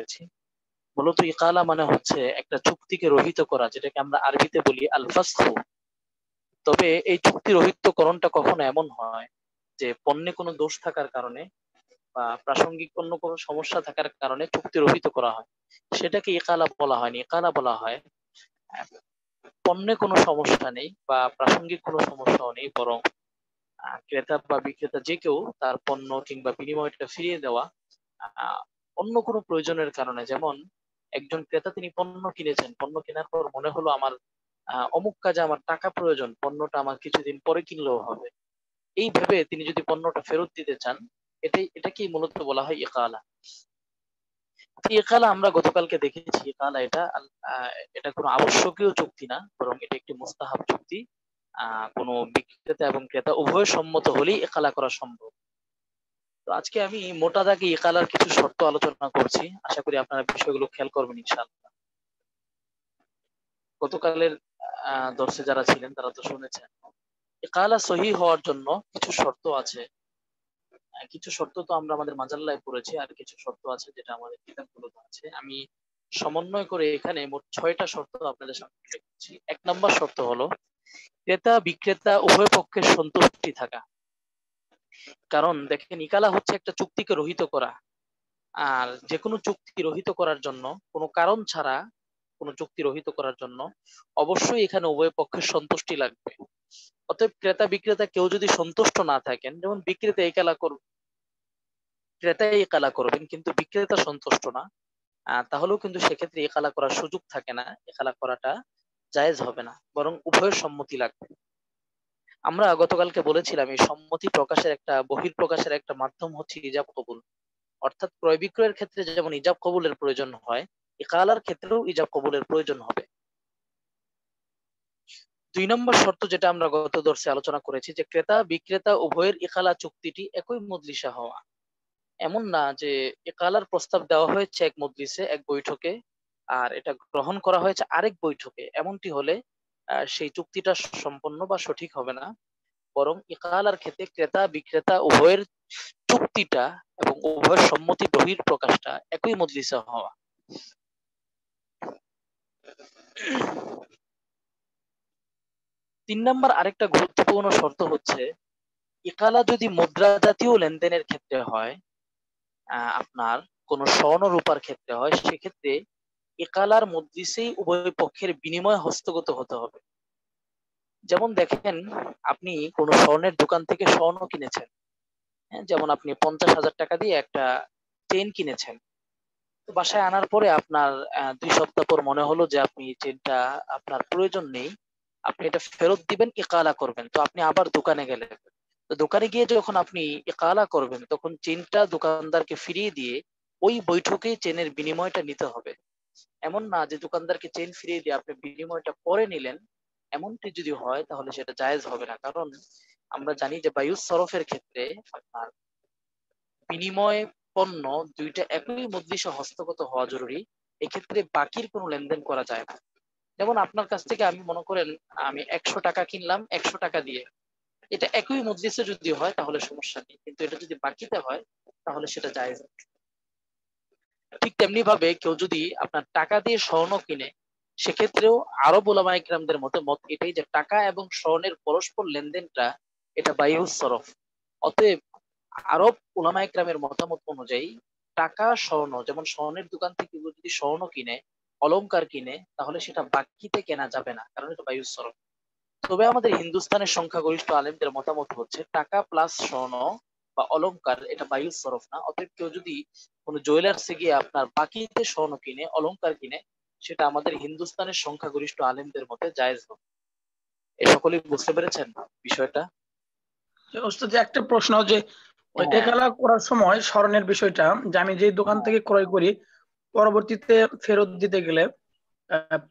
করেছি। মূলত ইকালা মানে হচ্ছে একটা চুক্তিকে রহিত করা, যেটাকে আমরা আরবিতে বলি আল ফাসখু। তবে এই চুক্তি রহিতকরণটা কখনো এমন হয় যে পণ্যে কোনো দোষ থাকার কারণে বা প্রাসঙ্গিক অন্য কোনো সমস্যা থাকার কারণে চুক্তি রহিত করা হয়, সেটাকে ইকালা বলা হয়নি। ইকালা বলা হয় পণ্যে কোনো সমস্যা নেই বা প্রাসঙ্গিক কোনো সমস্যাও নেই, বরং ক্রেতা বা বিক্রেতা যে কেউ তার পণ্য কিংবা বিনিময়টা ফিরিয়ে দেওয়া অন্য কোনো প্রয়োজনের কারণে। যেমন একজন ক্রেতা তিনি পণ্য কিনেছেন, পণ্য কেনার পর মনে হলো আমার অমুক কাজে আমার টাকা প্রয়োজন, পণ্যটা আমার কিছুদিন পরে কিনলেও হবে, এই ভেবে তিনি যদি পণ্যটা ফেরত দিতে চান, এটাকেই মূলত বলা হয় ইকালা। ইকালা আমরা গতকালকে দেখেছি, ইকালা এটা কোনো আবশ্যকীয় চুক্তি না, বরং এটা একটি মুস্তাহাব চুক্তি। কোনো বিক্রেতা এবং ক্রেতা উভয় সম্মত হলেই ইকালা করা সম্ভব। তো আজকে আমি মোটা দাগে ইকালার কিছু শর্ত আলোচনা করছি, আশা করি আপনারা বিষয়গুলো খেয়াল করবেন ইনশাআল্লাহ। গতকালের দর্শে যারা ছিলেন তারা তো শুনেছেন, ইকালা সহি হওয়ার জন্য কিছু শর্ত আছে। কিছু শর্ত তো আমরা আমাদের মাজাল্লায় পড়েছি, আর কিছু শর্ত আছে যেটা আমাদের কিতাবগুলোতে আছে। আমি সমন্বয় করে এখানে মোট 6টা শর্ত আপনাদের সামনে উল্লেখ করছি। 1 নম্বর শর্ত হলো ক্রেতা বিক্রেতা উভয় পক্ষের সন্তুষ্টি থাকা। কারণ দেখেন, ইকালা হচ্ছে একটা চুক্তিকে রহিত করা, আর যে কোনো চুক্তি রহিত করার জন্য, কোনো কারণ ছাড়া কোনো চুক্তি রহিত করার জন্য অবশ্যই এখানে উভয় পক্ষের সন্তুষ্টি লাগবে। অতএব ক্রেতা বিক্রেতা কেউ যদি সন্তুষ্ট না থাকেন, যেমন বিক্রেতা ইকালা করবে, ক্রেতাই ইকালা করবেন কিন্তু বিক্রেতা সন্তুষ্ট না, তাহলেও কিন্তু সেক্ষেত্রে ইকালা করার সুযোগ থাকে না, ইকালা করাটা জায়েজ হবে না, বরং উভয়ের সম্মতি লাগবে। আমরা গতকালকে বলেছিলাম এই সম্মতি প্রকাশের একটা বহিঃপ্রকাশের একটা মাধ্যম হচ্ছে ইজাব কবুল। অর্থাৎ ক্রয় বিক্রয়ের ক্ষেত্রে যেমন ইজাব কবুলের প্রয়োজন হয়, ইকালার ক্ষেত্রেও ইজাব কবুলের প্রয়োজন হবে। 2 নম্বর শর্ত যেটা আমরা গত দর্শে আলোচনা করেছি, যে ক্রেতা বিক্রেতা উভয়ের ইকালা চুক্তিটি একই মজলিসে হওয়া। এমন না যে ইকালার প্রস্তাব দেওয়া হয়েছে এক মজলিসে, এক বৈঠকে, আর এটা গ্রহণ করা হয়েছে আরেক বৈঠকে। এমনটি হলে সেই চুক্তিটা সম্পন্ন বা সঠিক হবে না, বরং ইকালার ক্ষেত্রে ক্রেতা বিক্রেতা উভয়ের চুক্তিটা এবং উভয়ের সম্মতি বহির প্রকাশটা একই মজলিসে হওয়া। 3 নম্বর আরেকটা গুরুত্বপূর্ণ শর্ত হচ্ছে, ইকালা যদি মুদ্রা জাতীয় লেনদেনের ক্ষেত্রে হয়, আপনার কোনো স্বর্ণ রূপার ক্ষেত্রে হয়, সেক্ষেত্রে ইকালার মজলিসেই উভয় পক্ষের বিনিময় হস্তগত হতে হবে। যেমন দেখেন, আপনি কোনো স্বর্ণের দোকান থেকে স্বর্ণ কিনেছেন, যেমন আপনি 50,000 টাকা দিয়ে একটা চেইন কিনেছেন। তো বাসায় আনার পরে আপনার 2 সপ্তাহ পর মনে হলো যে আপনি চেইনটা আপনার প্রয়োজন নেই, আপনি এটা ফেরত দিবেন, ইকালা করবেন। তো আপনি আবার দোকানে গেলেন। তো দোকানে গিয়ে যখন আপনি ইকালা করবেন, তখন চেইনটা দোকানদারকে ফিরিয়ে দিয়ে ওই বৈঠকেই চেইনের বিনিময়টা নিতে হবে। এমন না যে দোকানদারকে চেইন ফিরিয়ে দিয়ে আপনি বিনিময়টা পরে নিলেন। এমনটি যদি হয় তাহলে সেটা জায়েজ হবে না, কারণ আমরা জানি যে বায়ুস সরফের ক্ষেত্রে আপনার বিনিময় পণ্য দুইটা একই মজলিসে হস্তগত হওয়া জরুরি। এক্ষেত্রে বাকির কোনো লেনদেন করা যায় না। যেমন আপনার কাছ থেকে আমি মনে করেন আমি 100 টাকা কিনলাম 100 টাকা দিয়ে, এটা একই মজলিসে যদি হয় তাহলে সমস্যা নেই, কিন্তু এটা যদি বাকিতে হয় তাহলে সেটা জায়েজ না। ঠিক তেমনি ভাবে কেউ যদি আপনার টাকা দিয়ে স্বর্ণ কিনে, সেক্ষেত্রেও আরব উলামায়ে কিরামদের মত এটাই যে টাকা এবং স্বর্ণের পরস্পর লেনদেনটা এটা বাইউস সরফ। অতএব আরব উলামায়ে কিরামের মতামত অনুযায়ী টাকা স্বর্ণ, যেমন স্বর্ণের দোকান থেকে যদি স্বর্ণ কিনে, অলংকার কিনে, তাহলে সেটা বাকিতে কেনা যাবে না, কারণ এটা বাইউস সরফ। তবে আমাদের হিন্দুস্তানের সংখ্যাগরিষ্ঠ আলেমদের মতামত হচ্ছে টাকা প্লাস স্বর্ণ বা অলংকার এটা বায়ুর সরফ না। অতএব কেউ যদি কোনো জুয়েলার্সে গিয়ে আপনার বাকিতে স্বর্ণ কিনে, অলংকার কিনে, সেটা আমাদের হিন্দুস্তানের সংখ্যাগরিষ্ঠ আলেমদের মতে জায়েজ হবে। এ সকলেই বুঝতে পেরেছেন বিষয়টা? ওস্তাদ, একটা প্রশ্ন, যে ওই হ্যাঁ একালা করার সময় স্মরণের বিষয়টা, যে আমি যে দোকান হ্যাঁ থেকে ক্রয় করি পরবর্তীতে ফেরত দিতে গেলে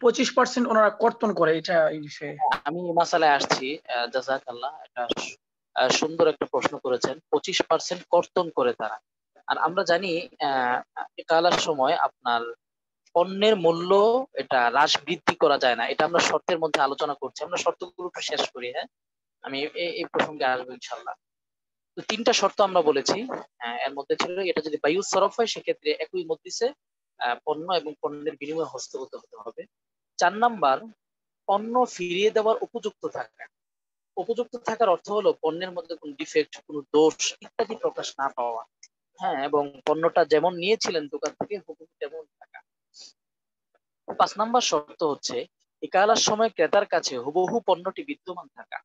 25% ওনারা কর্তন করে, এটা এই বিষয়ে। আমি এই মাসালায় আসছি। জাযাকাল্লাহ, এটা সুন্দর একটা প্রশ্ন করেছেন। 25% কর্তন করে তারা। আর আমরা জানি একালার সময় আপনার পণ্যের মূল্য এটা হ্রাস বৃদ্ধি করা যায় না, এটা আমরা শর্তের মধ্যে আলোচনা করছি। আমরা শর্তগুলো একটু শেষ করি, হ্যাঁ, আমি এই প্রসঙ্গে আসবো ইনশাল্লাহ। তো 3টা শর্ত আমরা বলেছি, এর মধ্যে ছিল এটা যদি বায়ু সরফ হয় সেক্ষেত্রে একই মজলিসে পণ্য এবং পণ্যের বিনিময়ে হস্তগত হতে হবে। 4 নাম্বার, পণ্য ফিরিয়ে দেওয়ার উপযুক্ত থাকা। উপযুক্ত থাকার অর্থ হলো পণ্যের মধ্যে কোনো ডিফেক্ট, কোনো দোষ ইত্যাদি প্রকাশ না পাওয়া। হ্যাঁ, এবং পণ্যটা যেমন নিয়েছিলেন দোকান থেকে হুবহু তেমন থাকা। 5 নাম্বার শর্ত হচ্ছে ইকালার সময় ক্রেতার কাছে হুবহু পণ্যটি বিদ্যমান থাকা।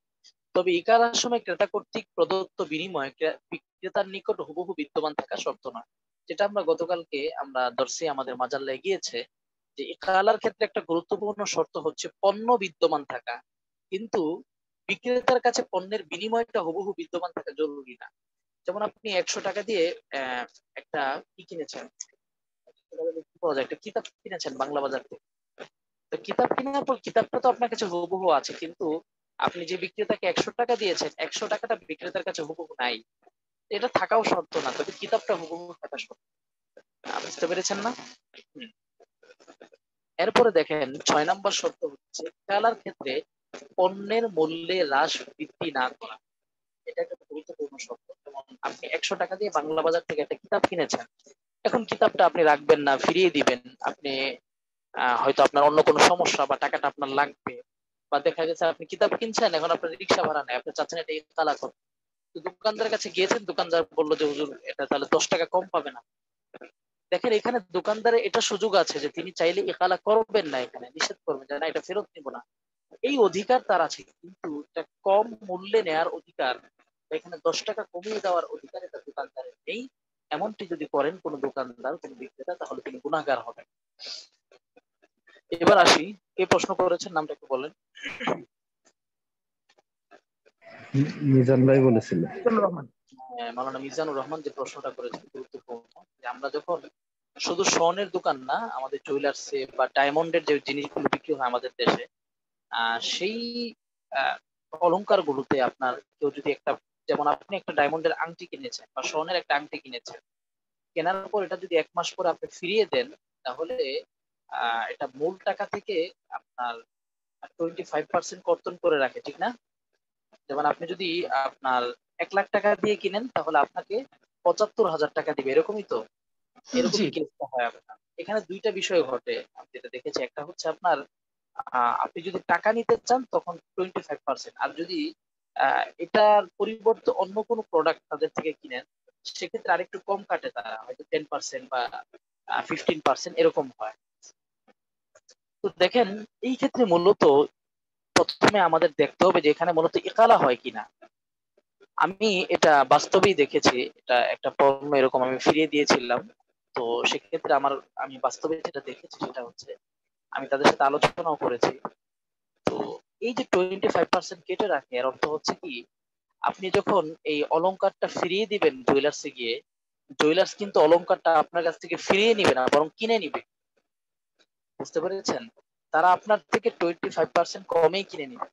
তবে ইকালার সময় ক্রেতা কর্তৃক প্রদত্ত বিনিময় বিক্রেতার নিকট হুবহু বিদ্যমান থাকা শর্ত নয়। যেটা আমরা গতকালকে আমরা দর্শে আমাদের মাজাল্লায় গিয়েছে যে ইকালার ক্ষেত্রে একটা গুরুত্বপূর্ণ শর্ত হচ্ছে পণ্য বিদ্যমান থাকা, কিন্তু বিক্রেতার কাছে পণ্যের বিনিময়টা হুবহু বিদ্যমান থাকা জরুরি না। যেমন আপনি 100 টাকা দিয়ে একটা কি কিনেছেন, পাওয়া যায় একটা কিতাব কিনেছেন বাংলা বাজার থেকে। তো কিতাব কেনার পর কিতাবটা তো আপনার কাছে হুবহু আছে, কিন্তু আপনি যে বিক্রেতাকে 100 টাকা দিয়েছেন 100 টাকাটা বিক্রেতার কাছে হুবহু নাই। এটা থাকাও শর্ত না, তবে কিতাবটা হুবহু থাকা শর্ত। বুঝতে পেরেছেন না? হুম। এরপরে দেখেন 6 নম্বর শর্ত হচ্ছে খেলার ক্ষেত্রে পণ্যের মূল্যে হ্রাস বৃদ্ধি না করা। এটা একটা গুরুত্বপূর্ণ শর্ত। যেমন আপনি 100 টাকা দিয়ে বাংলা বাজার থেকে একটা কিতাব কিনেছেন, এখন কিতাবটা আপনি রাখবেন না, ফিরিয়ে দিবেন। আপনি হয়তো আপনার অন্য কোনো সমস্যা বা টাকাটা আপনার লাগবে, বা দেখা গেছে আপনি কিতাব কিনছেন, এখন আপনার রিক্সা ভাড়া নেই, আপনি চাচ্ছেন এটা তালা করতে। তো দোকানদারের কাছে গিয়েছেন, দোকানদার বললো যে হুজুর এটা তাহলে 10 টাকা কম পাবে না। দেখেন এখানে দোকানদারের এটা সুযোগ আছে যে তিনি চাইলে ইকালা করবেন না, এখানে নিষেধ করবেন যে না এটা ফেরত নিব না, এই অধিকার তার আছে। কিন্তু এটা কম মূল্যে নেয়ার অধিকার, এখানে 10 টাকা কমিয়ে দেওয়ার অধিকার এটা দোকানদারের নেই। এমনটি যদি করেন কোন দোকানদার, কোন বিক্রেতা, তাহলে তিনি গুনাহগার হবেন। এবার আসি, কে প্রশ্ন করেছেন নামটা একটু বলেন। মিজান ভাই বলেছিল। রহমান। মাওলানা মিজানুর রহমান যে প্রশ্নটা করেছেন গুরুত্বপূর্ণ, যে আমরা যখন শুধু স্বর্ণের দোকান না, আমাদের জুয়েলার্সে বা ডায়মন্ডের যে জিনিসগুলো বিক্রি হয় আমাদের দেশে, সেই অলংকার গুলোতে আপনার কেউ যদি একটা, যেমন আপনি একটা ডায়মন্ডের আংটি কিনেছেন বা স্বর্ণের একটা আংটি কিনেছেন, কেনার পর এটা যদি 1 মাস পরে আপনি ফিরিয়ে দেন, তাহলে এটা মূল টাকা থেকে আপনার 25% কর্তন করে রাখে, ঠিক না? যেমন আপনি যদি আপনার 1 লাখ টাকা দিয়ে কিনেন, তাহলে আপনাকে 75,000 টাকা দিবে, এরকমই তো? জি। এরকমই কেসটা হয় আপনার এখানে। দুইটা বিষয় ঘটে আমি যেটা দেখেছি, একটা হচ্ছে আপনার আপনি যদি টাকা নিতে চান তখন 25%, আর যদি এটার পরিবর্তে অন্য কোনো প্রোডাক্ট তাদের থেকে কিনেন, সেক্ষেত্রে আরেকটু কম কাটে, তারা হয়তো 10% বা 15% এরকম হয়। তো দেখেন এই ক্ষেত্রে মূলত প্রথমে আমাদের দেখতে হবে যে এখানে মূলত ইকালা হয় কিনা। আমি এটা বাস্তবেই দেখেছি, এটা একটা পণ্য এরকম আমি ফিরিয়ে দিয়েছিলাম। তো সেক্ষেত্রে আমি বাস্তবে যেটা দেখেছি সেটা হচ্ছে, আমি তাদের সাথে আলোচনাও করেছি। তো এই যে 25% কেটে রাখে, এর অর্থ হচ্ছে কি, আপনি যখন এই অলংকারটা ফিরিয়ে দিবেন জুয়েলার্সে গিয়ে, জুয়েলার্স কিন্তু অলংকারটা আপনার কাছ থেকে ফিরিয়ে নিবে না, বরং কিনে নিবে। বুঝতে পেরেছেন? তারা আপনার থেকে 25% কমেই কিনে নিবে।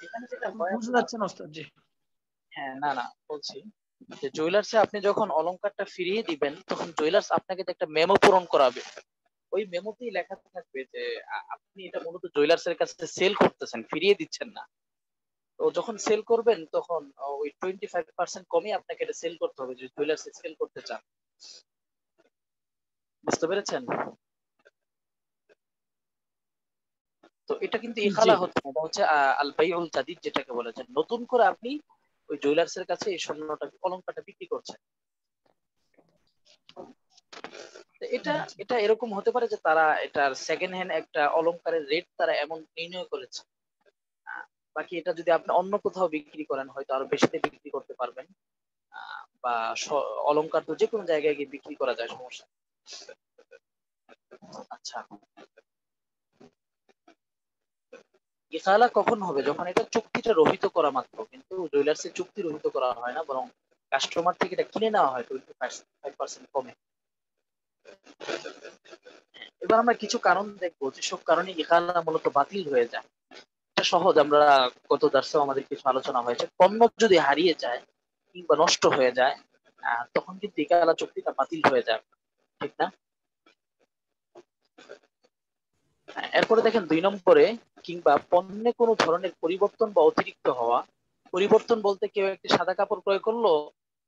এখানে যেটা হয় বুঝতে আপনার, যাচ্ছেন ওস্তাদ জি। হ্যাঁ, না না বলছি যে জুয়েলার্সে আপনি যখন অলংকারটা ফিরিয়ে দিবেন, তখন জুয়েলার্স আপনাকে একটা মেমো পূরণ করাবে। ওই মেমোতেই লেখা থাকবে যে আপনি এটা মূলত জুয়েলার্সের কাছে সেল করতেছেন, ফিরিয়ে দিচ্ছেন না। তো যখন সেল করবেন তখন ওই 25% কমই আপনাকে এটা সেল করতে হবে, যদি জুয়েলার্সে সেল করতে চান। বুঝতে পেরেছেন? তো এটা কিন্তু জি। ইখালা হচ্ছে না, এটা হচ্ছে আল বাইউল জাদিদ যেটাকে বলেছেন, নতুন করে আপনি ওই জুয়েলার্সের কাছে এই স্বর্ণটা অলংকারটা বিক্রি করছেন। তো এটা এটা এরকম হতে পারে যে তারা এটার সেকেন্ড হ্যান্ড একটা অলংকারের রেট তারা এমন নির্ণয় করেছে। আহ, বাকি এটা যদি আপনি অন্য কোথাও বিক্রি করেন, হয়তো আরো বেশিতে বিক্রি করতে পারবেন। বা অলংকার তো যে কোনো জায়গায় গিয়ে বিক্রি করা যায়, সমস্যা নেই। আচ্ছা, ইসালা কখন হবে? যখন এটা চুক্তিটা রহিত করা মাত্র, কিন্তু জুয়েলার্সের চুক্তি রহিত করা হয় না, বরং কাস্টমার থেকে এটা কিনে নেওয়া হয় 25% কমে। এবার আমরা কিছু কারণ দেখবো যেসব কারণে ইকালা মূলত বাতিল হয়ে যায়। এটা সহজ, আমরা গত দার্সেও আমাদের কিছু আলোচনা হয়েছে। পণ্য যদি হারিয়ে যায় কিংবা নষ্ট হয়ে যায়, তখন কিন্তু ইকালা চুক্তিটা বাতিল হয়ে যায়, ঠিক না? এরপরে দেখেন 2 নম্বরে, কিংবা পণ্যে কোনো ধরনের পরিবর্তন বা অতিরিক্ত হওয়া। পরিবর্তন বলতে কেউ একটি সাদা কাপড় ক্রয় করলো,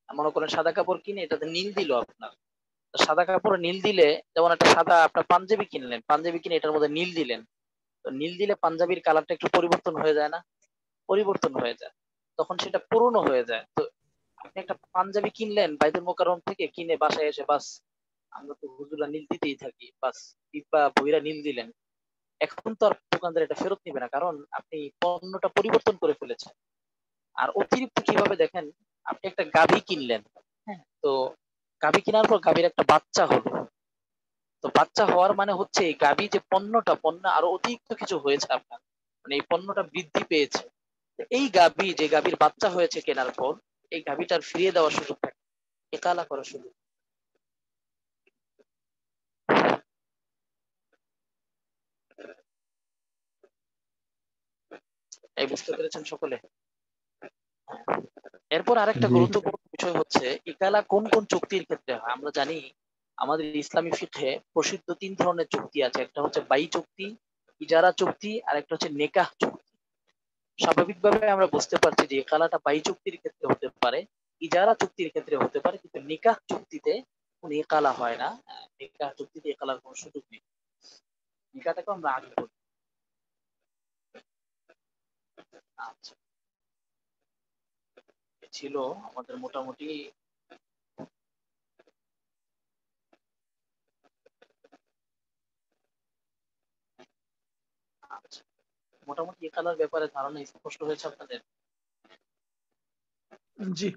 মনে করেন সাদা কাপড় কিনে এটাতে নীল দিল আপনার। তো সাদা কাপড় নীল দিলে, যেমন একটা সাদা আপনার পাঞ্জাবি কিনলেন, পাঞ্জাবি কিনে এটার মধ্যে নীল দিলেন, তো নীল দিলে পাঞ্জাবির কালারটা একটু পরিবর্তন হয়ে যায় না? পরিবর্তন হয়ে যায়, তখন সেটা পুরনো হয়ে যায়। তো আপনি একটা পাঞ্জাবি কিনলেন বাইতুল মোকাররম থেকে, কিনে বাসায় এসে বাস, আমরা তো হুজুরা নীল দিতেই থাকি, বাস ডিব্বা ভইরা নীল দিলেন। এখন তো আর দোকানদার এটা ফেরত নিবে না, কারণ আপনি পণ্যটা পরিবর্তন করে ফেলেছেন। আর অতিরিক্ত কিভাবে দেখেন, আপনি একটা গাভী কিনলেন, হ্যাঁ, তো গাভী কেনার পর গাভীর একটা বাচ্চা হলো। তো বাচ্চা হওয়ার মানে হচ্ছে এই গাভী যে পণ্যটা, পণ্য আরো অতিরিক্ত কিছু হয়েছে আপনার, মানে এই পণ্যটা বৃদ্ধি পেয়েছে। তো এই গাভী, যে গাভীর বাচ্চা হয়েছে কেনার পর, এই গাভীটার ফিরিয়ে দেওয়ার সুযোগ থাকে, একালা করার সুযোগ। এই বুঝতে পেরেছেন সকলে? এরপর আরেকটা জি। গুরুত্বপূর্ণ বিষয় হচ্ছে, ইকালা কোন কোন চুক্তির ক্ষেত্রে হয়। আমরা জানি আমাদের ইসলামী ফিকহে প্রসিদ্ধ 3 ধরনের চুক্তি আছে। একটা হচ্ছে বাই চুক্তি, ইজারা চুক্তি, আর একটা হচ্ছে নেকাহ চুক্তি। স্বাভাবিকভাবে আমরা বুঝতে পারছি যে ইকালাটা বাই চুক্তির ক্ষেত্রে হতে পারে, ইজারা চুক্তির ক্ষেত্রে হতে পারে, কিন্তু নিকাহ চুক্তিতে কোনো ইকালা হয় না। নিকাহ চুক্তিতে ইকালার কোনো সুযোগ নেই। নিকাহটাকে আমরা আগে বলি। আচ্ছা, ছিল আমাদের মোটামুটি। আচ্ছা, মোটামুটি ইকালার ব্যাপারে ধারণা স্পষ্ট হয়েছে আপনাদের? জি।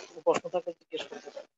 কোনো প্রশ্ন থাকলে জিজ্ঞেস করতে পারেন।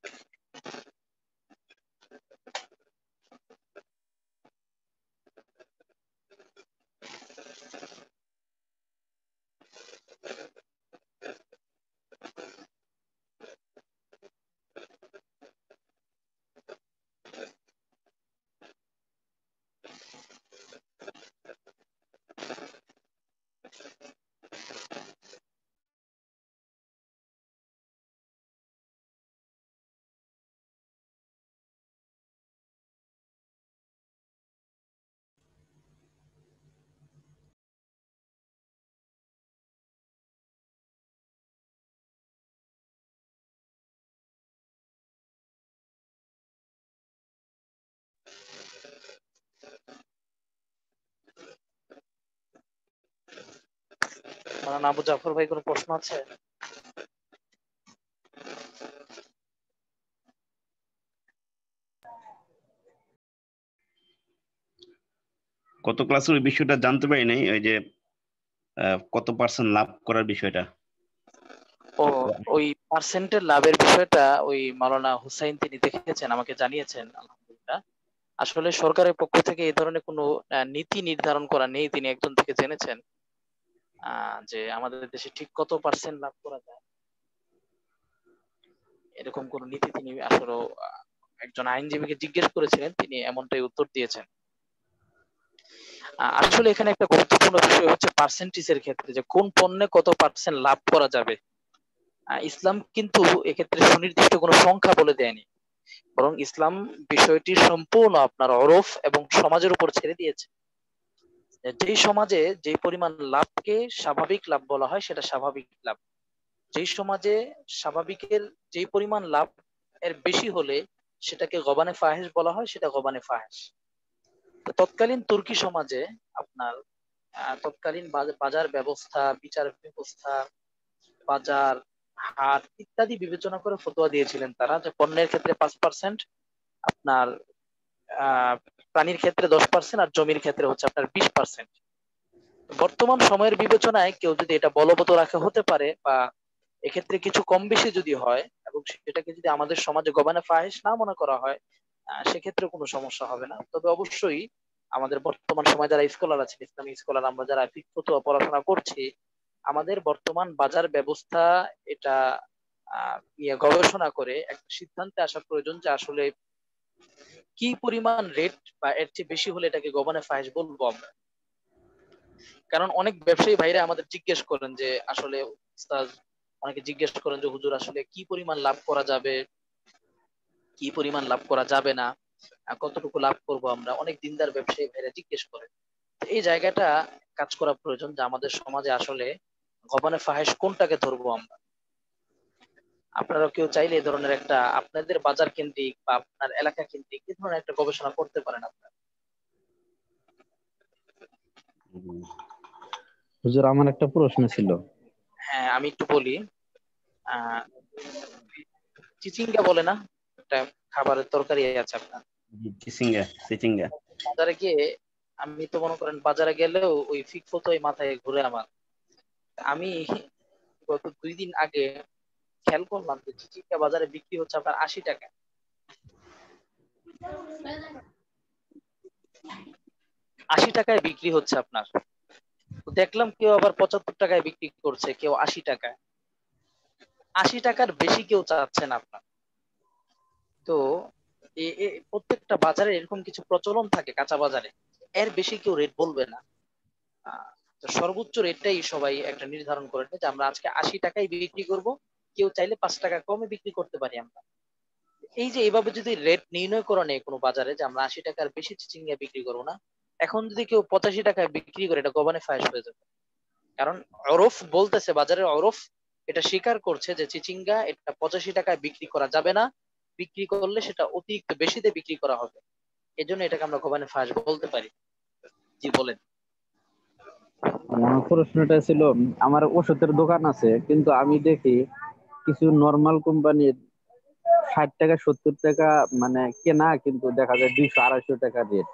আবু জাফর ভাই, কোনো প্রশ্ন আছে? কত ক্লাসের ওই বিষয়টা জানতে পারি নাই, ওই যে কত পার্সেন্ট লাভ করার বিষয়টা। ও, ওই পার্সেন্টের লাভের বিষয়টা ওই মাওলানা হুসাইন তিনি দেখেছেন, আমাকে জানিয়েছেন, আলহামদুলিল্লাহ। আসলে সরকারের পক্ষ থেকে এই ধরনের কোনো নীতি নির্ধারণ করা নেই, তিনি একজন থেকে জেনেছেন যে আমাদের দেশে ঠিক কত পার্সেন্ট লাভ করা যায়, এরকম কোন নীতি তিনি আসলে একজন আইনজীবীকে জিজ্ঞেস করেছিলেন, তিনি এমনটাই উত্তর দিয়েছেন। আসলে এখানে একটা গুরুত্বপূর্ণ বিষয় হচ্ছে পার্সেন্টেজের ক্ষেত্রে, যে কোন পণ্যে কত পার্সেন্ট লাভ করা যাবে। ইসলাম কিন্তু এক্ষেত্রে সুনির্দিষ্ট কোনো সংখ্যা বলে দেয়নি, বরং ইসলাম বিষয়টি সম্পূর্ণ আপনার অরফ এবং সমাজের উপর ছেড়ে দিয়েছে। যেই সমাজে যে পরিমাণ লাভকে স্বাভাবিক লাভ বলা হয় সেটা স্বাভাবিক লাভ, যেই সমাজে স্বাভাবিকের যেই পরিমাণ লাভ এর বেশি হলে সেটাকে গবানে ফাহেস বলা হয়, সেটা গবানে ফাহেস। তো তৎকালীন তুর্কি সমাজে আপনার তৎকালীন বাজার ব্যবস্থা, বিচার ব্যবস্থা, বাজার, হাট ইত্যাদি বিবেচনা করে ফতোয়া দিয়েছিলেন তারা, যে পণ্যের ক্ষেত্রে 5%, আপনার আহ প্রাণীর ক্ষেত্রে 10%, আর জমির ক্ষেত্রে হচ্ছে আপনার 20%। বর্তমান সময়ের বিবেচনায় কেউ যদি এটা বলবৎ রাখা হতে পারে, বা এক্ষেত্রে কিছু কম বেশি যদি হয়, এবং সেটাকে যদি আমাদের সমাজে গবানে ফাহিশ না মনে করা হয়, সেক্ষেত্রে কোনো সমস্যা হবে না। তবে অবশ্যই আমাদের বর্তমান সময় যারা স্কলার আছেন, ইসলামী স্কলার, আমরা যারা ফিকহ ফতোয়া পড়াশোনা করছি, আমাদের বর্তমান বাজার ব্যবস্থা এটা নিয়ে গবেষণা করে একটা সিদ্ধান্তে আসা প্রয়োজন, যে আসলে কি পরিমাণ রেট বা এর চেয়ে বেশি হলে এটাকে গবানে ফাহিশ বলবো আমরা। কারণ অনেক ব্যবসায়ী ভাইরা আমাদের জিজ্ঞেস করেন যে আসলে উস্তাদ, অনেকে জিজ্ঞেস করেন যে হুজুর আসলে কি পরিমাণ লাভ করা যাবে, কি পরিমাণ লাভ করা যাবে না। কতটুকু লাভ করব আমরা, অনেক দিনদার ব্যবসায়ী ভাইরা জিজ্ঞেস করে। তো এই জায়গাটা কাজ করা প্রয়োজন যে আমাদের সমাজে আসলে গবানে ফাহেস কোনটাকে ধরবো আমরা। আপনারা কেউ চাইলে এই ধরনের একটা আপনাদের বাজার কেন্দ্রিক বা আপনার এলাকা কেন্দ্রিক এই ধরনের একটা গবেষণা করতে পারেন আপনারা। হুজুর আমার একটা প্রশ্ন ছিল। হ্যাঁ, আমি একটু বলি। আহ চিচিঙ্গা বলে না একটা খাবারের তরকারি আছে আপনার, চিচিঙ্গা চিচিঙ্গা। বাজারে গিয়ে আমি তো মনে করেন বাজারে গেলেও ওই ফিকফতোই মাথায় ঘুরে আমার। আমি গত 2 দিন আগে খেয়াল করলাম যে চিচিঙ্গা বাজারে বিক্রি হচ্ছে আপনার 80 টাকা। 80 টাকায় বিক্রি হচ্ছে আপনার। তো দেখলাম কেউ আবার 75 টাকায় বিক্রি করছে, কেউ 80 টাকায়। 80 টাকার বেশি কেউ চাচ্ছে না আপনার। তো প্রত্যেকটা বাজারে এরকম কিছু প্রচলন থাকে কাঁচা বাজারে, এর বেশি কেউ রেট বলবে না। তো সর্বোচ্চ রেটটাই সবাই একটা নির্ধারণ করে নেয় যে আমরা আজকে 80 টাকায় বিক্রি করব, কেউ চাইলে 5 টাকা কমে বিক্রি করতে পারি আমরা। এই যে এইভাবে যদি রেট নির্ণয় করে নেয় কোনো বাজারে যে আমরা 80 টাকার বেশি চিচিঙ্গা বিক্রি করবো না, এখন যদি কেউ 85 টাকায় বিক্রি করে এটা গবানে ফায়াস হয়ে যাবে। কারণ অরফ বলতেছে, বাজারের অরফ এটা স্বীকার করছে যে চিচিঙ্গা এটা 85 টাকায় বিক্রি করা যাবে না, বিক্রি করলে সেটা অতিরিক্ত বেশিতে বিক্রি করা হবে। এজন্য এটাকে আমরা গবানে ফায়াস বলতে পারি। জি বলেন। আমার প্রশ্নটা ছিল, আমার ওষুধের দোকান আছে কিন্তু আমি দেখি কিছু নরমাল কোম্পানির 60 টাকা 70 টাকা মানে কেনা, কিন্তু দেখা যায় 200 250 টাকা রেট।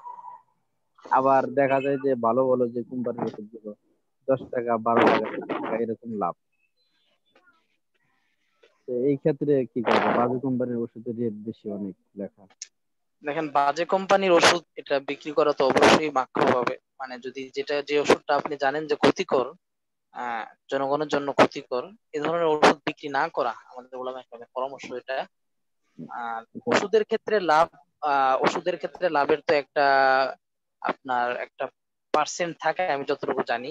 আবার দেখা যায় যে ভালো ভালো যে কোম্পানির ওষুধ গুলো 10 টাকা 12 টাকা 7 টাকা এরকম লাভ। তো এই ক্ষেত্রে কি করবো? বাজে কোম্পানির ওষুধের রেট বেশি অনেক লেখা। দেখেন, বাজে কোম্পানির ওষুধ এটা বিক্রি করা তো অবশ্যই মাকরুহ হবে। মানে যদি যে ওষুধটা আপনি জানেন যে ক্ষতিকর, জনগণের জন্য ক্ষতিকর, এই ধরনের ওষুধ বিক্রি না করা আমাদের উলামায়ে কেরামের পরামর্শ এটা। আর ওষুধের ক্ষেত্রে লাভ, ওষুধের ক্ষেত্রে লাভের তো একটা আপনার একটা পার্সেন্ট থাকে আমি যতটুকু জানি।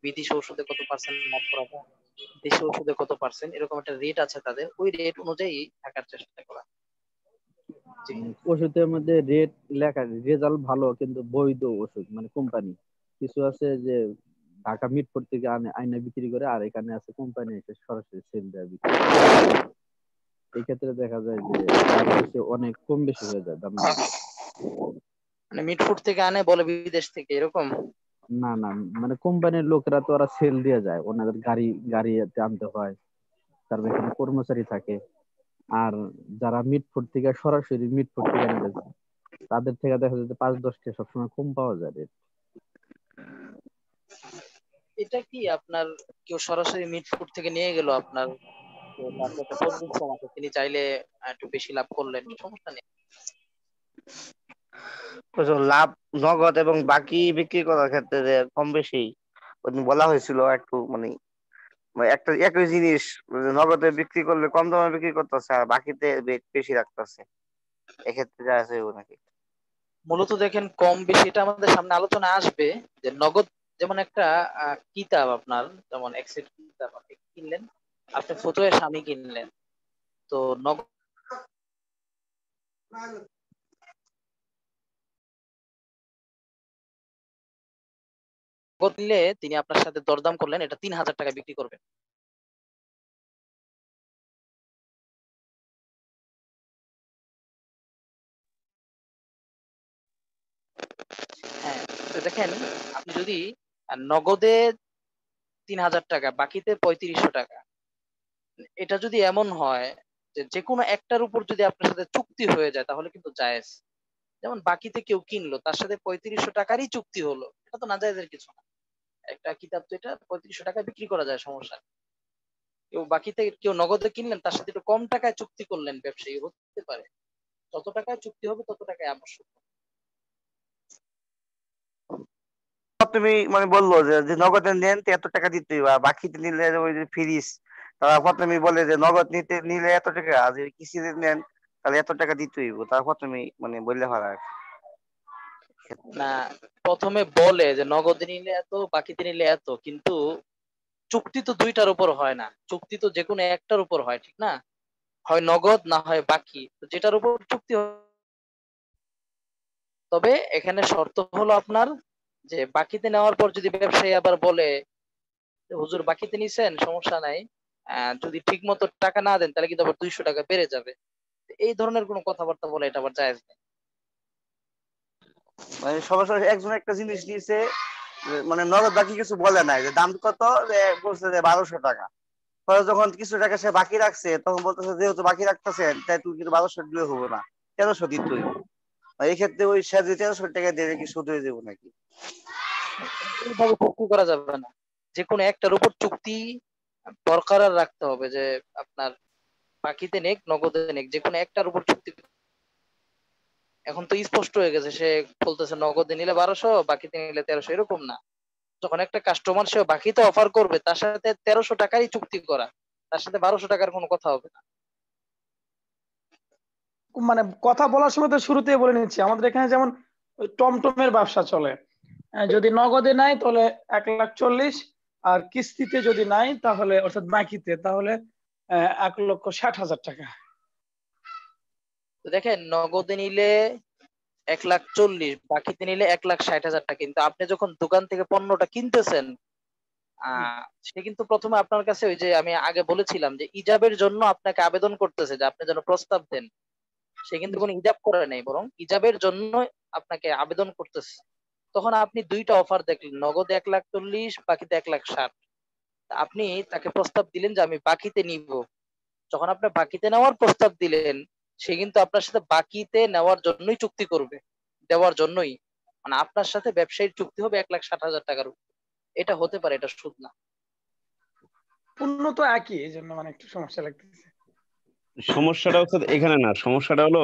বিদেশি ওষুধে কত পার্সেন্ট লাভ করা যায়, দেশি ওষুধে কত পার্সেন্ট, এরকম একটা রেট আছে তাদের, ওই রেট অনুযায়ী থাকার চেষ্টা করা। জি। ওষুধের মধ্যে রেট লেখা, রেজাল্ট ভালো কিন্তু বৈধ ওষুধ মানে কোম্পানি কিছু আছে যে ঢাকা মিটফোর্ড থেকে আইনা বিক্রি করে, আর এখানে আছে কোম্পানি এসে সরাসরি সেল দেয় বিক্রি করে। এই ক্ষেত্রে দেখা যায় যে দাম বেশি, অনেক কম বেশি হয়ে যায় দামের মধ্যে। মানে মিটফুড থেকে আনে বলে বিদেশ থেকে এরকম। না না, মানে কোম্পানির লোকেরা তো ওরা সেল দিয়ে যায়, ওনাদের গাড়িতে আনতে হয়, তারপর এখানে কর্মচারী থাকে। আর যারা মিটফোর্ড থেকে সরাসরি মিটফোর্ড থেকে নিতে যায় তাদের থেকে দেখা যায় যে 5-10 টাকা সবসময় কম পাওয়া যায় rate। এটা কি আপনার কেউ সরাসরি মিটফুড থেকে নিয়ে গেল আপনার, তো তার তো একটা পরিশ্রম আছে, তিনি চাইলে একটু বেশি লাভ করলেন, সমস্যা নেই। প্রচুর লাভ নগদ এবং বাকি বিক্রি করার ক্ষেত্রে যে কম বেশি ওদিন বলা হয়েছিল একটু মানে মানে একটা একই জিনিস নগদে বিক্রি করলে কম দামে বিক্রি করতেছে আর বাকিতে রেট বেশি রাখতেছে, এক্ষেত্রে যা আছে নাকি? মূলত দেখেন কম বেশি এটা আমাদের সামনে আলোচনা আসবে। যে নগদ, যেমন একটা কিতাব আপনার, যেমন এক সেট কিতাব আপনি কিনলেন, আপনি ফতুয়া স্বামী কিনলেন, তো নগদ নিলে তিনি আপনার সাথে দরদাম করলেন, এটা 3000 টাকা বিক্রি করবেন। হ্যাঁ, তো দেখেন, আপনি যদি নগদে 3000 টাকা, বাকিতে 3500 টাকা, এটা যদি এমন হয় যে যে কোনো একটার উপর যদি আপনার সাথে চুক্তি হয়ে যায় তাহলে কিন্তু জায়েজ। যেমন বাকিতে কেউ কিনলো, তার সাথে 3500 টাকারই চুক্তি হলো, এটা তো নাজায়েজের কিছু না। একটা কিতাব তো এটা 3500 টাকায় বিক্রি করা যায়, সমস্যা নেই। কেউ বাকিতে কেউ নগদে কিনলেন, তার সাথে একটু কম টাকায় চুক্তি করলেন, ব্যবসায়ী হতে পারে। যত টাকায় চুক্তি হবে তত টাকায় আবশ্যক। তুমি মানে বললো যে যে নগদে নেন তো এত টাকা দিতে হইবে, আর বাকিতে নিলে ওই যে ফ্রিজ তারা প্রথমে বলে যে নগদ নিতে নিলে এত টাকা, আর যদি কিস্তিতে নেন তাহলে এত টাকা দিতে হইব, তারপর তুমি মানে বললে হয়। না, প্রথমে বলে যে নগদে নিলে এত, বাকিতে নিলে এত, কিন্তু চুক্তি তো দুইটার উপর হয় না, চুক্তি তো যে কোনো একটার উপর হয়, ঠিক না? হয় নগদ না হয় বাকি, তো যেটার উপর চুক্তি তবে এখানে শর্ত হলো আপনার যে বাকিতে নেওয়ার পর যদি ব্যবসায়ী আবার বলে হুজুর বাকিতে নিছেন সমস্যা নাই, যদি ঠিক মতো টাকা না দেন তাহলে কিন্তু আবার 200 টাকা বেড়ে যাবে, এই ধরনের কোনো কথাবার্তা বলে এটা আবার জায়েজ নেই। মানে সমস্যা হচ্ছে একজন একটা জিনিস নিয়েছে, মানে নগদ বাকি কিছু বলে নাই, যে দাম কত, বলছে যে 1200 টাকা। পরে যখন কিছু টাকা সে বাকি রাখছে তখন বলতেছে যেহেতু বাকি রাখতেছেন তাই তুমি কিন্তু 1200 দিলে হবে না, 1300 দিতে হইব। এই ক্ষেত্রে ওই সে যে 1300 টাকা দিয়ে কি সুদ হয়ে যাবো নাকি? এইভাবে চুক্তি করা যাবে না, যে কোনো একটার উপর চুক্তি বরকরার রাখতে হবে, যে আপনার বাকিতে নেক নগদে নেক যে কোনো একটার উপর চুক্তি। এখন তো স্পষ্ট হয়ে গেছে, সে বলতেছে নগদে নিলে 1200 বাকিতে নিলে 1300, এরকম না। যখন একটা কাস্টমার সে বাকিতে অফার করবে তার সাথে 1300 টাকারই চুক্তি করা, তার সাথে 1200 টাকার কোনো কথা হবে না। মানে কথা বলার সময় তো শুরুতেই বলে নিচ্ছি, আমাদের এখানে যেমন ওই টমটমের ব্যবসা চলে। যদি নগদে নাই তাহলে 1,40,000, আর কিস্তিতে যদি নাই তাহলে অর্থাৎ বাকিতে তাহলে 1,60,000 টাকা। তো দেখেন নগদে নিলে 1,40,000, বাকিতে নিলে 1,60,000 টাকা, কিন্তু আপনি যখন দোকান থেকে পণ্যটা কিনতেছেন সে কিন্তু প্রথমে আপনার কাছে ওই যে আমি আগে বলেছিলাম যে ইজাবের জন্য আপনাকে আবেদন করতেছে যে আপনি যেন প্রস্তাব দেন। সে কিন্তু কোনো ইজাব করে নাই, বরং ইজাবের জন্য আপনাকে আবেদন করতেছে। তখন আপনি দুইটা অফার দেখলেন, নগদ 1,40,000, বাকিতে 1,60,000। আপনি তাকে প্রস্তাব দিলেন যে আমি বাকিতে নিব। যখন আপনি বাকিতে নেওয়ার প্রস্তাব দিলেন, সে কিন্তু আপনার সাথে বাকিতে নেওয়ার জন্যই চুক্তি করবে, দেওয়ার জন্যই। মানে আপনার সাথে ব্যবসায়ীর চুক্তি হবে 1,60,000 টাকার উপর। এটা হতে পারে, এটা সুদ না। পণ্য তো একই, এই জন্য মানে একটু সমস্যা লাগতেছে। সমস্যাটা হচ্ছে এখানে না, সমস্যাটা হলো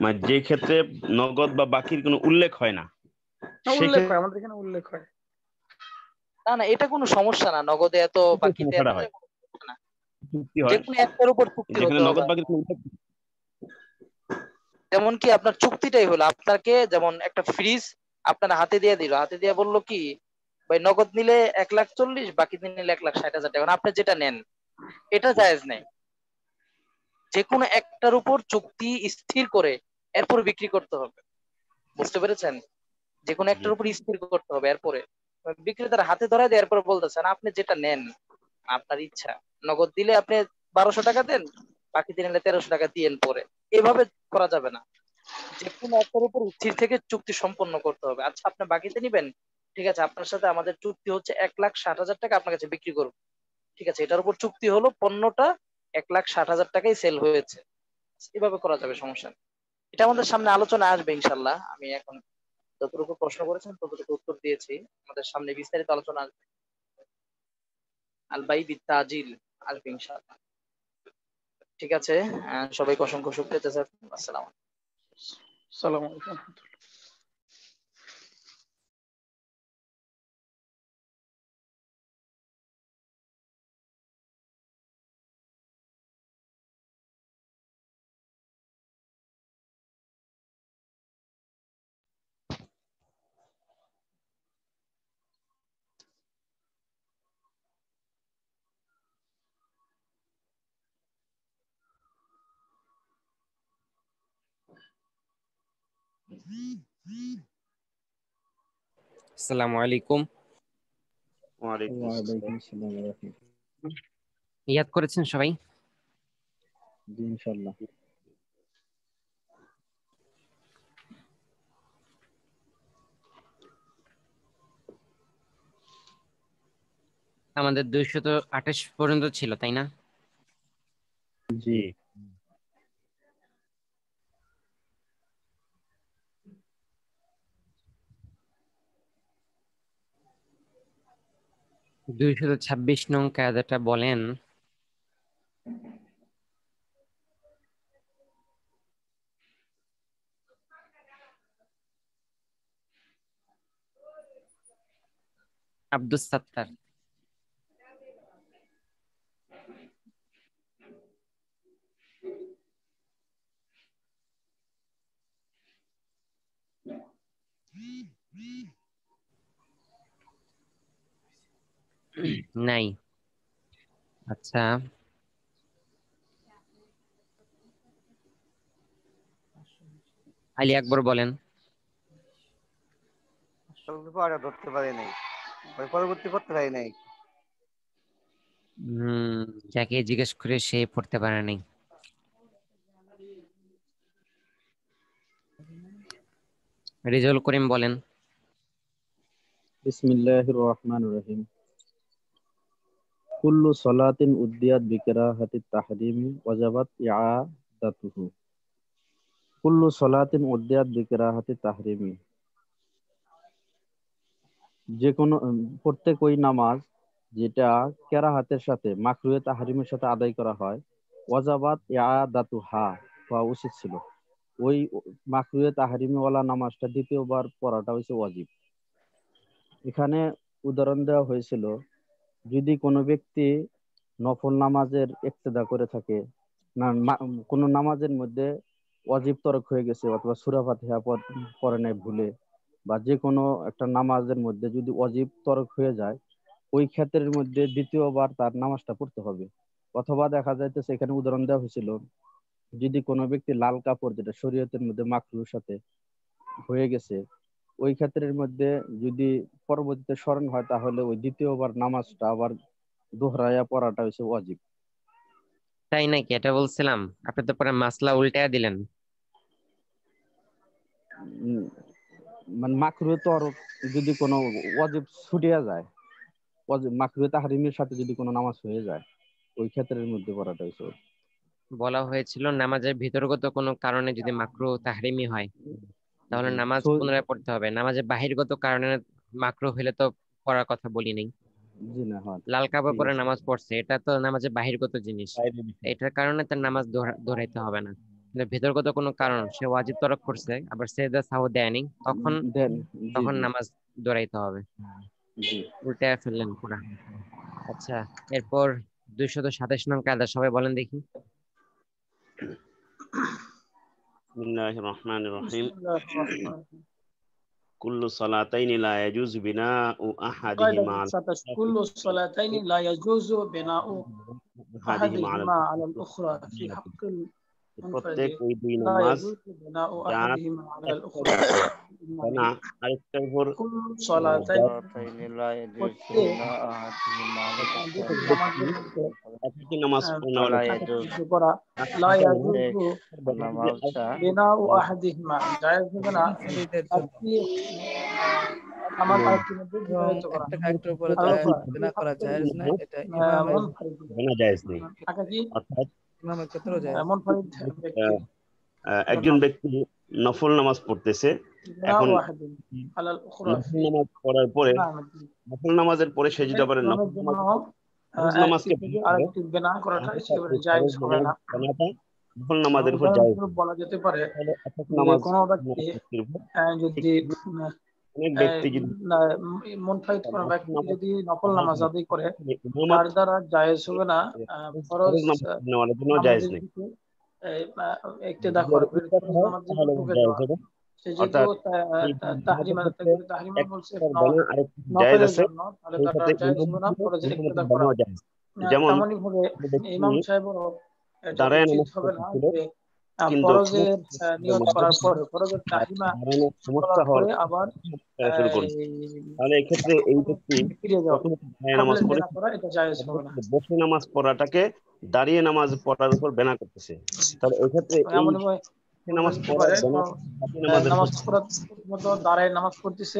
মানে যে ক্ষেত্রে নগদ বা বাকির কোনো উল্লেখ হয় না উল্লেখ সেক্ষেত্রে হয়, আমাদের এখানে উল্লেখ হয়। না না, এটা কোনো সমস্যা না, নগদে এত বাকিতে এত, সমস্যাটা হয়, কোনো সমস্যা না। চুক্তি যে হয়, কোনো একটার উপর চুক্তি যেখানে হতে হবে। নগদ বাকির কোনো উল্লেখ। যেমন কি আপনার চুক্তিটাই হলো, আপনাকে যেমন একটা ফ্রিজ আপনার হাতে দিয়ে দিল, হাতে দিয়ে বললো কি ভাই নগদ নিলে 1,40,000, বাকিতে নিলে 1,60,000 টাকা, মানে আপনি যেটা নেন এটা জায়েজ নেই। যে কোনো একটার উপর চুক্তি স্থির করে এরপর বিক্রি করতে হবে, বুঝতে পেরেছেন? যে কোনো জি। একটার উপর স্থির করতে হবে, এরপরে বিক্রেতার হাতে ধরায় দিয়ে এরপরে বলতেছেন আপনি যেটা নেন আপনার ইচ্ছা, নগদ দিলে আপনি 1,200 টাকা দেন, বাকিতে নিলে 1,300 টাকা দিয়েন পরে। এভাবে করা যাবে না, যে কোনো একটার উপর স্থির থেকে চুক্তি সম্পন্ন করতে হবে। আচ্ছা আপনি বাকিতে নিবেন, ঠিক আছে, আপনার সাথে আমাদের চুক্তি হচ্ছে 1,60,000 টাকা আপনার কাছে বিক্রি করবো, ঠিক আছে, এটার উপর চুক্তি হলো পণ্যটা 1,60,000 টাকায় সেল হয়েছে। এভাবে করা যাবে, সমস্যা নেই। এটা আমাদের সামনে আলোচনা আসবে ইনশাল্লাহ। আমি এখন যতটুকু প্রশ্ন করেছেন ততটুকু উত্তর দিয়েছি, আমাদের সামনে বিস্তারিত আলোচনা আসবে, আল বাই বিত্তাজিল আসবে ইনশাল্লাহ। ঠিক আছে, সবাইকে অসংখ্য শুকরিয়া, জাযাকুমুল্লাহ, আসসালাম। সালাম আলাইকুম। আসসালামু আলাইকুম। ওয়ালাইকুম ওয়ালাইকুম আসসালাম। আসসালাম ওয়া রাহমাতুল্লাহ। ইয়াদ করেছেন সবাই? জি ইনশাআল্লাহ। আমাদের 228 পর্যন্ত ছিল, তাই না? জি জি। 226 নং কায়দাটা বলেন। আব্দুস সাত্তার। নাই। আচ্ছা, আলী আকবর বলেন। পড়া ধরতে পারি নাই, পরবর্তী করতে পারি নাই। যাকে জিজ্ঞেস করে সে পড়তে পারে নাই। রেজাউল করিম বলেন। বিসমিল্লাহির রহমানির রহিম। কুল্লু সলাতিন উদ্দিয়াত বিকরাহাতিত তাহরিমি ওয়াজাবাত ইআদাতুহু। কুল্লু সলাতিন উদ্দিয়াত বিকরাহাতিত তাহরিমি, যে কোনো প্রত্যেক ওই নামাজ যেটা কেরাহাতের সাথে মাকরুহে তাহরিমের সাথে আদায় করা হয়, ওয়াজাবাত ইআদাতুহা হওয়া উচিত ছিল। ওই মাকরুহে তাহরিমি ওয়ালা নামাজটা দ্বিতীয়বার পড়াটা হচ্ছে ওয়াজিব। এখানে উদাহরণ দেওয়া হয়েছিল, যদি কোনো ব্যক্তি নফল নামাজের ইক্তেদা করে থাকে, কোনো নামাজের মধ্যে ওয়াজিব তরক হয়ে গেছে অথবা সূরা ফাতিহা পড়ে নাই ভুলে, বা যে কোনো একটা নামাজের মধ্যে যদি ওয়াজিব তরক হয়ে যায়, ওই ক্ষেত্রের মধ্যে দ্বিতীয়বার তার নামাজটা পড়তে হবে। অথবা দেখা যাইতেছে, এখানে উদাহরণ দেওয়া হয়েছিল, যদি কোনো ব্যক্তি লাল কাপড়, যেটা শরীয়তের মধ্যে মাকরুহের সাথে হয়ে গেছে, ওই ক্ষেত্রের মধ্যে যদি পরবর্তীতে স্মরণ হয়, তাহলে ওই দ্বিতীয়বার নামাজটা আবার দোহরায়া পড়াটা হচ্ছে ওয়াজিব। তাই নাকি? এটা বলছিলাম, আপনি তো পরে মাসলা উল্টায়া দিলেন। মানে মাকরুহে তরক যদি কোনো ওয়াজিব ছুটিয়া যায়, মাকরুহে তাহরিমের সাথে যদি কোনো নামাজ হয়ে যায়, ওই ক্ষেত্রের মধ্যে পড়াটা হচ্ছে ওয়াজিব। বলা হয়েছিল নামাজের ভিতরগত কোনো কারণে যদি মাকরুহ তাহরিমি হয় তাহলে নামাজ পুনরায় পড়তে হবে। নামাজের বাহিরগত কারণে মাকরুহ হলে তো পড়ার কথা বলি নাই। জি না, হ্যাঁ, লাল কাপড় ঠিক পরে আছে। নামাজ পড়ছে, এটা তো নামাজের বাহিরগত জিনিস, এটার কারণে তার নামাজ দৌড়াইতে হবে না। কিন্তু ভিতরগত কোনো কারণ, সে ওয়াজিব তরক করছে আবার সেজদা সাহু দেয়নি, তখন দেন, জি জি নামাজ দৌড়াইতে হবে। জি। উল্টায় ফেললেন পুরা। আচ্ছা, এরপর 227 নং কায়দা সবাই বলেন দেখি। বিসমিল্লাহির রহমানির রহিম। বিসমিল্লাহির রহমানির রহিম। কুল্লু সালাতাইনি লা ইয়াজুজু বিনাউ قاعدة আহাদিহিমা আলা 19 كل الصلاتين لا يجوز بناء আহাদিহিমা আলা أحدهما على الأخرى في حق المنفرد প্রত্যেক ওই দুই لا নামাজ يجوز بناء যার أحدهما على একটার الأخرى না আরেকটার উপর كل صلاتين صلاتين لا يجوز প্রত্যেক بناء أحدهما على দুটি الأخرى নামাজের মধ্যে একই নামাজ পড়া ولا يجوز একত্রিত করা লা প্রত্যেক ইয়াজুজু নামাজটা বিনাউ আহাদিহিমা, জায়েজ হবে না একটি নামাজ আরেকটির মধ্যে বিতাড়িত করা। একটা উপরে আর বিনা করা জায়েজ না, এটা জানা জায়েজ নেই। আকাজি অর্থাৎ ইমামের ক্ষেত্রেও জায়েজ। মুনফারিদ ব্যক্তি একজন ব্যক্তি নফল নামাজ পড়তেছে, এখন আলাল উখরা নফল নামাজ পড়ার পরে, নফল নামাজের পরে সে যদি আবার ইমামের জন্য ফরজ একটি নামাজকে থেকে আরেকটি বিনা করাটা সেভাবে এই জায়েজ ফরজ হবে না। বানাটা নফল নামাজের উপর জায়েজ উদাহরণস্বরূপ বলা যেতে পারে তাহলে একক যে নামাজ কোনো ব্যক্তি যদি অনেক ব্যক্তি যদি মুনফারিদ কোনো নফল ব্যক্তি নামাজ যদি নফল নামাজ আদায় করে, ইমামত তার দ্বারা জায়েজ হবে না ফরজ ফরজ নামাজ নেওয়ার জন্য জায়েজ নামাজের নেই। দিকে ইক্তেদা করা, ফরজ নামাজের তাহলে ঢুকে জায়েজ যাওয়া। হবে। সে যেহেতু অর্থাৎ তাহরিমা বলছে বানা আরেকটা জায়েজ নফলের আছে, জন্য, তাহলে সেই তার সাথে জায়েজ হবে না ফরজের ইক্তেদা করা। বানাও জায়েজ। যেমন তেমনি ভাবে ইমাম সাহেবেরও এটা দাঁড়ায় উচিত নামাজ হবে না পড়তেছিল, যে কিন্তু ফরজের নিয়ত করার পরে, ফরজের তাহরিমা দাঁড়ানো সমস্যা করার হওয়ার পরে আবার শুরু করবে। তাহলে এক্ষেত্রে এই ব্যক্তি ফিরে যাওয়া, প্রথমে দাঁড়িয়ে নামাজ নফলের পড়ে, বিনা করা, এটা জায়েজ হবে না। বসে নামাজ পড়াটাকে দাঁড়িয়ে নামাজ পড়ার উপর বেনা করতেছে। তাহলে এক্ষেত্রে এই এমনই ভাবে নামাজ যেতে পড়ার পারে বেনা নামাজের নামাজ পড়ার মতো দাঁড়ায় নামাজ পড়তেছে,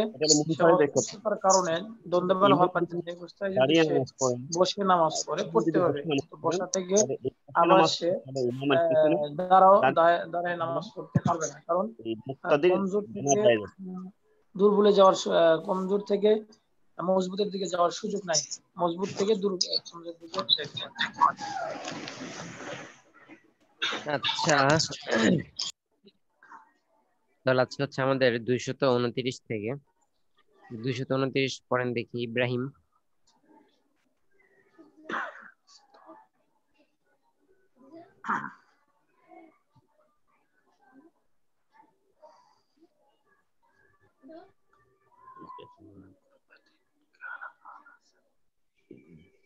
সে অসুস্থতার কারণে দণ্ডবান হওয়া পারতেছে, অবস্থায় যদি দাঁড়িয়ে সে নামাজ পড়েন, বসে নামাজ পড়ে পড়তে পারবে, কিন্তু বসা থেকে আবার নামাজ সে ইমামের পিছনে দাঁড়ায় নামাজ পড়তে পারবে না, কারণ মুক্তাদির কমজোর বেনা থেকে জায়েজ আছে। দুর্বলে যাওয়ার কমজোর থেকে মজবুতের দিকে যাওয়ার সুযোগ নাই, মজবুত থেকে কমজোর দিকে যেতে পারে। আচ্ছা, তাহলে আজকে হচ্ছে আমাদের 229 থেকে 229 পড়েন দেখি ইব্রাহিম।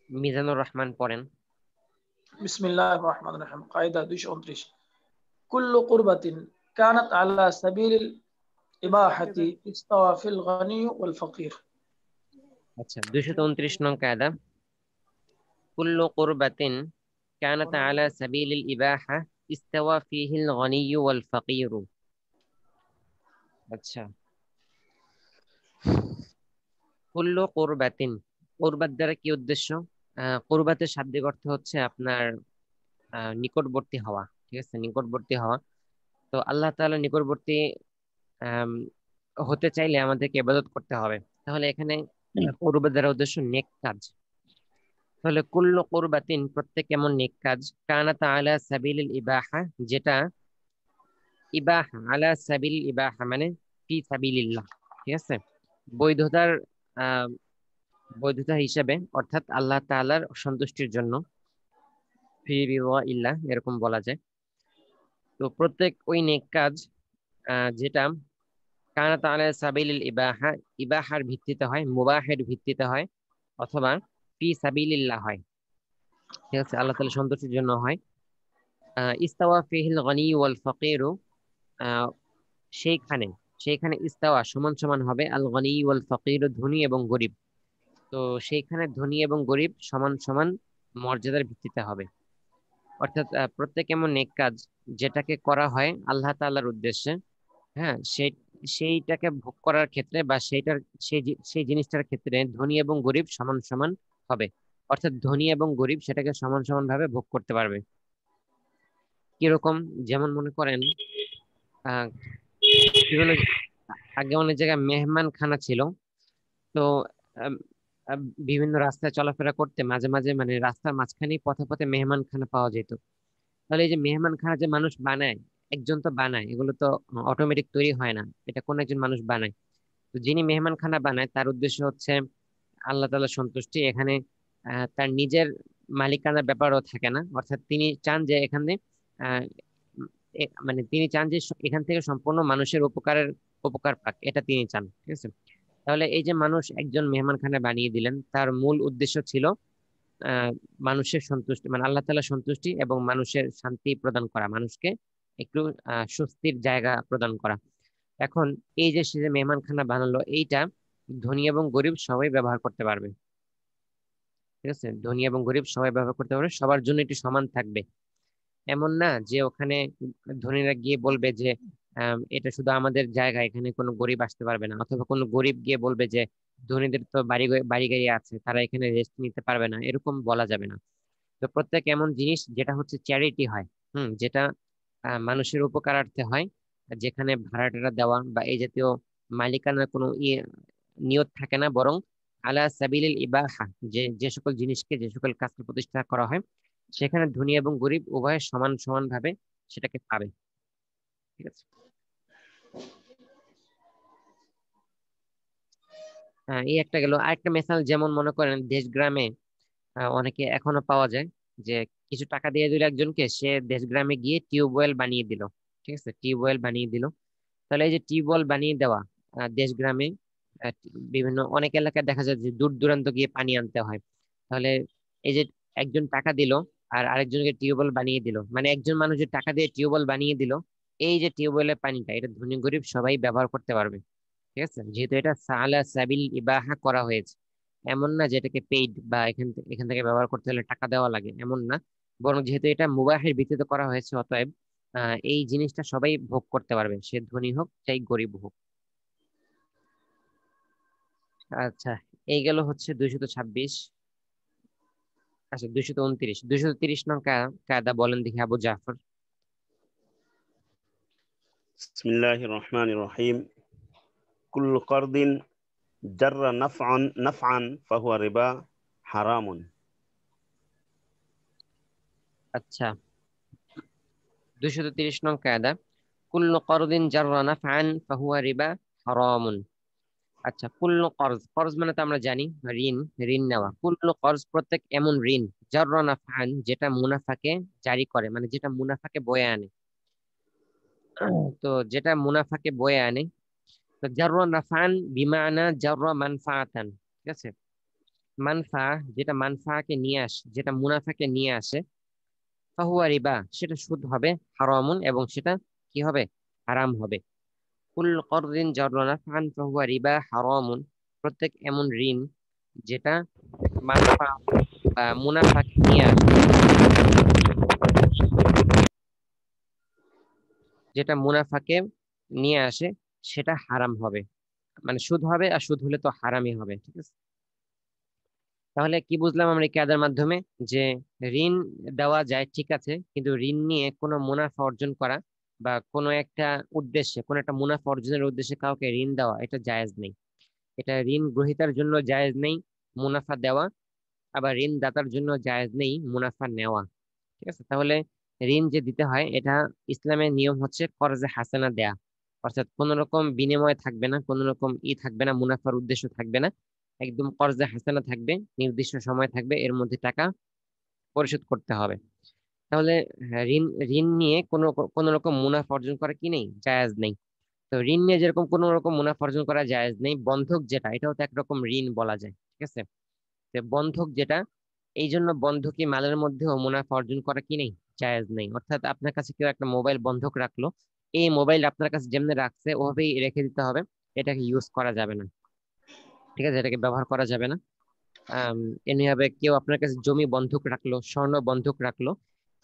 মিজানুর রহমান পড়েন। বিসমিল্লাহির রহমানির রহিম। কায়দা 229 কুল্লু কুরবাতিন কানাত আলা সাবিলিল ইবাহাতি ইস্তাওয়া ফিল গনি ওয়াল ফকির। আচ্ছা 229 নং কায়দা, কুল্লু কুরবাতিন কানাত আলা সাবিলিল ইবাহা ইস্তাওয়া ফিহিল গনিয়্যু ওয়াল ফাকিরু। আচ্ছা, কুল্লু কুরবাতিন, কুরবাত দ্বারা কি উদ্দেশ্য? কুরবাতের শাব্দিক অর্থ হচ্ছে আপনার নিকটবর্তী হওয়া, ঠিক আছে, নিকটবর্তী হওয়া। তো আল্লাহ তাআলা নিকটবর্তী আম, হতে চাইলে আমাদেরকে ইবাদত করতে হবে। তাহলে এখানে কুরবাত দ্বারা উদ্দেশ্য নেক কাজ। তাহলে কুল্লু কুরবাতিন, প্রত্যেক এমন নেক কাজ, কানাত আলা সাবিলিল ইবাহা, যেটা ইবাহা, আলা সাবিল ইবাহা মানে ফি সাবিলিল্লাহ, ঠিক আছে, বৈধতার আহ বৈধতা হিসেবে, অর্থাৎ আল্লাহ তাআলার সন্তুষ্টির জন্য, ফি রিদা ইল্লাহ এরকম বলা যায়। তো প্রত্যেক ওই নেক কাজ যেটা কানাত আলা সাবিলিল ইবাহা, ইবাহার ভিত্তিতে হয়, মুবাহের ভিত্তিতে হয়, অথবা ফি সাবিলিল্লাহ হয়, ঠিক আছে, আল্লাহ তাআলার সন্তুষ্টির জন্য হয়। ইস্তাওয়া ফিহিল গনি ওয়াল ফাকিরু, আহ, সেইখানে সেইখানে ইস্তাওয়া সমান সমান হবে আল গনি ওয়াল ফাকির, ধনী এবং গরিব। তো সেইখানে ধনী এবং গরিব সমান সমান মর্যাদার ভিত্তিতে হবে। অর্থাৎ প্রত্যেক এমন নেক কাজ যেটাকে করা হয় আল্লাহ তাআলার উদ্দেশ্যে, হ্যাঁ, সেইটাকে ভোগ করার ক্ষেত্রে বা সেই জিনিসটার ক্ষেত্রে ধনী এবং গরিব সমান সমান হবে। অর্থাৎ ধনী এবং গরিব সেটাকে সমান সমান ভাবে ভোগ করতে পারবে। কিরকম? যেমন মনে করেন আহ বিভিন্ন আগে অনেক জায়গায় মেহমান খানা ছিল। তো আম, বিভিন্ন রাস্তায় চলাফেরা করতে মাঝে মাঝে মানে রাস্তার মাঝখানেই পথে পথে মেহমান খানা পাওয়া যেত। তাহলে এই যে মেহমান খানা যে মানুষ বানায়, একজন তো বানায়, এগুলো তো অটোমেটিক তৈরি হয় না, এটা কোন একজন মানুষ বানায়। তো যিনি মেহমান খানা বানায় তার উদ্দেশ্য হচ্ছে আল্লাহ তাআলার সন্তুষ্টি। এখানে তার নিজের মালিকানার ব্যাপারও থাকে না, অর্থাৎ তিনি চান যে এখানে আহ, মানে তিনি চান যে এখান থেকে সম্পূর্ণ মানুষের উপকার পাক, এটা তিনি চান, ঠিক আছে। তাহলে এই যে মানুষ একজন মেহমানখানা বানিয়ে দিলেন, তার মূল উদ্দেশ্য ছিল আহ মানুষের সন্তুষ্টি, মানে আল্লাহ তাআলার সন্তুষ্টি এবং মানুষের শান্তি প্রদান করা, মানুষকে একটু স্বস্তির জায়গা প্রদান করা। এখন এই যে সে যে মেহমানখানা বানালো, এইটা ধনী এবং গরিব সবাই ব্যবহার করতে পারবে, ঠিক আছে, ধনী এবং গরিব সবাই ব্যবহার করতে পারবে, সবার জন্য এটি সমান থাকবে। এমন না যে ওখানে ধনীরা গিয়ে বলবে যে এটা শুধু আমাদের জায়গা, এখানে কোনো গরিব আসতে পারবে না, অথবা কোনো গরিব গিয়ে বলবে যে ধনীদের তো বাড়ি গাড়ি আছে, তারা এখানে রেস্ট নিতে পারবে না, এরকম বলা যাবে না। তো প্রত্যেক এমন জিনিস যেটা হচ্ছে চ্যারিটি হয়, যেটা মানুষের উপকারার্থে হয়, যেখানে ভাড়া টাড়া দেওয়া বা এই জাতীয় মালিকানার কোনো নিয়ত থাকে না, বরং আলা সাবিলিল ইবাহা, যে যে সকল জিনিসকে, যে সকল কাজকে প্রতিষ্ঠা করা হয়, সেখানে ধনী এবং গরিব উভয় সমান সমান ভাবে সেটাকে পাবে, ঠিক আছে। এই একটা গেল। আরেকটা মেসাল, যেমন মনে করেন দেশ গ্রামে অনেকে এখনো পাওয়া যায় যে কিছু টাকা দিয়ে দিল একজনকে, সে দেশ গ্রামে গিয়ে টিউবওয়েল বানিয়ে দিল, ঠিক আছে, টিউবওয়েল বানিয়ে দিল। তাহলে এই যে টিউবওয়েল বানিয়ে দেওয়া, দেশ গ্রামে আহ, বিভিন্ন অনেক এলাকায় দেখা যায় যে দূর দূরান্ত গিয়ে পানি আনতে হয়। তাহলে এই যে একজন টাকা দিল আর আরেকজনকে টিউবওয়েল বানিয়ে দিল, মানে একজন মানুষ যে টাকা দিয়ে টিউবওয়েল বানিয়ে দিল, এই যে টিউবওয়েলের পানিটা, এটা ধনী গরিব সবাই ব্যবহার করতে পারবে, ঠিক আছে, যেহেতু এটা সালা সাবিল ইবাহা করা হয়েছে। এমন না যে এটাকে পেইড বা এখান থেকে ব্যবহার করতে হলে টাকা দেওয়া লাগে, এমন না, বরং যেহেতু এটা মুবাহের ভিত্তিতে করা হয়েছে, অতএব এই জিনিসটা সবাই ভোগ করতে পারবে, সে ধনী হোক চাই গরিব হোক। আচ্ছা, এই গেল হচ্ছে 226। আচ্ছা 229 নং কায়দা বলেন দেখি আবু জাফর। বিসমিল্লাহির রহমানির রহিম। কুল্লু কারদিন জাররা নাফআন ফাহুয়া রিবা হারামুন। আচ্ছা 230 নং কায়দা, কুল্লু করদিন জাররা নাফআন ফাহুয়া রিবা হারামুন। আচ্ছা, কুল্লু কর্জ, কর্জ মানে তো আমরা জানি ঋণ, ঋণ নেওয়া। কুল্লু কর্জ, প্রত্যেক এমন ঋণ, জাররা নাফআন, যেটা মুনাফাকে জারি করে, মানে যেটা মুনাফাকে বয়ে আনে। তো যেটা মুনাফাকে বয়ে আনে, তো জাররা নাফআন বিমানা জাররা মানফাআতান, ঠিক আছে, মানফা, যেটা মানফাকে নিয়ে আসে, যেটা মুনাফাকে নিয়ে আসে, ফাহুয়া রিবা, সেটা সুদ হবে, হারামুন, এবং সেটা কি হবে? হারাম হবে। কুল করদিন জাররা নাফআন ফাহুয়া রিবা হারামুন, প্রত্যেক এমন ঋণ যেটা মানফা বা মুনাফাকে নিয়ে আসে, যেটা মুনাফাকে নিয়ে আসে সেটা হারাম হবে, মানে সুদ হবে, আর সুদ হলে তো হারামই হবে। ঠিক আছে, তাহলে কি বুঝলাম আমরা এই কায়দার মাধ্যমে? যে ঋণ দেওয়া যায় ঠিক আছে, কিন্তু ঋণ নিয়ে কোনো মুনাফা অর্জন করা বা কোনো একটা উদ্দেশ্যে, কোনো একটা মুনাফা অর্জনের উদ্দেশ্যে কাউকে ঋণ দেওয়া, এটা জায়েজ নেই। এটা ঋণ গ্রহীতার জন্য জায়েজ নেই মুনাফা দেওয়া, আবার ঋণ দাতার জন্য জায়েজ নেই মুনাফা নেওয়া। ঠিক আছে, তাহলে ঋণ যে দিতে হয় এটা ইসলামের নিয়ম হচ্ছে কর্জে হাসানা দেয়া, অর্থাৎ কোন রকম বিনিময় থাকবে না, কোন রকম থাকবে না, মুনাফার উদ্দেশ্য থাকবে না, একদম কর্জে হাসানা থাকবে, নির্দিষ্ট সময় থাকবে, এর মধ্যে টাকা পরিশোধ করতে হবে। তাহলে হ্যাঁ, ঋণ ঋণ নিয়ে কোনো কোনো রকম মুনাফা অর্জন করা কি নেই, জায়েজ নেই। তো ঋণ নিয়ে যেরকম কোনো রকম মুনাফা অর্জন করা জায়েজ নেই, বন্ধক যেটা এটাও তো একরকম ঋণ বলা যায়। ঠিক আছে, তো বন্ধক যেটা, এই জন্য বন্ধকি মালের মধ্যেও মুনাফা অর্জন করা কি নেই, জায়েজ নেই। অর্থাৎ আপনার কাছে কেউ একটা মোবাইল বন্ধক রাখলো, এই মোবাইল আপনার কাছে যেমনি রাখছে ওভাবেই রেখে দিতে হবে, এটাকে ইউজ করা যাবে না। ঠিক আছে, এটাকে ব্যবহার করা যাবে না। আহ এমনিভাবে কেউ আপনার কাছে জমি বন্ধক রাখলো, স্বর্ণ বন্ধক রাখলো,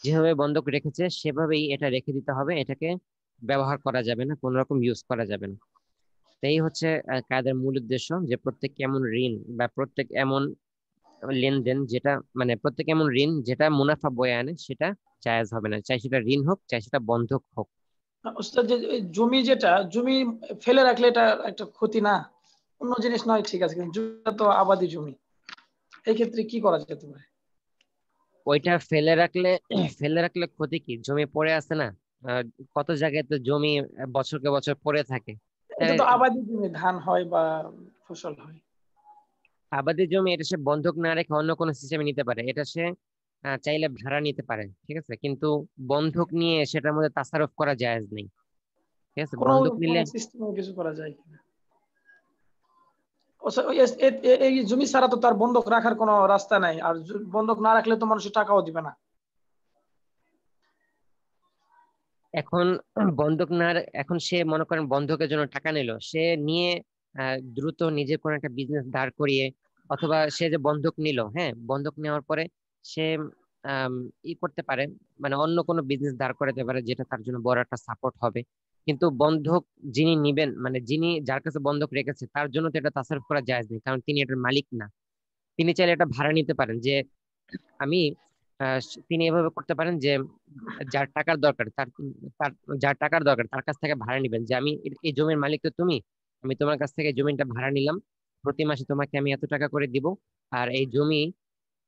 যেভাবে বন্ধক রেখেছে সেভাবেই এটা রেখে দিতে হবে, এটাকে ব্যবহার করা যাবে না, কোন রকম ইউজ করা যাবে না। তো এই হচ্ছে কায়দার মূল উদ্দেশ্য, যে প্রত্যেক এমন ঋণ বা প্রত্যেক এমন লেনদেন যেটা, মানে প্রত্যেক এমন ঋণ যেটা মুনাফা বয়ে আনে, সেটা জায়েজ হবে না, চাই সেটা ঋণ হোক, চাই সেটা বন্ধক হোক। ওস্তাদ, যে এই জমি, যেটা জমি ফেলে রাখলে এটা একটা ক্ষতি না? অন্য জিনিস নয় ঠিক আছে, কিন্তু জমিটা তো আবাদি জমি, এই ক্ষেত্রে কি করা যেতে পারে? ওইটা ফেলে রাখলে ফেলে রাখলে ক্ষতি কি? জমি পড়ে আছে না, আহ, কত জায়গায় তো জমি বছরকে বছর পড়ে থাকে। এটা তাই তো আবাদি জমি, ধান হয় বা ফসল হয়। আবাদি জমি, এটা সে বন্ধক না রেখে অন্য কোনো সিস্টেমে নিতে পারে, এটা সে চাইলে ভাড়া নিতে পারে। ঠিক আছে, কিন্তু বন্ধক নিয়ে সেটার মধ্যে তাসারুফ করা জায়েজ নেই। ঠিক আছে, কোনো বন্ধক কোনো নিলে সিস্টেমে কিছু করা যায় কিনা? এই জমি ছাড়া তো তার বন্ধক রাখার কোনো রাস্তা নাই, আর বন্ধক না রাখলে তো মানুষের টাকাও দিবে না। এখন বন্ধক না এখন সে মনে করেন বন্ধকের জন্য টাকা নিল, সে নিয়ে দ্রুত নিজের কোনো একটা বিজনেস দাঁড় করিয়ে, অথবা সে যে বন্ধক নিল, হ্যাঁ বন্ধক নেওয়ার পরে সে আম, করতে পারে, মানে অন্য কোনো বিজনেস দাঁড় করাতে পারে যেটা তার জন্য বড় একটা সাপোর্ট হবে। কিন্তু বন্ধক যিনি নিবেন, মানে যিনি যার কাছে বন্ধক রেখেছে, তার জন্য তো এটা তাসাররুফ করা জায়েজ নেই, কারণ তিনি এটার মালিক না। তিনি চাইলে এটা ভাড়া নিতে পারেন, যে আমি তিনি এভাবে করতে পারেন যে যার টাকার দরকার তার তার যার টাকার দরকার তার কাছ থেকে ভাড়া নিবেন, যে আমি এই জমির মালিক তো তুমি, আমি তোমার কাছ থেকে জমিটা ভাড়া নিলাম, প্রতি মাসে তোমাকে আমি এত টাকা করে দিব, আর এই জমি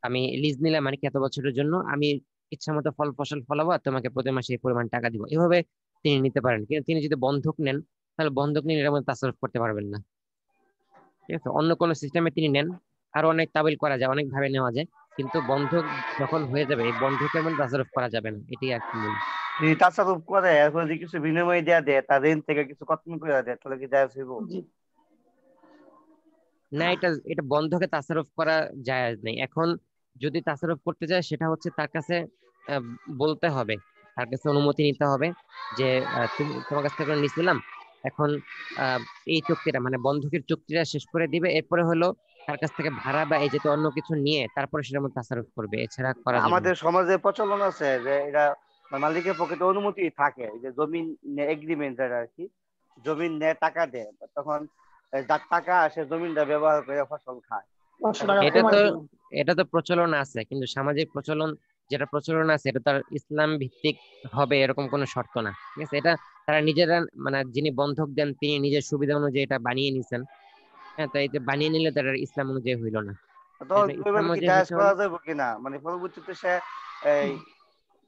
আমি লিজ নিলাম মানে কি এত বছরের জন্য, আমি ইচ্ছা মতো ফল ফসল ফলাবো আর তোমাকে প্রতি মাসে এই পরিমাণ টাকা দিব, এভাবে তিনি নিতে পারেন। কিন্তু তিনি যদি বন্ধক নেন, তাহলে বন্ধক নিয়ে এর মধ্যে তাসাররুফ করতে পারবেন না। ঠিক আছে, অন্য কোনো সিস্টেমে তিনি নেন, আরো অনেক তাবিল করা যায়, অনেক ভাবে নেওয়া যায়, কিন্তু বন্ধক যখন হয়ে যাবে এই বন্ধকের মধ্যে তাসাররুফ করা যাবে না, এটাই আর কি মূল। যদি তাসারুফ করে এরপর যদি কিছু বিনিময় দেয়া দেয়, তার ঋণ থেকে কিছু কটন করে দেয়, তাহলে কি জায়েজ হইব? জি। না, এটা এটা বন্ধকে তাসাররুফ করা জায়েজ নেই। এখন যদি তাসাররুফ করতে চায় সেটা হচ্ছে তার কাছে আহ, বলতে হবে, তার কাছে অনুমতি নিতে হবে, যে তুমি তোমার কাছ থেকে নিছিলাম, এখন আহ, এই চুক্তিটা মানে বন্ধকের চুক্তিটা শেষ করে দিবে, এরপরে হলো তার কাছ থেকে ভাড়া বা এই জাতীয় অন্য কিছু নিয়ে তারপরে সেটার মধ্যে তাসাররুফ করবে, এছাড়া করা যাবে না। আমাদের সমাজে প্রচলন আছে যে এটা মালিকের পক্ষে অনুমতি থাকে, এই যে জমিন এগ্রিমেন্ট যেটা আর কি, জমিন নেয় টাকা দেয়, তখন যার টাকা আসে জমিনটা ব্যবহার করে ফসল খায়। 500 টাকা এটা কমাই তো দিলাম। এটা তো প্রচলন আছে, কিন্তু সামাজিক প্রচলন, যেটা প্রচলন আছে এটা তার ইসলাম ভিত্তিক হবে এরকম কোনো শর্ত না। ঠিক আছে, এটা তারা নিজেরা, মানে যিনি বন্ধক দেন তিনি নিজের সুবিধা অনুযায়ী এটা বানিয়ে নিছেন। হ্যাঁ, তো এটা বানিয়ে নিলে তার ইসলাম অনুযায়ী হইল না। তো এই জন্য ইসলাম ওইভাবে কি অনুযায়ী জায়েজ হইতে করা হলে যাবে কিনা, মানে পরবর্তীতে সে এই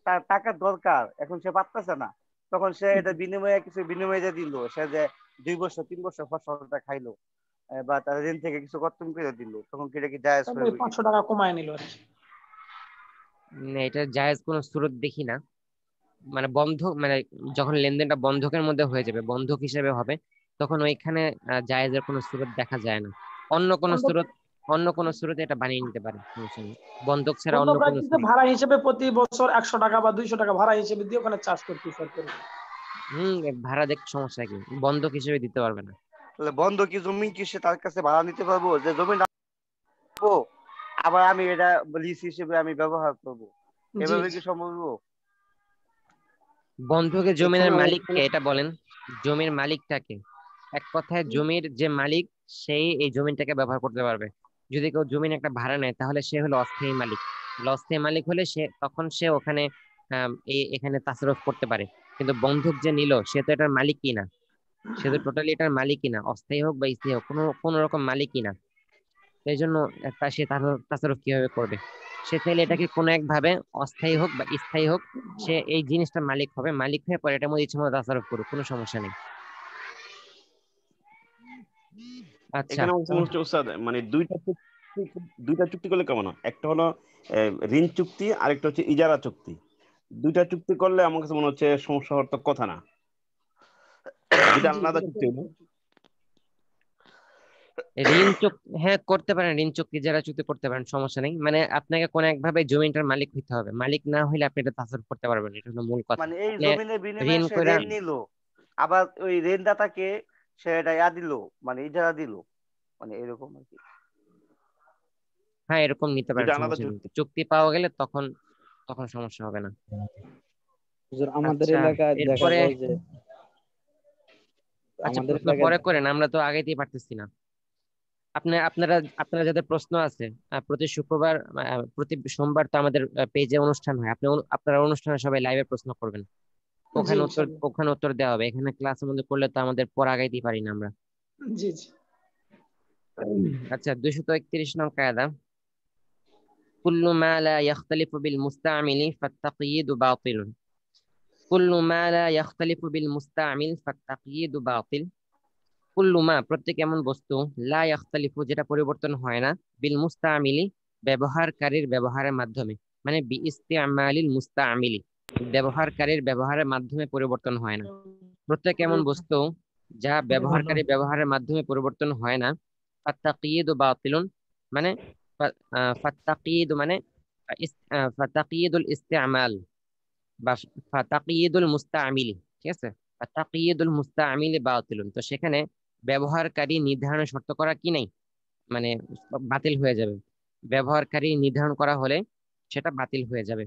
তার টাকার দরকার, এখন সে পারতেছে না, তখন সে এটা বিনিময়ে কিছু বিনিময়ে যে দিল, সে যে 2 বছর 3 বছর ফসলটা খাইলো, বা তার ঋণ থেকে কিছু কর্তন করে দিল, তখন কি এটা কি জায়েজ তারপরে হইবে কিনা? 500 টাকা কমায় নিল আর কি। এটা জায়েজ কোনো সুরত দেখি না। মানে বন্ধক, মানে যখন লেনদেনটা বন্ধকের মধ্যে হয়ে যাবে, বন্ধক হিসেবে হবে, তখন ওইখানে জায়েজের কোনো সুরত দেখা যায় না। অন্য কোনো বন্ধক সুরত, অন্য কোনো সুরতে এটা বানিয়ে নিতে পারে, সমস্যা নেই। বন্ধক ছাড়া অন্য বন্ধক কোনো রাখতেছে সুরত। ভাড়া হিসেবে প্রতি বছর 100 টাকা বা 200 টাকা ভাড়া হিসেবে দিয়ে ওখানে চাষ করতেছে আর কি। ভাড়া দেখতে সমস্যা কি, বন্ধক হিসেবে দিতে পারবে না। তাহলে বন্ধ কি জমি কি সে তার কাছে ভাড়া নিতে পারবো, যে জমি রাখবো আবার আমি এটা লিজ হিসেবে আমি ব্যবহার করবো, জি এভাবে জি। কি সম্ভব? বন্ধকের এখানে জমির মালিককে এটা বলেন, জমির মালিকটাকে। এক কথায় জমির যে মালিক সেই এই জমিটাকে ব্যবহার করতে পারবে। যদি কেউ জমির একটা ভাড়া নেয় তাহলে সে হলো অস্থায়ী মালিক। অস্থায়ী মালিক হলে সে তখন সে ওখানে এখানে তাসারুফ করতে পারে। কিন্তু বন্ধক যে নিল সে তো এটার মালিকই না, সে তো টোটালি এটার মালিকই না, অস্থায়ী হোক বা স্থায়ী হোক কোনো রকম মালিকই না। এই জন্য সে তাসারুফ কিভাবে করবে? সে চাইলে এটাকে কোনো একভাবে অস্থায়ী হোক বা স্থায়ী হোক, সে এই জিনিসটার মালিক হবে, মালিক হয়ে পরে এটার মধ্যে ইচ্ছে মতো তাসারুফ করুক, কোনো সমস্যা নেই। আচ্ছা। এখানে মনে হচ্ছে উস্তাদ, মানে দুইটা চুক্তি করলে কেমন হয়? একটা হলো ঋণ চুক্তি, আরেকটা হচ্ছে ইজারা চুক্তি। দুইটা চুক্তি করলে আমার কাছে মনে হচ্ছে সমস্যা হওয়ার তো কথা না, দুইটা জি আলাদা চুক্তি হলো। ঋণ চুক্তি হ্যাঁ করতে পারেন, ঋণ চুক্তি যারা চুক্তি করতে পারেন, সমস্যা নেই। মানে আপনাকে কোন একভাবে জমিটার মালিক হইতে হবে, মালিক না হইলে আপনি এটা তাসাররুফ করতে পারবেন না, এটা হলো মূল কথা। মানে এই আপনি জমিনের ঋণ বিনিময়ে সে কইরা ঋণ নিল, আবার ওই ঋণদাতাকে সে এটা দিল, মানে ইজারা দিল, মানে এরকম আর কি। হ্যাঁ এরকম নিতে পারেন, দুইটা আলাদা সমস্যা নেই। চুক্তি। চুক্তি পাওয়া গেলে তখন তখন সমস্যা হবে না। হুজুর, আমাদের আচ্ছা, এলাকায় দেখা এরপরে যায় যে আচ্ছা আমাদের প্রশ্ন এলাকায় পরে করেন, আমরা তো আগেতেই পারতেছি না। আপনারা যাদের প্রশ্ন আছে, প্রতি শুক্রবার প্রতি সোমবার তো আমাদের পেজে অনুষ্ঠান হয়, আপনারা অনুষ্ঠানে সবাই লাইভে প্রশ্ন করবেন, জি ওখানে উত্তর ইনশাল্লাহ। ওখানে উত্তর দেওয়া হবে। এখানে ক্লাসের মধ্যে করলে তো আমাদের পড়া আগাইতেই পারি না আমরা। জি জি। আচ্ছা, 231 নং কায়দা, কুল্লু মা লা ইয়াখতালিফু বিল মুস্তামিলি ফাত্তাকয়িদু বাতিল। কুল্লু মা লা ইয়াখতালিফু বিল মুস্তামিল ফাত্তাকয়িদু বাতিল। কুল্লু মা প্রত্যেক এমন বস্তু, লা ইয়াখতালিফু যেটা পরিবর্তন হয় না, বিল মুস্তামিলি ব্যবহারকারীর ব্যবহারের মাধ্যমে, মানে বি ইস্তিমালিল মুস্তামিলি ব্যবহারকারীর ব্যবহারের মাধ্যমে পরিবর্তন হয় না। প্রত্যেক এমন বস্তু যা ব্যবহারকারী ব্যবহারের মাধ্যমে পরিবর্তন হয় না, ফাত্তাকিয়িদু বাতিলুন, মানে ফাত্তাকিয়িদু মানে ফাত্তাকিয়িদুল ইস্তিমাল বা ফাতাকিয়িদুল মুস্তামিলি, ঠিক আছে? ফাতাকিয়িদুল মুস্তামিলি বাতিলুন, তো সেখানে ব্যবহারকারী নির্ধারণের শর্ত করা কি নাই, মানে বাতিল হয়ে যাবে। ব্যবহারকারী নির্ধারণ করা হলে সেটা বাতিল হয়ে যাবে।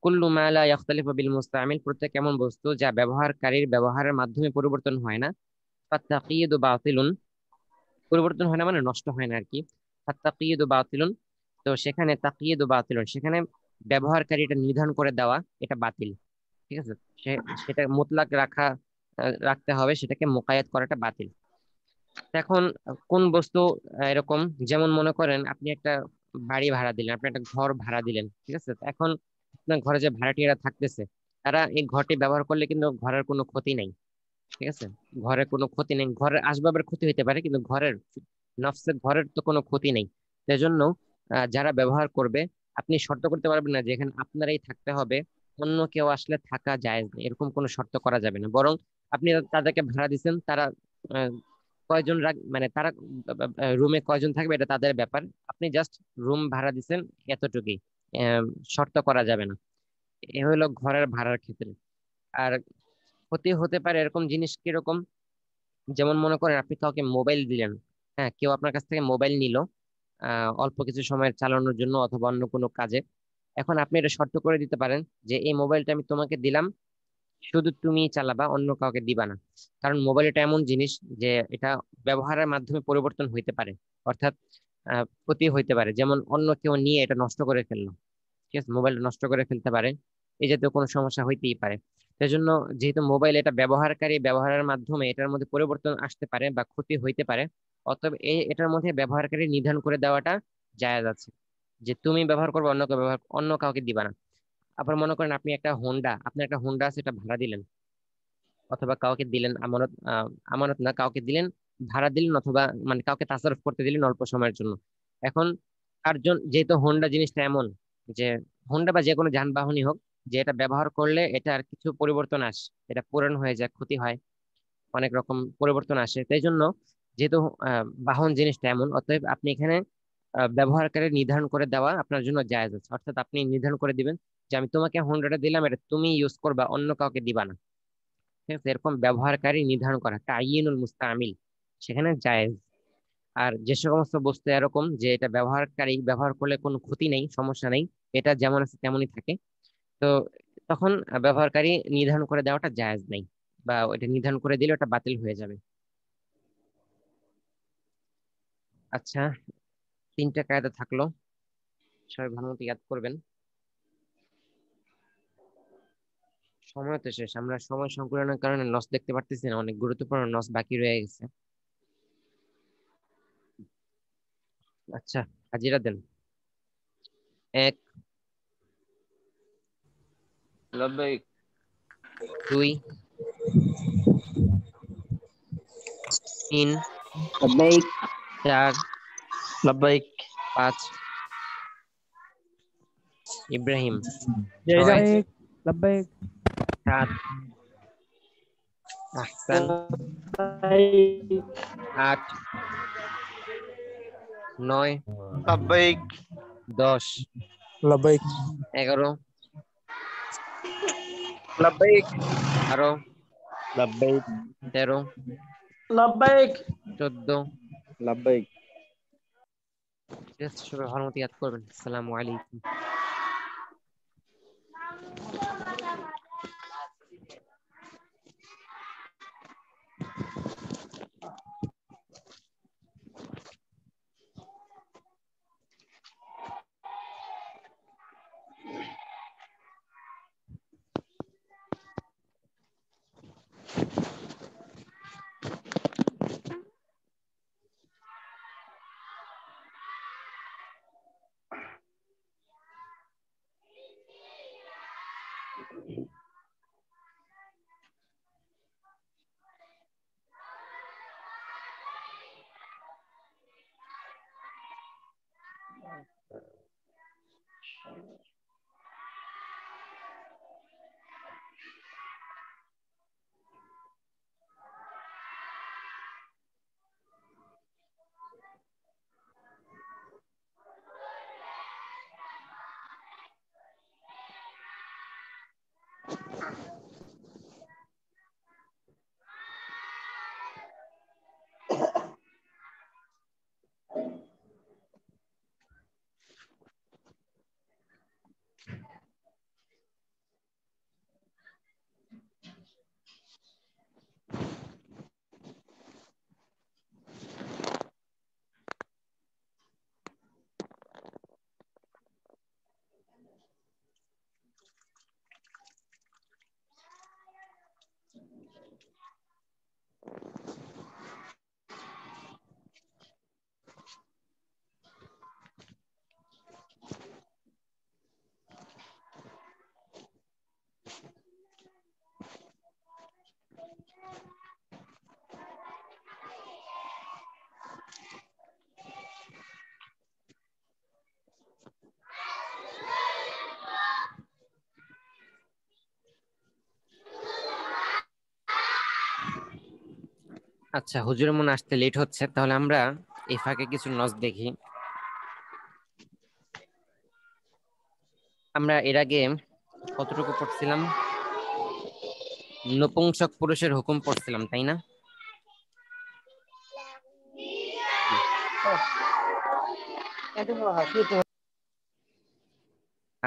কুল্লু মা লা ইয়াখতালিফু বিল মুস্তামিল প্রত্যেক এমন বস্তু যা ব্যবহারকারীর ব্যবহারের মাধ্যমে পরিবর্তন হয় না, ফাত্তাকিয়িদু বাতিলুন, পরিবর্তন হয় না মানে নষ্ট হয় না আর কি। ফাত্তাকিয়িদু বাতিলুন, তো সেখানে তাকিয়িদু বাতিলুন, সেখানে ব্যবহারকারী এটা নির্ধারণ করে দেওয়া এটা বাতিল, ঠিক আছে? সে সেটা মুতলাক রাখতে হবে, সেটাকে মোকায়েত করাটা বাতিল। এখন কোন বস্তু এরকম, যেমন মনে করেন আপনি একটা বাড়ি ভাড়া দিলেন, আপনি একটা ঘর ভাড়া দিলেন, ঠিক আছে? তো এখন আপনার ঘরে যে ভাড়াটিয়ারা থাকতেছে তারা এই ঘরটি ব্যবহার করলে কিন্তু ঘরের কোনো ক্ষতি নেই, ঠিক আছে? ঘরের কোনো ক্ষতি নেই, ঘরের আসবাবের ক্ষতি হইতে পারে কিন্তু ঘরের তো কোনো ক্ষতি নেই। সেজন্য যারা ব্যবহার করবে, আপনি শর্ত করতে পারবেন না যে এখানে আপনারাই থাকতে হবে, অন্য কেউ আসলে থাকা যায় না, এরকম কোনো শর্ত করা যাবে না। বরং আপনি তাদেরকে ভাড়া দিচ্ছেন, তারা আহ, কয়জন মানে তারা রুমে কয়জন থাকবে এটা তাদের ব্যাপার, আপনি জাস্ট রুম ভাড়া দিচ্ছেন, এতটুকুই। আহ, শর্ত করা যাবে না। এ হলো ঘরের ভাড়ার ক্ষেত্রে। আর ক্ষতি হতে পারে এরকম জিনিস কিরকম, যেমন মনে করেন আপনি কাউকে মোবাইল দিলেন, হ্যাঁ কেউ আপনার কাছ থেকে মোবাইল নিল অল্প কিছু সময়ের চালানোর জন্য অথবা অন্য কোনো কাজে। এখন আপনি এটা শর্ত করে দিতে পারেন যে এই মোবাইলটা আমি তোমাকে দিলাম, শুধু তুমি চালাবা, অন্য কাউকে দিবা না। কারণ মোবাইল এটা এমন জিনিস যে এটা ব্যবহারের মাধ্যমে পরিবর্তন হইতে পারে, অর্থাৎ ক্ষতি হইতে পারে, যেমন অন্য কেউ নিয়ে এটা নষ্ট করে ফেললো, ঠিক আছে? মোবাইলটা নষ্ট করে ফেলতে পারে, এই জাতীয় কোনো সমস্যা হইতেই পারে। সেজন্য যেহেতু মোবাইল এটা ব্যবহারকারী ব্যবহারের মাধ্যমে এটার মধ্যে পরিবর্তন আসতে পারে বা ক্ষতি হইতে পারে, অতএব এটার মধ্যে ব্যবহারকারী নির্ধারণ করে দেওয়াটা জায়েজ আছে, যে তুমি ব্যবহার করবে, অন্য কাউকে দিবা না। আবার মনে করেন আপনার একটা হোন্ডা আছে, এটা ভাড়া দিলেন অথবা কাউকে দিলেন, আমানত না, কাউকে দিলেন, ভাড়া দিলেন, অথবা মানে কাউকে তাসাররুফ করতে দিলেন অল্প সময়ের জন্য। এখন যেহেতু হোন্ডা জিনিসটা এমন যে, হোন্ডা বা যে কোনো যানবাহনই হোক, যে এটা ব্যবহার করলে এটা আর কিছু পরিবর্তন আসে, এটা পুরান হয়ে যায়, ক্ষতি হয়, অনেক রকম পরিবর্তন আসে, তাই জন্য যেহেতু বাহন জিনিসটা এমন, অতএব আপনি এখানে ব্যবহারকারী নির্ধারণ করে দেওয়া আপনার জন্য জায়েজ আছে। অর্থাৎ আপনি নির্ধারণ করে দিবেন যে আমি তোমাকে হোন্ডাটা দিলাম, এটা তুমি ইউজ করবা, অন্য কাউকে দিবা না। ঠিক আছে, এরকম ব্যবহারকারী নির্ধারণ করা তাইয়িনুল মুস্তামিল সেখানে জায়েজ। আর যে সমস্ত বস্তু এরকম যে এটা ব্যবহারকারী ব্যবহার করলে কোনো ক্ষতি নেই, সমস্যা নেই, এটা যেমন আছে তেমনই থাকে, তো তখন ব্যবহারকারী নির্ধারণ করে দেওয়াটা জায়েজ নেই, বা ওটা নির্ধারণ করে দিলে ওটা বাতিল হয়ে যাবে। আচ্ছা, 3টা কায়দা থাকলো, সবাই ভালো মতো ইয়াদ করবেন। সময় তো শেষ, আমরা সময় সংকুলনের কারণে নস দেখতে পারতেছি না, অনেক গুরুত্বপূর্ণ নস বাকি রয়ে গেছে। আচ্ছা, হাজিরা দেন। 1, লব্বাইক 2, 3, লব্বাইক 4, লব্বাইক 5, ইব্রাহিম, জয় 6, লব্বাইক লব্বাইক 7, আহসান, 8, 9, লাব্বাইক 10, লব্বাইক 11, লাব্বাইক 12, লাব্বাইক 13, লাব্বাইক 14। লব্বাইক। ঠিক আছে, সবাই ভালো মতো ইয়াদ করবেন। আসসালামু আলাইকুম। আচ্ছা, হুজুরের মনে আসতে লেট হচ্ছে, তাহলে আমরা এই ফাঁকে কিছু নস দেখি। আমরা এর আগে কতটুকু পড়ছিলাম? নপুংসক পুরুষের হুকুম পড়ছিলাম, তাই না?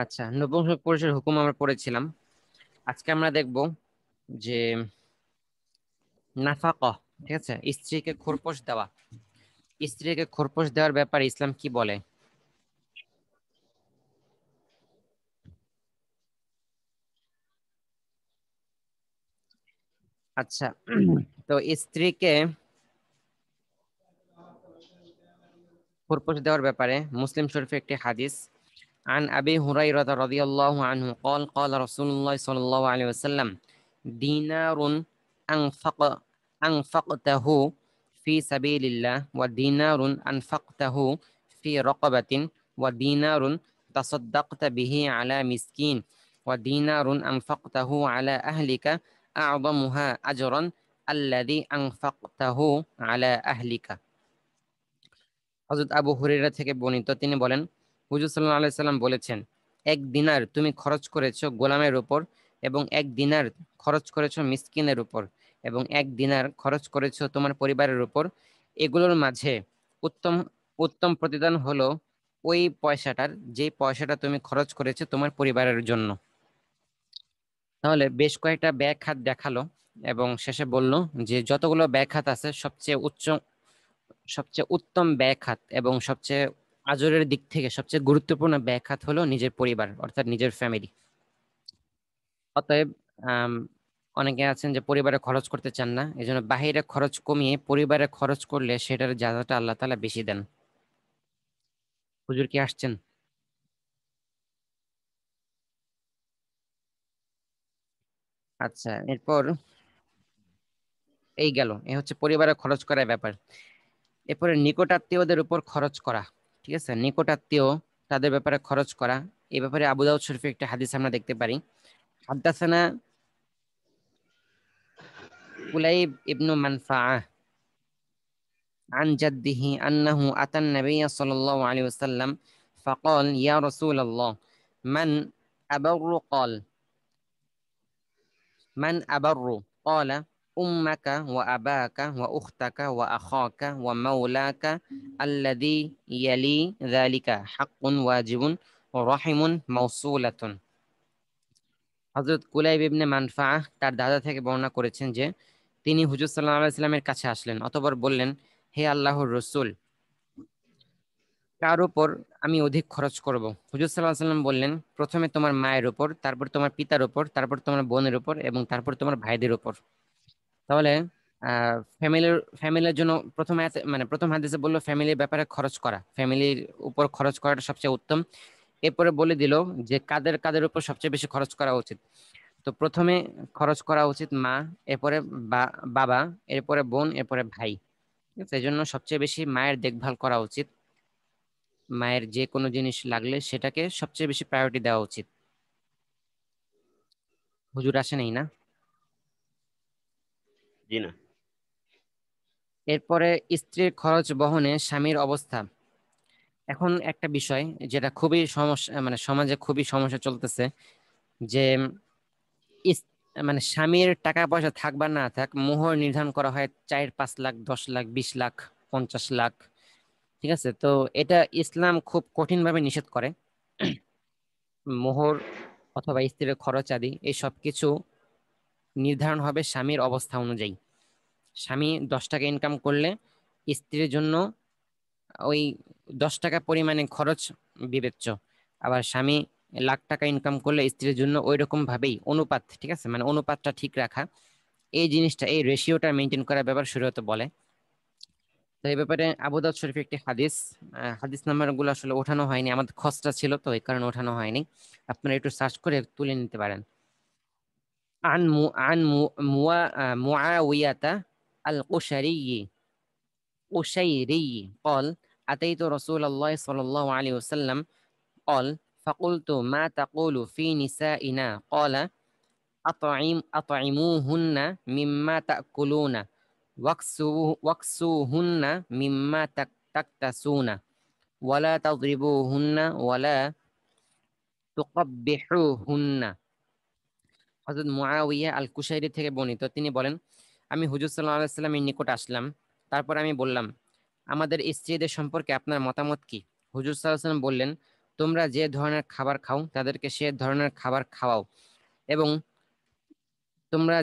আচ্ছা, নপুংসক পুরুষের হুকুম আমরা পড়েছিলাম। আজকে আমরা দেখব যে নাফাকহ, ঠিক আছে, স্ত্রীকে খোরপোশ দেওয়া, স্ত্রীকে খোরপোশ দেওয়ার ব্যাপারে ইসলাম কি বলে। আচ্ছা, তো স্ত্রীকে খোরপোশ দেওয়ার ব্যাপারে মুসলিম শরীফে একটি হাদিস, عن أبي هريرة رضي الله عنه قال قال رسول الله صلى الله عليه وسلم دينار أنفق أنفقته في سبيل الله ودينار أنفقته في رقبة ودينار تصدقت به على مسكين ودينار أنفقته على أهلك أعظمها أجرا الذي أنفقته على أهلك। হযরত আবু হুরায়রা থেকে বর্ণিত, তিনি বলেন হুজুর সাল্লাল্লাহু আলাইহি সাল্লাম বলেছেন, 1 দিনার তুমি খরচ করেছো গোলামের উপর, এবং 1 দিনার খরচ করেছো মিসকিনের উপর এবং 1 দিনার খরচ করেছো তোমার পরিবারের উপর, এগুলোর মাঝে উত্তম উত্তম প্রতিদান হলো ওই পয়সাটার, যে পয়সাটা তুমি খরচ করেছো তোমার পরিবারের জন্য। তাহলে বেশ কয়েকটা ব্যয় খাত দেখালো এবং শেষে বলল যে যতগুলো ব্যয় খাত আছে সবচেয়ে উত্তম ব্যয় খাত এবং সবচেয়ে আজরের দিক থেকে সবচেয়ে গুরুত্বপূর্ণ ব্যয় খাত হলো নিজের পরিবার অর্থাৎ নিজের ফ্যামিলি। অতএব আম, অনেকে আছেন যে পরিবারে খরচ করতে চান না, এই জন্য বাহিরে খরচ কমিয়ে পরিবারে খরচ করলে সেটার জাযাটা আল্লাহ তাআলা বেশি দেন। হুজুর কি আসছেন? আচ্ছা, এরপর এই গেল, এ হচ্ছে পরিবারে খরচ করার ব্যাপার। এরপরে নিকটাত্মীয়দের উপর খরচ করা, ঠিক আছে, নিকটাত্মীয় তাদের ব্যাপারে খরচ করা। এই ব্যাপারে আবু দাউদ শরীফে একটা হাদিস আমরা দেখতে পারি। হাদ্দাসানা কুলাইব ইবনু মানফাআহ عن جده أنه أتى النبي صلى الله عليه وسلم فقال يا رسول الله من أبر؟ قال من أبر؟ قال أمك وأباك وأختك وأخاك ومولاك الذي يلي ذلك حق واجب ورحم موصولة। হযরত কুলাইব ইবনে মানফাআহ তার দাদা থেকে বর্ণনা করেছেন যে তিনি হুজুর সাল্লাল্লাহু আলাইহি সাল্লামের কাছে আসলেন, অতঃপর বললেন, হে আল্লাহর রাসূল, কার উপর আমি অধিক খরচ করব? হুজুর সাল্লাল্লাহু আলাইহি সাল্লাম বললেন, প্রথমে তোমার মায়ের উপর, তারপর তোমার পিতার উপর, তারপর তোমার বোনের উপর এবং তারপর তোমার ভাইদের উপর। তাহলে ফ্যামিলির জন্য প্রথম হাদিসে বললো ফ্যামিলির ব্যাপারে খরচ করা, ফ্যামিলির উপর খরচ করাটা সবচেয়ে উত্তম। এরপরে বলে দিল যে কাদের কাদের উপর সবচেয়ে বেশি খরচ করা উচিত। তো প্রথমে খরচ করা উচিত মা, এরপরে বাবা, এরপরে বোন, এরপরে ভাই। ঠিক আছে, এই জন্য সবচেয়ে বেশি মায়ের দেখভাল করা উচিত। মায়ের যে কোনো জিনিস লাগলে সেটাকে সবচেয়ে বেশি প্রায়োরিটি দেওয়া উচিত। হুজুর আসে নাই না? জি না। এরপরে স্ত্রীর খরচ বহনে স্বামীর অবস্থা। এখন একটা বিষয় যেটা খুবই সমস্যা, সমাজে খুবই সমস্যা চলতেছে, যে ইস- স্বামীর টাকা পয়সা থাক বা না থাক, মোহর নির্ধারণ করা হয় 4-5 লাখ, 10 লাখ, 20 লাখ, 50 লাখ। ঠিক আছে, তো এটা ইসলাম খুব কঠিন ভাবে নিষেধ করে। মোহর অথবা স্ত্রীর খরচ আদি এই সব কিছু নির্ধারণ হবে স্বামীর অবস্থা অনুযায়ী। স্বামী 10 টাকা ইনকাম করলে স্ত্রীর জন্য ওই 10 টাকা পরিমাণে খরচ বিবেচ্য। আবার স্বামী লাখ টাকা ইনকাম করলে স্ত্রীর জন্য ওই রকম ভাবেই অনুপাত, ঠিক আছে, অনুপাতটা ঠিক রাখা, এই জিনিসটা, এই রেশিওটা মেনটেন করার ব্যাপার শরীয়ত বলে। তো এই ব্যাপারে আবু দাউদ শরীফে একটি হাদিস, হাদিস নাম্বার গুলো আসলে ওঠানো হয়নি, আমাদের খসড়া ছিল তো এই কারণে ওঠানো হয়নি, আপনারা একটু সার্চ করে তুলে নিতে পারেন। মুআউইয়াতা আল قشيري قال أتيت رسول الله صلى الله عليه وسلم قال فقلت ما تقول في نسائنا؟ قال أطعموهن مما تأكلون واكسوهن مما تكتسون ولا تضربوهن ولا تقبحوهن। হযরত মুআবিয়া আল কুশাইরি থেকে বর্ণিত, তিনি বলেন, আমি হুজুর সাল্লাল্লাহু আলাইহি সাল্লামের নিকট আসলাম, তারপর আমি বললাম, আমাদের স্ত্রীদের সম্পর্কে আপনার মতামত কি? হুজুর সাল্লাল্লাহু আলাইহি সাল্লাম বললেন, তোমরা যে ধরনের খাবার খাও তাদেরকে সে ধরনের খাবার খাওয়াও এবং তোমরা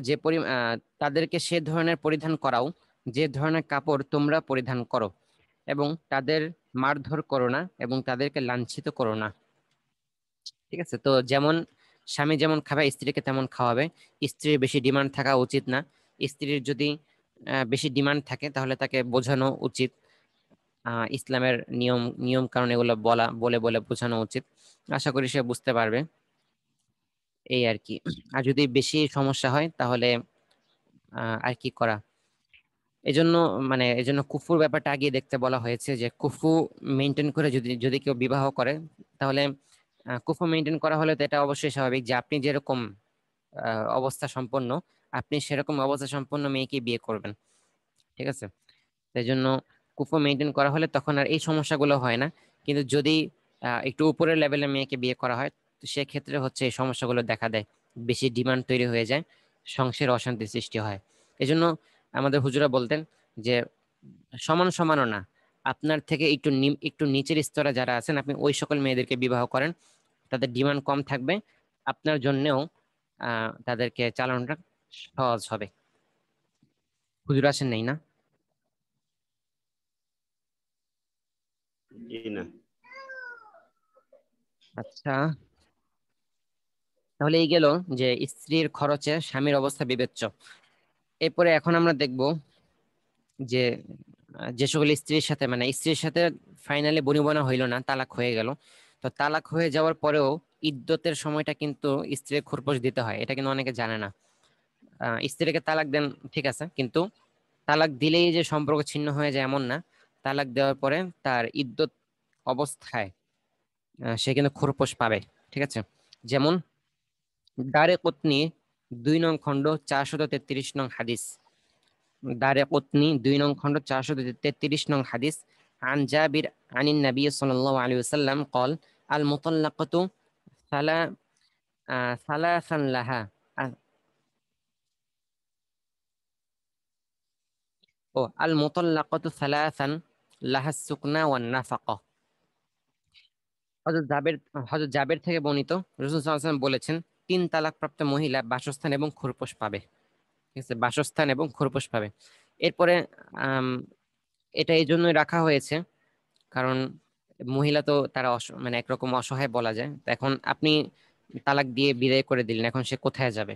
তাদেরকে সে ধরনের পরিধান করাও যে ধরনের কাপড় তোমরা পরিধান করো, এবং তাদের মারধর করো না এবং তাদেরকে লাঞ্ছিত করো না। ঠিক আছে, তো যেমন স্বামী যেমন খাবে স্ত্রীকে তেমন খাওয়াবে। স্ত্রীর বেশি ডিমান্ড থাকা উচিত না। স্ত্রীর যদি বেশি ডিমান্ড থাকে তাহলে তাকে বোঝানো উচিত, ইসলামের নিয়ম নিয়ম কারণ এগুলো বলে বলে বোঝানো উচিত। আশা করি সে বুঝতে পারবে, এই আর কি। আর যদি বেশি সমস্যা হয় তাহলে আর কি করা। এজন্য এজন্য কুফুর ব্যাপারটা আগে দেখতে বলা হয়েছে, যে কুফু মেনটেন করে যদি যদি কেউ বিবাহ করে, তাহলে কুফু মেনটেন করা হলে তো এটা অবশ্যই স্বাভাবিক যে আপনি যেরকম অবস্থা সম্পন্ন, আপনি সেরকম অবস্থা সম্পন্ন মেয়েকে বিয়ে করবেন। ঠিক আছে, তাই জন্য কুফু মেনটেন করা হলে তখন আর এই সমস্যাগুলো হয় না। কিন্তু যদি একটু উপরের লেভেলের মেয়েকে বিয়ে করা হয়, তো সেক্ষেত্রে হচ্ছে এই সমস্যাগুলো দেখা দেয়। বেশি ডিমান্ড তৈরি হয়ে যায়, সংসারে অশান্তি সৃষ্টি হয়। এজন্য আমাদের হুজুরা বলতেন যে সমান সমানও না, আপনার থেকে একটু নিচের স্তরে যারা আছেন আপনি ওই সকল মেয়েদেরকে বিবাহ করেন, তাদের ডিমান্ড কম থাকবে, আপনার জন্যেও তাদেরকে চালানোটা সহজ হবে। হুজুর আসেন নাই না? জি না। আচ্ছা, তাহলে এই গেল যে স্ত্রীর খরচে স্বামীর অবস্থা বিবেচ্য। এরপরে এখন আমরা দেখব যে যে সকল স্ত্রীর সাথে ফাইনালি বনিবনা হইল না, তালাক হয়ে গেল, তো তালাক হয়ে যাওয়ার পরেও ইদ্যতের সময়টা কিন্তু স্ত্রীর খোরপোশ দিতে হয়, এটা কিন্তু অনেকে জানে না। স্ত্রীকে তালাক দেন ঠিক আছে, কিন্তু তালাক দিলেই যে সম্পর্ক ছিন্ন হয়ে যায় এমন না। তালাক দেওয়ার পরে তার ইদ্যত অবস্থায় সে কিন্তু খোরপোশ পাবে, ঠিক আছে। যেমন দারে কুতনি 2 নং খণ্ড 433 নং হাদিস, দারে কুতনি 2 নং খণ্ড 433 নং হাদিস, عن جابر عن النبي صلى الله عليه وسلم قال المطلقة ثلاثا لها المطلقة ثلاثا لها السكنى والنفقة। হযরত জাবের থেকে বর্ণিত, রাসূল সাল্লাল্লাহু আলাইহি ওয়াসাল্লাম বলেছেন 3 তালাকপ্রাপ্ত মহিলা বাসস্থান এবং খোরপোশ পাবে, ঠিক আছে, বাসস্থান এবং খোরপোশ পাবে। এরপরে আম, এটা এই জন্যই রাখা হয়েছে কারণ মহিলা তো তারা মানে একরকম অসহায় বলা যায়। তো এখন আপনি তালাক দিয়ে বিদায় করে দিলেন, এখন সে কোথায় যাবে?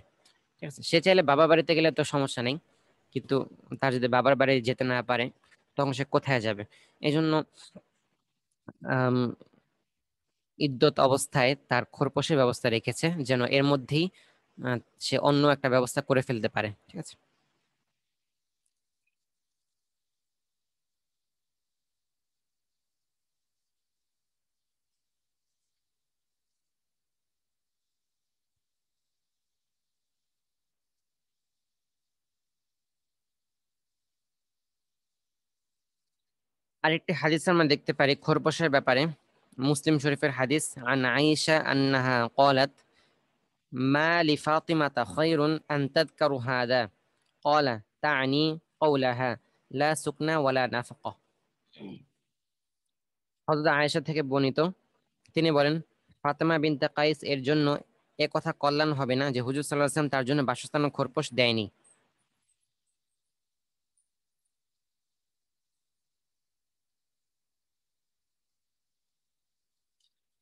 ঠিক আছে, সে চাইলে বাবা বাড়িতে গেলে তো সমস্যা নেই, কিন্তু তার যদি বাবার বাড়ি যেতে না পারে তখন সে কোথায় যাবে? এই জন্য আম, ইদ্যত অবস্থায় তার খোরপোশের ব্যবস্থা রেখেছে, যেন এর মধ্যেই আহ, সে অন্য একটা ব্যবস্থা করে ফেলতে পারে, ঠিক আছে। আরেকটি হাদিস আমরা দেখতে পারি খোরপোশের ব্যাপারে, মুসলিম শরীফের হাদিস, আন আয়েশা আন্নাহা ক্বালাত মা লিফাতিমাতা খায়রুন আন তাযকারু হাদা ক্বালা তা'নি ক্বাওলাহা লা সুকনা ওয়ালা নাফাকা। হযরত আয়েশা থেকে বর্ণিত, তিনি বলেন ফাতেমা বিনতে কাইস এর জন্য এ কথা কল্যাণ হবে না যে হুজুর সাল্লাল্লাহু আলাইহি ওয়াসাল্লাম তার জন্য বাসস্থান ও খোরপোশ দেয়নি।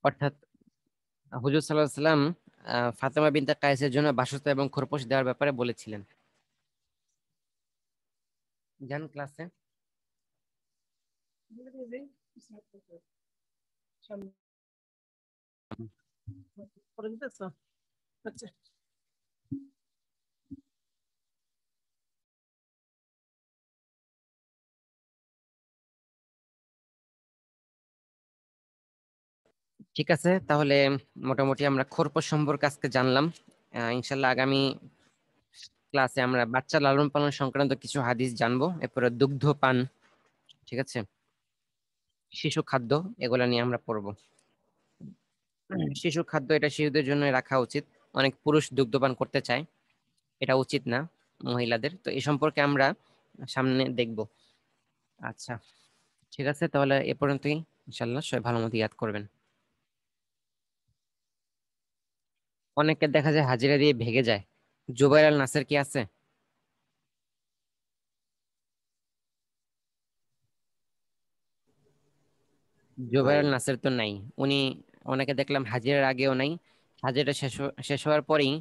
অর্থাৎ হুজুর সাল্লাল্লাহু আলাইহি ওয়াসাল্লাম ফাতেমা বিনতে কাইসের জন্য বাসস্থান এবং খোরপোশ দেওয়ার ব্যাপারে বলেছিলেন। জান ক্লাসে আচ্ছা, ঠিক আছে, তাহলে মোটামুটি আমরা খোরপোশ সম্পর্কে আজকে জানলাম। ইনশাল্লাহ আগামী ক্লাসে আমরা বাচ্চা লালন পালন সংক্রান্ত কিছু হাদিস জানবো, এরপরে দুগ্ধ পান, ঠিক আছে, শিশু খাদ্য, এগুলা নিয়ে আমরা পড়বো। শিশু খাদ্য এটা শিশুদের জন্য রাখা উচিত, অনেক পুরুষ দুগ্ধপান করতে চায়, এটা উচিত না মহিলাদের, তো এই সম্পর্কে আমরা সামনে দেখব। আচ্ছা, ঠিক আছে, তাহলে এ পর্যন্তই। ইনশাল্লাহ সবাই ভালো মতো ইয়াদ করবেন। অনেকে দেখা যায় হাজিরা দিয়ে ভেগে যায়। জুবাইর আল নাসের কি আছে? জুবাইর নাই। আল নাসের তো নাই। উনি, অনেকে দেখলাম হাজিরার আগেও নাই, হাজিরা শেষ হওয়ার পরেই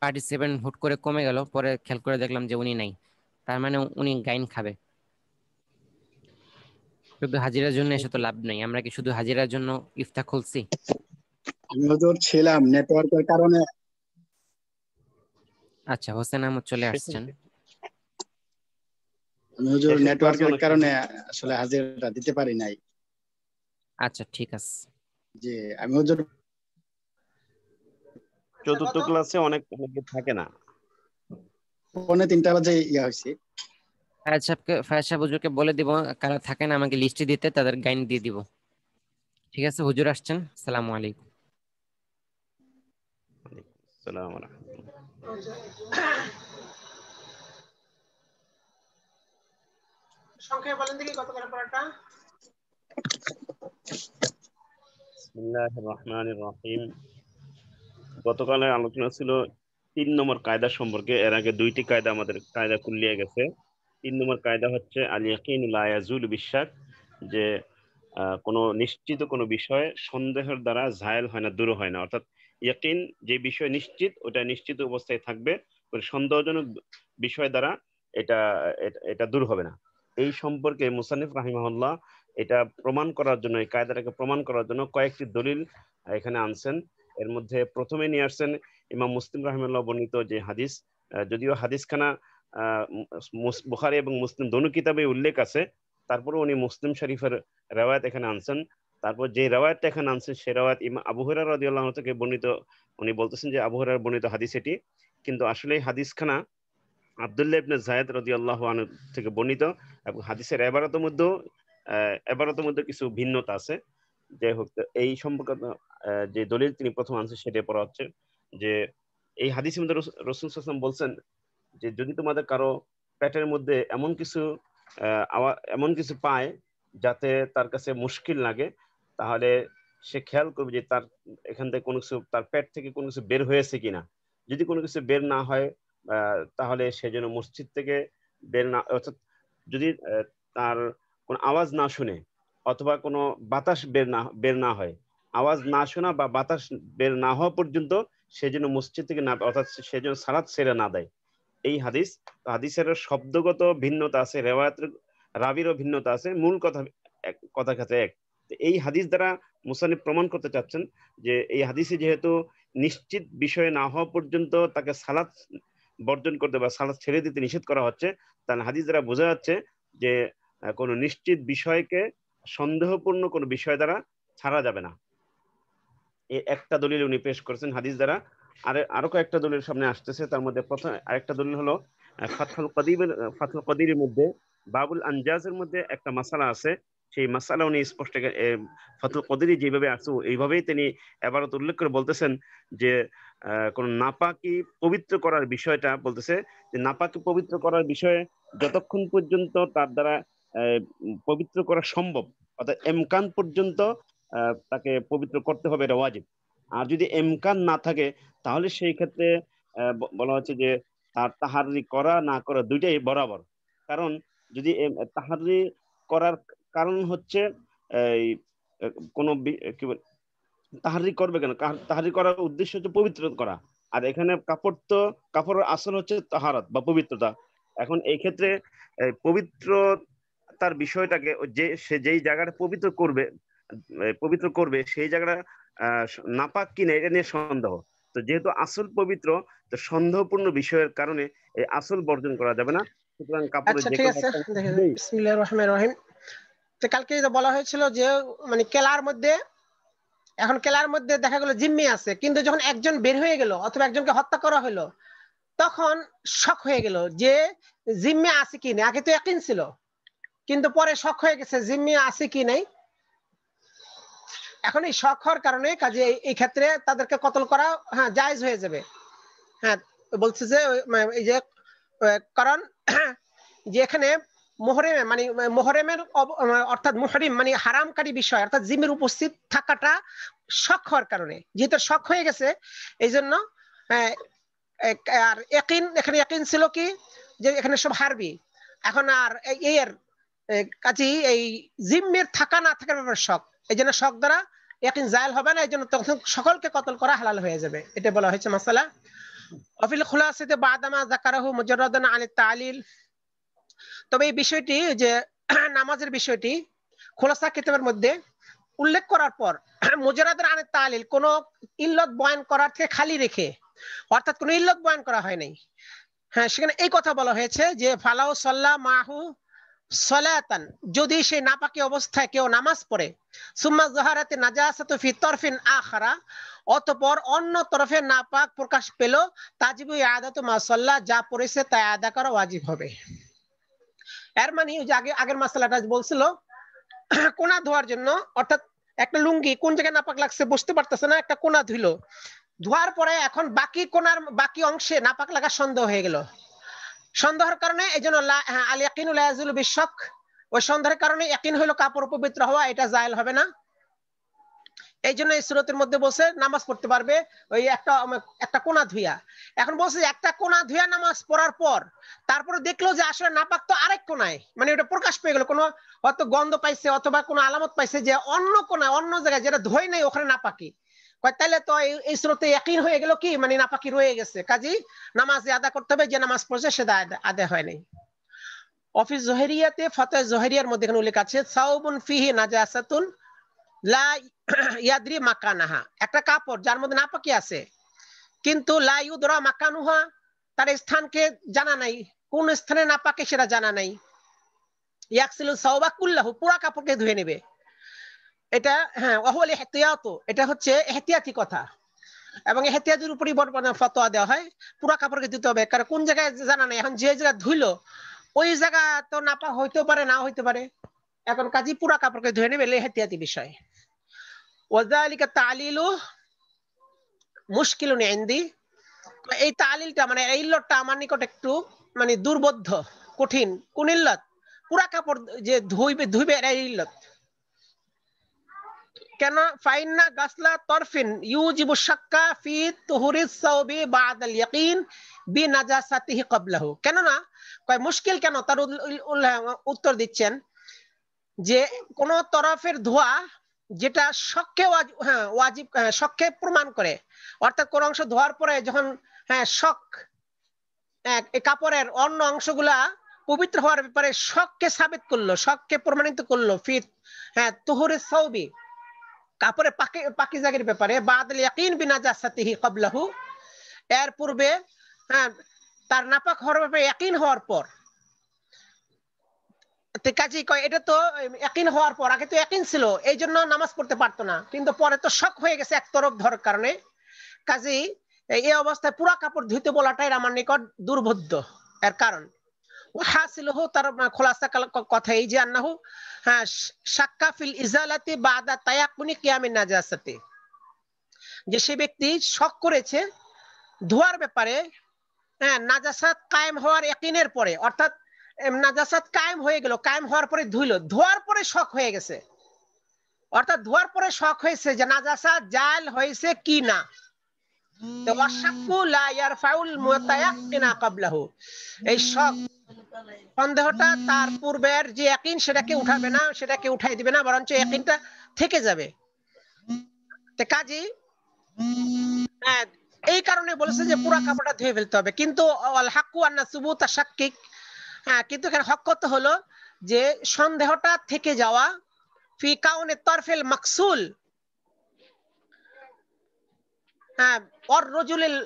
পার্টিসিপেন্ট হুট করে কমে গেল, পরে খেয়াল করে দেখলাম যে উনি নাই, তার মানে উনি গাইন খাবে। শুধু হাজিরার জন্য এসে তো লাভ নেই, আমরা কি শুধু হাজিরার জন্য ইফতার খুলছি? আমি হুজুর ছিলাম নেটওয়ার্কের কারণে। আচ্ছা, হোসেন আহমদ চলে আসছেন। আমি হুজুর শেষের ক্লাসে নেটওয়ার্কের অনেক কারণে আসলে হাজিরাটা দিতে পারি নাই। আচ্ছা, ঠিক আছে। যে আমি হুজুর চতুর্থ ক্লাসে অনেকে থাকে না। 2:45 বাজে ইয়া হয়েছে। ফায়াজ সাহেব হুজুরকে বলে দিব কারা থাকে না আমাকে লিস্টে দিতে, তাদের গাইন দিয়ে দিব। ঠিক আছে, হুজুর আসছেন, আসসালামু আলাইকুম। আসসালামু আলাইকুম। সংখ্যায় বলেন দেখি কত করে পড়াটা। বিসমিল্লাহির রহমানির রহিম। গতকালের আলোচনা ছিল 3 নম্বর কায়দা সম্পর্কে। এর আগে 2টি কায়দা আমাদের কায়দা কুল্লিয়ে গেছে। 3 নম্বর কায়দা হচ্ছে আল ইয়াকিন লা ইয়াজুল বিশাক, যে কোনো নিশ্চিত কোনো বিষয় সন্দেহের দ্বারা জায়েল হয় না, দূর হয় না। অর্থাৎ ইয়াকিন যে বিষয় নিশ্চিত, ওটা নিশ্চিত অবস্থায় থাকবে, কোনো সন্দেহজনক বিষয় দ্বারা এটা এটা দূর হবে না। এই সম্পর্কে মুসান্নিফ রাহিমাহুল্লাহ এটা প্রমাণ করার জন্য, এই কায়দাটাকে প্রমাণ করার জন্য কয়েকটি দলিল এখানে আনছেন। এর মধ্যে প্রথমে নিয়ে আসছেন ইমাম মুসলিম রাহিমাহুল্লাহ বর্ণিত যে হাদিস, যদিও হাদিসখানা বুখারী এবং মুসলিম দোনো কিতাবে উল্লেখ আছে, তারপরে উনি মুসলিম শরীফের রেওয়ায়াত এখানে আনছেন। তারপর যে রেওয়ায়াতটা এখানে আনছেন সেই রেওয়ায়াত ইমাম আবু হুরায়রা রাদিয়াল্লাহু আনহু থেকে বর্ণিত। উনি বলতেছেন যে আবু হুরায়রা বর্ণিত হাদিস এটি, কিন্তু আসলে এই হাদিসখানা আব্দুল্লাহ ইবনে যায়েদ রাদিয়াল্লাহু আনহু থেকে বর্ণিত, এবং হাদিসের এবারতের মধ্যে কিছু ভিন্নতা আছে। যাই হোক, এই সম্পর্কে যে দলিল তিনি প্রথম আনছেন সেটা পড়া হচ্ছে যে এই হাদিসের মধ্যে রাসূল সাল্লাল্লাহু আলাইহি ওয়াসাল্লাম বলছেন যে যদি তোমাদের কারো পেটের মধ্যে এমন কিছু পায় যাতে তার কাছে মুশকিল লাগে, তাহলে সে খেয়াল করবে যে তার এখান থেকে কোনো কিছু, তার পেট থেকে কোনো কিছু বের হয়েছে কিনা। যদি কোনো কিছু বের না হয় তাহলে সে যেন মসজিদ থেকে বের না, অর্থাৎ যদি তার কোনো আওয়াজ না শুনে অথবা কোনো বাতাস বের না হয়, আওয়াজ না শোনা বা বাতাস বের না হওয়া পর্যন্ত সে যেন মসজিদ থেকে না, অর্থাৎ সে যেন সালাত ছেড়ে না দেয়। এই হাদিসের শব্দগত ভিন্নতা আছে, রেওয়ায়াতের রাবিরও ভিন্নতা আছে, মূল কথা কাছে এক। এই হাদিস দ্বারা মুসান্নিফ প্রমাণ করতে চাচ্ছেন যে এই হাদিসে যেহেতু নিশ্চিত বিষয় না হওয়া পর্যন্ত তাকে সালাত বর্জন করতে বা সালাত ছেড়ে দিতে নিষেধ করা হচ্ছে, তাহলে হাদিস দ্বারা বোঝা যাচ্ছে যে কোনো নিশ্চিত বিষয়কে সন্দেহপূর্ণ কোনো বিষয় দ্বারা ছাড়া যাবে না। এই একটা দলিল উনি পেশ করেছেন হাদিস দ্বারা। আরো কয়েকটা দলিল সামনে আসতেছে। তার মধ্যে প্রথম আরেকটা দলিল হলো ফাথুল কদিরের মধ্যে বাবুল আনজাজের মধ্যে একটা মাসালা আছে। সেই মাসালা উনি স্পষ্ট ফাথুল কদিরি যেভাবে আছে এইভাবেই তিনি এবারত উল্লেখ করে বলতেছেন যে কোন নাপাকি পবিত্র করার বিষয়টা বলতেছে যে নাপাকি পবিত্র করার বিষয়ে যতক্ষণ পর্যন্ত তার দ্বারা পবিত্র করা সম্ভব, অর্থাৎ এমকান পর্যন্ত তাকে পবিত্র করতে হবে, এটা ওয়াজিব। আর যদি এমকান না থাকে তাহলে সেই ক্ষেত্রে বলা হচ্ছে যে তার তাহারি করা না করা দুইটাই বরাবর। কারণ যদি তাহারি করার কারণ হচ্ছে এই কোনো তাহারি করবে কেন, তাহারি করার উদ্দেশ্য হচ্ছে পবিত্র করা, আর এখানে কাপড়ের আসল হচ্ছে তাহারাত বা পবিত্রতা। এখন এই ক্ষেত্রে পবিত্র তার বিষয়টাকে সে যেই জায়গাটা পবিত্র করবে সেই জায়গাটা নাপাক কিনা এটা নিয়ে সন্দেহ। তো যেহেতু আসল পবিত্র, তো সন্দেহপূর্ণ বিষয়ের কারণে এই আসল বর্জন করা যাবে না। সুতরাং কাপড়ের আচ্ছা যে ঠিক কোনো আছে, দেখেন বিসমিল্লাহির রহমানির রহিম। তো কালকে যে বলা হয়েছিল যে মানে কেলার মধ্যে, এখন কেলার মধ্যে দেখা গেল জিম্মি আছে, কিন্তু যখন একজন বের হয়ে গেল অথবা একজনকে হত্যা করা হলো, তখন শক হয়ে গেল যে জিম্মি আছে কি না। আগে তো ইয়াকিন ছিল, কিন্তু পরে শক হয়ে গেছে জিম্মি আছে কি নাই। এখন এই শক হওয়ার কারণে কাজে এই ক্ষেত্রে তাদেরকে কতল করা হ্যাঁ জায়েজ হয়ে যাবে। হ্যাঁ বলছে যে এই যে কারণ যে এখানে মোহরেমের অর্থাৎ মুহরিম মানে হারামকারী বিষয়, অর্থাৎ জিম্মির উপস্থিত থাকাটা শক হওয়ার কারণে, যেহেতু শক হয়ে গেছে এই জন্য। আর এখানে ইয়াকিন ছিল কি যে এখানে সব হারবি। এখন আর এর কাজে এই জিম্মির থাকা না থাকার ব্যাপারে শক, এই জন্য শক দ্বারা ইয়াকিন জায়েল হবে না, এই জন্য তখন সকলকে কতল করা হালাল হয়ে যাবে। এটা বলা হয়েছে মাসালা। অফিল খুলাসাতে বাদামা যাকারাহু মুজাররাদান আনিত তালিল। তবে এই বিষয়টি যে নামাজের বিষয়টি খুলাসা কিতাবের মধ্যে উল্লেখ করার পর মুজাররাদান আনিত তালিল, কোন ইল্লত বয়ান করার থেকে খালি রেখে, অর্থাৎ কোন ইল্লত বয়ান করা হয় নাই। হ্যাঁ, সেখানে এই কথা বলা হয়েছে যে ফালাউ সাল্লা মাহু সালাতান, যদি সেই নাপাকি অবস্থায় কেউ নামাজ পড়ে, সুম্মা যাহারাতে নাজাসাতু ফি তরফিন আখারা, অতঃপর অন্য তরফে নাপাক প্রকাশ পেল, তাজিবু ইয়াদাতু মা সাল্লা, যা পড়েছে তা আদা করা ওয়াজিব হবে। এর মানে ওই যে আগের মাসালাটা বলছিল কোনা ধোয়ার জন্য, অর্থাৎ একটা লুঙ্গি কোন জায়গায় নাপাক লাগছে বুঝতে পারতেছে না, একটা কোনা ধুইলো, ধোয়ার পরে এখন বাকি কোনার বাকি অংশে নাপাক লাগা সন্দেহ হয়ে গেল, সন্দেহের কারণে এই জন্য আল ইয়াকিনু লা ইয়াজুলু বিশক, ওই সন্দেহের কারণে ইয়াকিন হলো কাপড় পবিত্র হওয়া, এটা জায়েল হবে না। এই জন্য এই সূরাতের মধ্যে বলছে নামাজ পড়তে পারবে ওই একটা কোনা ধুইয়া। এখন বলছে একটা কোনা ধুইয়া নামাজ পড়ার পর তারপরে দেখলো যে আসলে নাপাক তো আরেক কোনায়, মানে ওটা প্রকাশ পেয়ে গেল, কোনো হয়তো গন্ধ পাইছে অথবা কোনো আলামত পাইছে যে অন্য কোনায় অন্য জায়গায় যেটা ধোয় নাই ওখানে নাপাকি, তাইলে তো এই সূরাতে ইয়াকিন হয়ে গেল কি মানে নাপাকি রয়ে গেছে, কাজী নামাজ আদা করতে হবে, যে নামাজ পড়ছে সেটা আদায় হয় নাই। অফিস জোহরিয়াতে ফাতহ জোহরিয়ার মধ্যে এখানে উল্লেখ আছে সাউবুন ফিহি নাজাসাতুন লা ইয়াদরি মাকানাহা, একটা কাপড় যার মধ্যে নাপাকি আছে কিন্তু লা ইউদরা মাকানুহা, তার স্থানকে জানা নাই, কোন স্থানে নাপাকি সেটা জানা নাই। ইয়াকসিলু সাওবা কুল্লাহু, পুরো কাপড়কে ধুয়ে নেবে। এটা হ্যাঁ ওয়াহুল ইহতিয়াত, এটা হচ্ছে ইহতিয়াতি কথা, এবং ইহতিয়াতের উপরই ফতোয়া দেওয়া হয় পুরো কাপড়কে ধুতে হবে, কারণ কোন জায়গায় জানা নাই, এখন যে জায়গা ধুইলো ওই জায়গা তো নাপাক হইতে পারে না হইতে পারে, এখন কাজী পুরো কাপড়কে ধুয়ে নেবে, ইহতিয়াতি বিষয়। ওয়াযালিকা তালিলু মুশকিলুন ইনদি, এই তালিলটা মানে এই ইল্লতটা আমার নিকট একটু মানে দুর্বোধ্য কঠিন। কোন ইল্লত? পুরা কাপড় যে ধুইবে এই ইল্লত। কেন? ফাইন্না গাসলা তরফিন ইউজিবু শাক্কা ফি তুহুরিস সাওবি বাদাল ইয়াকিন বিনাজাসাতিহি ক্বাবলাহু। কেন না কয় মুশকিল কেন, তার উত্তর দিচ্ছেন যে কোন তরফের ধোয়া যেটা শককে ওয়াজিব শককে প্রমাণ করে, অর্থাৎ কোন অংশ ধোয়ার পরে যখন শক এই কাপড়ের অন্য অংশগুলা পবিত্র হওয়ার ব্যাপারে শককে সাবিত করলো, শককে প্রমাণিত করলো ফি তুহুরিস সাওবি কাপড়ে পাকিজাগির ব্যাপারে বাদাল ইয়াকিন বিনাজাসাতিহি ক্বাবলাহু, এর পূর্বে তার নাপাক হওয়ার ব্যাপারে ইয়াকিন হওয়ার পর। কাজী কয় এটা তো ইয়াকিন হওয়ার পর, আগে তো ইয়াকিন ছিল এই জন্য নামাজ পড়তে পারতো না, কিন্তু পরে তো শক হয়ে গেছে একতরফ ধরার কারণে, কাজী এই অবস্থায় পুরা কাপড় ধুইতে বলাটাই আমার নিকট দুর্বোধ্য। এর কারণ ওয়াহাসিলহু, তার খোলাসা কথা এই যে আন্নাহু শাক্কা ফিল ইজালাতি বাদা তায়াক্কুনি কিয়ামিন নাজাসাতি, যে সে ব্যক্তি শক করেছে ধোয়ার ব্যাপারে নাজাসাত কায়েম হওয়ার ইয়াকিনের পরে, অর্থাৎ নাজাসাত কায়েম হয়ে গেল, কায়েম হওয়ার পরে ধুইলো, ধোয়ার পরে শক হয়ে গেছে, অর্থাৎ ধোয়ার পরে শক হয়েছে যে নাজাসাত জাল হয়েছে কি না। তো ওয়াশাক্কু লা ইয়ারফাউল মুতায়াক্কিনা ক্বাবলাহু, এই শক সন্দেহটা তার পূর্বের যে ইয়াকিন সেটাকে উঠাবে না, সেটাকে উঠাই দিবে না, বরঞ্চ ইয়াকিনটা থেকে যাবে। তো কাজী এই কারণে বলেছে যে পুরা কাপড়টা ধুয়ে ফেলতে হবে, কিন্তু আল হাক্কু আন্না সুবুতা শাক্কিক, কিন্তু এখানে হক কত হলো যে সন্দেহটা থেকে যাওয়া ফি কাউনে তরফিল মাকসুল ওর রজুলিল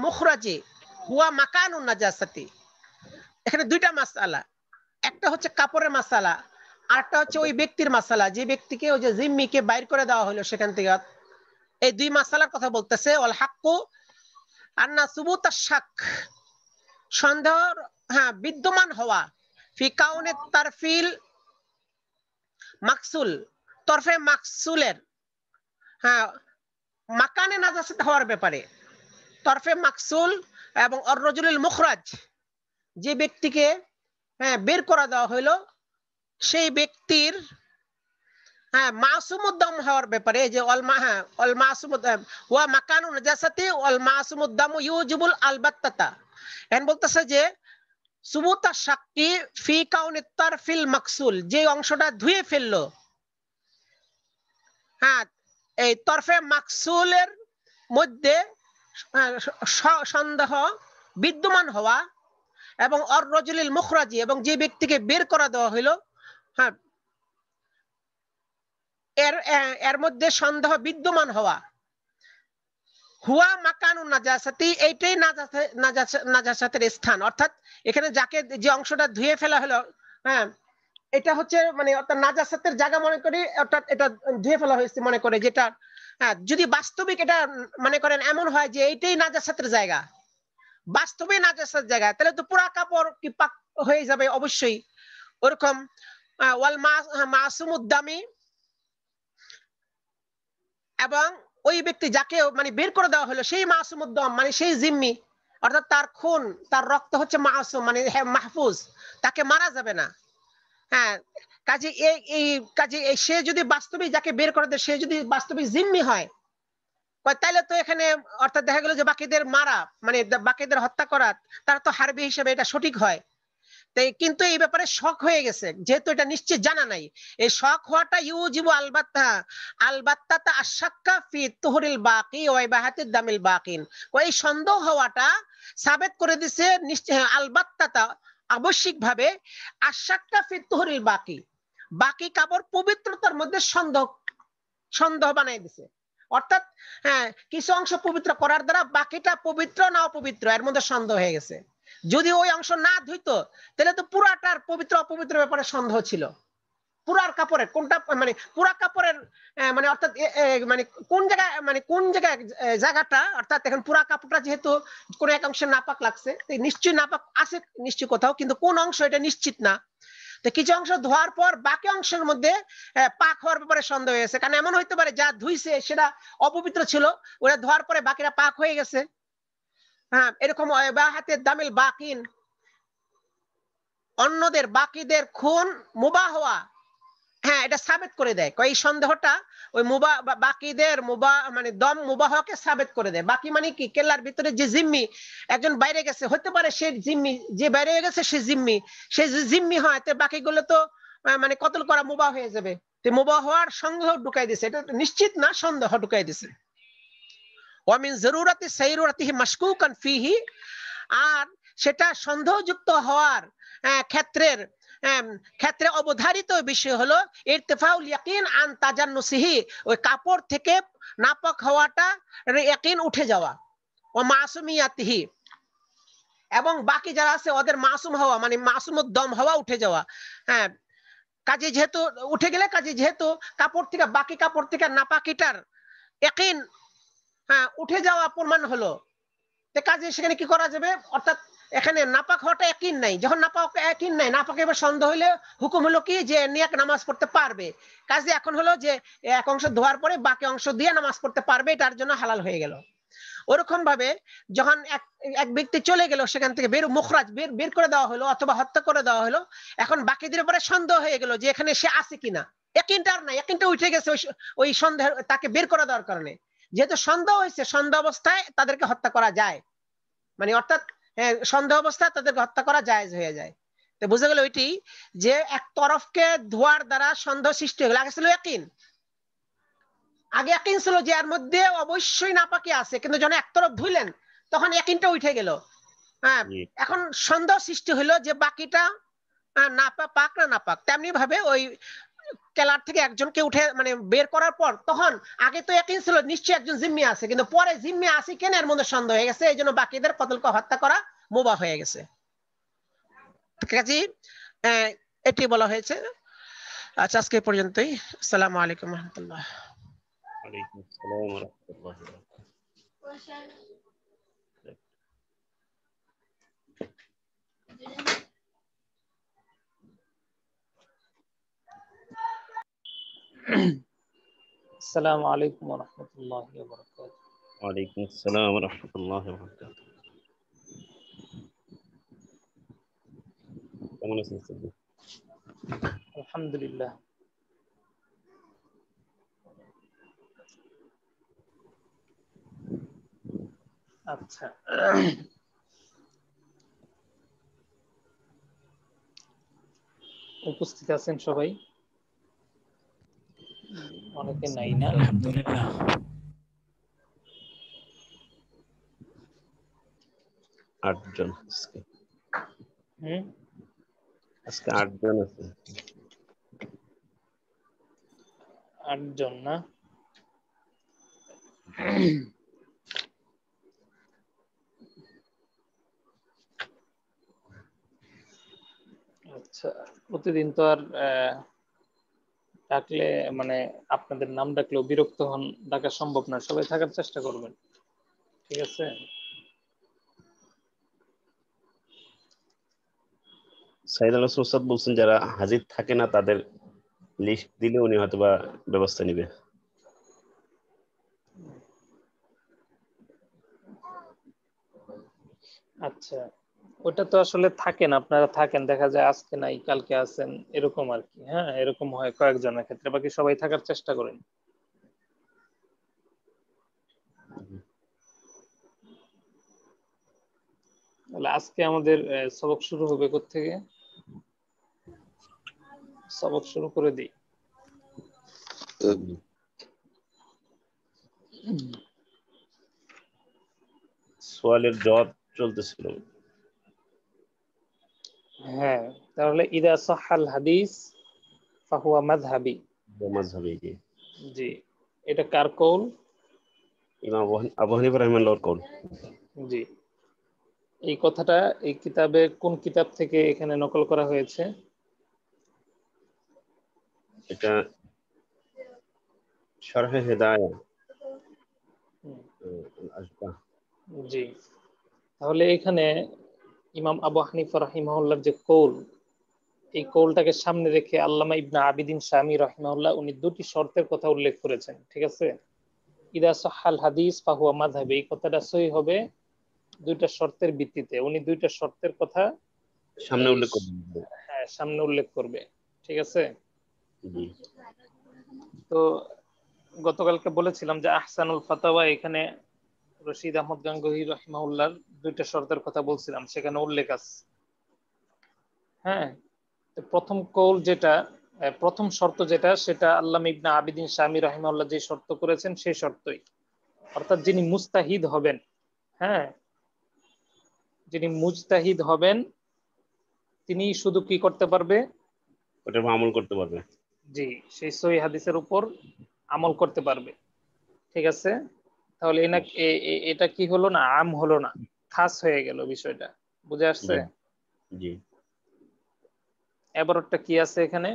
মুখরাজি হুয়া মাকানুন নাজাসাতি। এখানে দুইটা মাসআলা, একটা হচ্ছে কাপড়ের মাসআলা, আরটা হচ্ছে ওই ব্যক্তির মাসআলা, যে ব্যক্তিকে ওই যে জিম্মিকে বাইর করে দেওয়া হলো সেখান থেকে। এই দুই মাসআলার কথা বলতেছে। ওয়াল হাক্কু আন্না সুবুতা শাক, সন্দেহ বিদ্যমান হওয়া ফি কাউনে তারফিল মাকসুল, তরফে মাকসুলের মাকানে নাজাসাত হওয়ার ব্যাপারে, তরফে মাকসুল এবং অর রজুলিল মুখরাজ, যে ব্যক্তিকে বের করা দেওয়া হইলো সেই ব্যক্তির মাসুমুদ্দাম হওয়ার ব্যাপারে, যে অল মাসুমুদ্দাম ওয়া মাকানু নাজাসাতি ওয়াল মাসুমুদ্দামু ইউজিবুল আলবাত্তাতা। এখন বলতেছে যে সুবুতা শাক্কি ফি কাউনি তারফিল মাকসুল, যে অংশটা ধুয়ে ফেললো, এই তরফে মাকসুলের মধ্যে সন্দেহ বিদ্যমান হওয়া এবং অর রজুলিল মুখরাজি, এবং যে ব্যক্তিকে বের করা দেওয়া হইলো এর মধ্যে সন্দেহ বিদ্যমান হওয়া, হুয়া মাকানুন নাজাসাতি, এইটাই নাজাসাতের স্থান। অর্থাৎ এখানে যাকে যে অংশটা ধুয়ে ফেলা হলো এটা হচ্ছে মানে অর্থাৎ নাজাসাতের জায়গা মনে করি, অর্থাৎ এটা ধুয়ে ফেলা হয়েছে মনে করে, যেটা যদি বাস্তবিক এটা মনে করেন এমন হয় যে এইটাই নাজাসাতের জায়গা, বাস্তবে নাজাসাতের জায়গা, তাহলে তো পুরা কাপড় কি পাক হয়ে যাবে অবশ্যই। ওরকম ওয়াল মাসুমুদ্দামি এবং ওই ব্যক্তি যাকে মানে বের করে দেওয়া হলো সেই মাসুমুদ্দম মানে সেই জিম্মি, অর্থাৎ তার খুন তার রক্ত হচ্ছে মাসুম মানে মাহফুজ, তাকে মারা যাবে না। হ্যাঁ, কাজে এই সে যদি বাস্তবে যাকে বের করে দেয় সে যদি বাস্তবে জিম্মি হয়, তাইলে তো এখানে অর্থাৎ দেখা গেল যে বাকিদের মারা মানে বাকিদের হত্যা করা তার তো হারবি হিসেবে এটা সঠিক হয়। তাই কিন্তু এই ব্যাপারে শক হয়ে গেছে, যেহেতু এটা নিশ্চিত জানা নাই, এই শক হওয়াটা ইউজিবু আলবাত্তা আশাক্কা ফি তুহরিল বাকি ওয়া ইবাহাতিদ দামিল বাকিন। এই সন্দেহ হওয়াটা সাবেত করে দিছে নিশ্চয় আলবাত্তা আবশ্যিকভাবে আশাক্কা ফি তুহরিল বাকি, বাকি কাপড় পবিত্রতার মধ্যে সন্দেহ বানাই দিছে। অর্থাৎ হ্যাঁ, কিছু অংশ পবিত্র করার দ্বারা বাকিটা পবিত্র না অপবিত্র এর মধ্যে সন্দেহ হয়ে গেছে। যদি ওই অংশ না ধুইতো তাহলে তো পুরাটার পবিত্র অপবিত্র ব্যাপারে সন্দেহ ছিল। পুরার কাপড়ের কোনটা মানে পুরা কাপড়ের মানে অর্থাৎ মানে কোন জায়গাটা অর্থাৎ এখন পুরা কাপড়টা যেহেতু কোন এক অংশে নাপাক লাগছে, নিশ্চয়ই নাপাক আছে নিশ্চয়ই কোথাও, কিন্তু কোন অংশ এটা নিশ্চিত না। তো কিছু অংশ ধোয়ার পর বাকি অংশের মধ্যে পাক হওয়ার ব্যাপারে সন্দেহ হয়েছে, কারণ এমন হইতে পারে যা ধুইছে সেটা অপবিত্র ছিল, ওটা ধোয়ার পরে বাকিরা পাক হয়ে গেছে। হ্যাঁ, এরকম ইবাহাতিদ দামিল বাকিন, অন্যদের বাকিদের খুন মুবাহ হওয়া, হ্যাঁ এটা সাবেত করে দেয়। এই সন্দেহটা ওই বাকিদের মানে দম মুবাহকে সাবেত করে দেয়। বাকি মানে কি, কেল্লার ভিতরে যে জিম্মি একজন বাইরে গেছে, হতে পারে সে জিম্মি, যে বাইরে গেছে সে জিম্মি হয়, তো বাকিগুলো তো মানে কতল করা মুবাহ হয়ে যাবে। তো মুবাহ হওয়ার সন্দেহ ঢুকাই দিছে, এটা নিশ্চিত না, সন্দেহ ঢুকাই দিছে। ওয়া মিন যরুরাতি সাইরুরাতিহি মাশকুকান ফিহি, আর সেটা সন্দেহযুক্ত হওয়ার ক্ষেত্রে অবধারিত বিষয় হলো ইরতিফাউল ইয়াকিন আন তাজান্নুসিহি, ওই কাপড় থেকে নাপাক হওয়াটা ইয়াকিন উঠে যাওয়া, ও মাসুমিয়াতিহি, এবং বাকি যারা আছে ওদের মাসুম হওয়া মানে মাসুমুদ দম হওয়া উঠে যাওয়া। হ্যাঁ, কাজে যেহেতু উঠে গেলে, কাজে যেহেতু কাপড় থেকে বাকি কাপড় থেকে নাপাকিটার ইয়াকিন হ্যাঁ উঠে যাওয়া প্রমাণ হলো, কাজে সেখানে কি করা যাবে, অর্থাৎ এখানে নাপাক হওয়াটা ইয়াকিন নাই, যখন নাপাক ইয়াকিন নাই, নাপাক এবার সন্দেহ হলে হুকুম হলো কি যে নিয়ে নামাজ পড়তে পারবে। কাজে এখন হলো যে এক অংশ ধোয়ার পরে বাকি অংশ দিয়ে নামাজ পড়তে পারবে, এটার জন্য হালাল হয়ে গেল। ওরকম ভাবে যখন এক ব্যক্তি চলে গেল, সেখান থেকে মুখরাজ বের করে দেওয়া হলো অথবা হত্যা করে দেওয়া হলো, এখন বাকিদের উপরে সন্দেহ হয়ে গেল যে এখানে সে আছে কিনা, ইয়াকিনটা আর নাই, ইয়াকিনটা উঠে গেছে ওই সন্দেহ তাকে বের করে দেওয়ার কারণে। যেহেতু সন্দেহ হয়েছে, সন্দেহ অবস্থায় তাদেরকে হত্যা করা যায়, মানে অর্থাৎ সন্দেহ অবস্থায় তাদেরকে হত্যা করা জায়েজ হয়ে যায়। তো বুঝে গেল ওইটি যে এক তরফকে ধোয়ার দ্বারা সন্দেহ সৃষ্টি হয়ে গেল। আগে ছিল ইয়াকিন, আগে ইয়াকিন ছিল যে এর মধ্যে অবশ্যই নাপাকি আছে, কিন্তু যখন এক তরফ ধুইলেন তখন ইয়াকিনটা উঠে গেল। হ্যাঁ, এখন সন্দেহ সৃষ্টি হলো যে বাকিটা পাক না নাপাক। তেমনি ভাবে ওই কেলার থেকে একজনকে উঠে মানে বের করার পর, তখন আগে তো ইয়াকিন ছিল নিশ্চয়ই একজন জিম্মি আছে, কিন্তু পরে জিম্মি আছে কেন এর মধ্যে সন্দেহ হয়ে গেছে, এই জন্য বাকিদের কতলকে হত্যা করা মুবাহ হয়ে গেছে। কাজী এটি বলা হয়েছে। আচ্ছা, আজকে পর্যন্তই। আসসালামু আলাইকুম ওয়া রাহমাতুল্লাহ। ওয়ালাইকুম আসসালাম ওয়া রাহমাতুল্লাহ। আসসালামু আলাইকুম ওয়া রাহমাতুল্লাহি ওয়া বারাকাতুহু। ওয়ালাইকুম আসসালাম ওয়া রাহমাতুল্লাহি ওয়া বারাকাতুহু। কেমন আছেন স্যার? আলহামদুলিল্লাহ। আচ্ছা, উপস্থিত আছেন সবাই? অনেকে নাই না? আলহামদুলিল্লাহ। আটজন আজকে 8 জন আছে। 8 জন না? আচ্ছা, প্রতিদিন তো আর ডাকলে মানে আপনাদের নাম ডাকলেও বিরক্ত হন, ডাকা সম্ভব না, সবাই থাকার চেষ্টা করবেন, ঠিক আছে? সাইদ আল সুসাদ বলছেন যারা হাজির থাকে না তাদের লিস্ট দিলে উনি হয়তো বা ব্যবস্থা নিবে। আচ্ছা, ওটা তো আসলে থাকেন, আপনারা থাকেন, দেখা যায় আজকে নাই কালকে আছেন, এরকম আর কি। হ্যাঁ, এরকম হয় কয়েকজনের ক্ষেত্রে, বাকি সবাই থাকার চেষ্টা করেন। তাহলে আজকে আমাদের সবক শুরু হবে কোত্থেকে? সবক শুরু করে দিই। সোয়ালের জবাব চলতেছিল। হ্যাঁ, তাহলে ইদা সাহাল হাদিস ফাহুয়া মাযহাবি। মাযহাবি, জি। জি, এটা কার কৌল? ইমাম আবু হানিফা রাহিমাহুল্লাহর কওল। জি, এই কথাটা এই কিতাবে কোন কিতাব থেকে এখানে নকল করা হয়েছে? এটা শারহে হিদায়া আশবাহ। জি, তাহলে এখানে ইমাম আবু হানিফা রাহিমাহুল্লাহর যে কৌল, এই কৌলটাকে সামনে রেখে আল্লামা ইবনে আবিদিন শামী রাহিমাহুল্লাহ উনি দুটি শর্তের কথা উল্লেখ করেছেন। ঠিক আছে, ইদা সাহাল হাদিস ফাহুয়া মাযহাবি, এই কথাটা সহি হবে দুইটা শর্তের ভিত্তিতে। উনি দুইটা শর্তের কথা সামনে এই উল্লেখ করবেন। হ্যাঁ সামনে উল্লেখ করবে। ঠিক আছে, জি। তো গতকালকে বলেছিলাম যে আহসানুল ফাতাওয়া, এখানে রশিদ আহমদ গাঙ্গুহি রাহিমাহুল্লাহর দুইটা শর্তের কথা বলছিলাম, সেখানে উল্লেখ আছে। হ্যাঁ, তো প্রথম কৌল যেটা, প্রথম শর্ত যেটা, সেটা আল্লামা ইবনে আবিদিন শামী রাহিমাহুল্লাহ যে শর্ত করেছেন সেই শর্তই, অর্থাৎ যিনি মুস্তাহিদ হবেন, হ্যাঁ, যিনি মুজতাহিদ হবেন তিনি শুধু কি করতে পারবে? ওটার উপর আমল করতে পারবে। জি, সেই সহিহ হাদিসের উপর আমল করতে পারবে। ঠিক আছে, তাহলে এটা কি হলো না, আম হলো না, খাস হয়ে গেল বিষয়টা। বুঝে আসছে? জি। এবারটা কি আছে এখানে?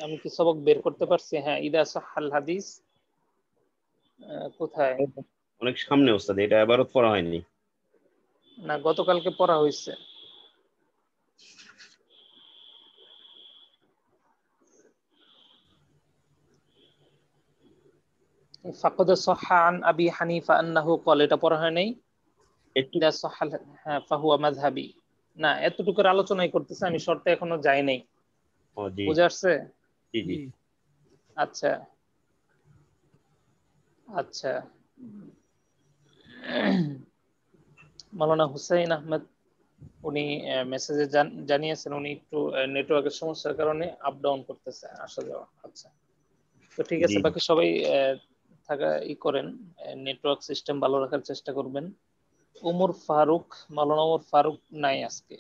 আমি কি সবক বের করতে পারছি? হ্যাঁ, ইদা সাহাল হাদিস কোথায়? অনেক সামনে ওস্তাদ, এটা এবারও পড়া হয়নি। না, গতকালকে পড়া হয়েছে। ফাকাদ সাহহা আন আবি হানিফা আন্নাহু ক্বাল, এটা পড়া হয় নাই? ইদা সাহাল, হ্যাঁ, ফাহুয়া মাযহাবি। না, এতটুকুর আলোচনাই করতেছে, আমি শর্তে এখনো যাই নাই। বুঝে আসছে? জি জি। আচ্ছা আচ্ছা, মাওলানা হুসাইন আহমেদ উনি মেসেজে জানিয়েছেন উনি একটু নেটওয়ার্কের সমস্যার কারণে আপ ডাউন করতেছে, আসা যাওয়া। আচ্ছা, তো ঠিক আছে, বাকি সবাই থাকা করেন, নেটওয়ার্ক সিস্টেম ভালো রাখার চেষ্টা করবেন। উমর ফারুক, মাওলানা উমর ফারুক নাই আজকে।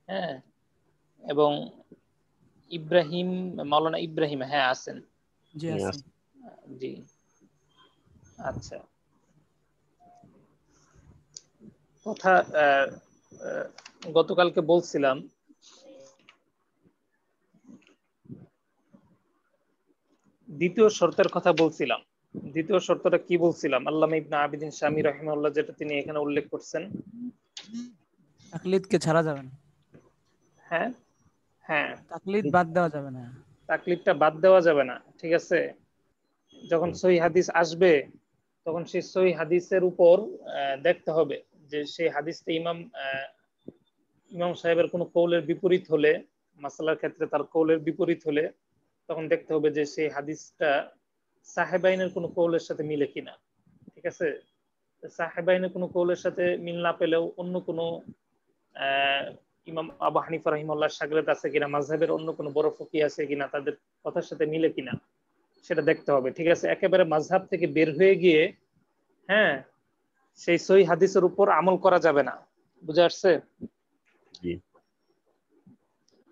হ্যাঁ, এবং ইব্রাহিম, মাওলানা ইব্রাহিম, হ্যাঁ আছেন। জি আছেন। জি, আচ্ছা। কথা গতকালকে বলছিলাম, দ্বিতীয় শর্তের কথা বলছিলাম। দ্বিতীয় শর্তটা কি বলছিলাম? আল্লামা ইবনে আবিদিন শামী রাহিমাহুল্লাহ যেটা তিনি এখানে উল্লেখ করছেন, তাকলিদকে ছাড়া যাবে না। হ্যাঁ হ্যাঁ, তাকলিদ বাদ দেওয়া যাবে না। তাকলিদটা বাদ দেওয়া যাবে না। ঠিক আছে, যখন সহিহ হাদিস আসবে তখন সেই সহিহ হাদিসের উপর দেখতে হবে যে সেই হাদিসটা ইমাম সাহেবের কোনো কৌলের বিপরীত হলে, মাসালার ক্ষেত্রে তার কৌলের বিপরীত হলে, তখন দেখতে হবে যে সেই হাদিসটা সাহেবাইনের কোনো কৌলের সাথে মিলে কিনা। ঠিক আছে, সাহেবাইনের কোনো কৌলের সাথে মিল না পেলেও অন্য কোনো ইমাম আবু হানিফা রাহিমাহুল্লাহর শাগরেদ আছে কিনা, মাযহাবের অন্য কোনো বড় ফকি আছে কিনা, তাদের কথার সাথে মিলে কিনা সেটা দেখতে হবে। ঠিক আছে, একেবারে মাযহাব থেকে বের হয়ে গিয়ে হ্যাঁ সেই সহিহ হাদিসের উপর আমল করা যাবে না। বুঝে আসছে?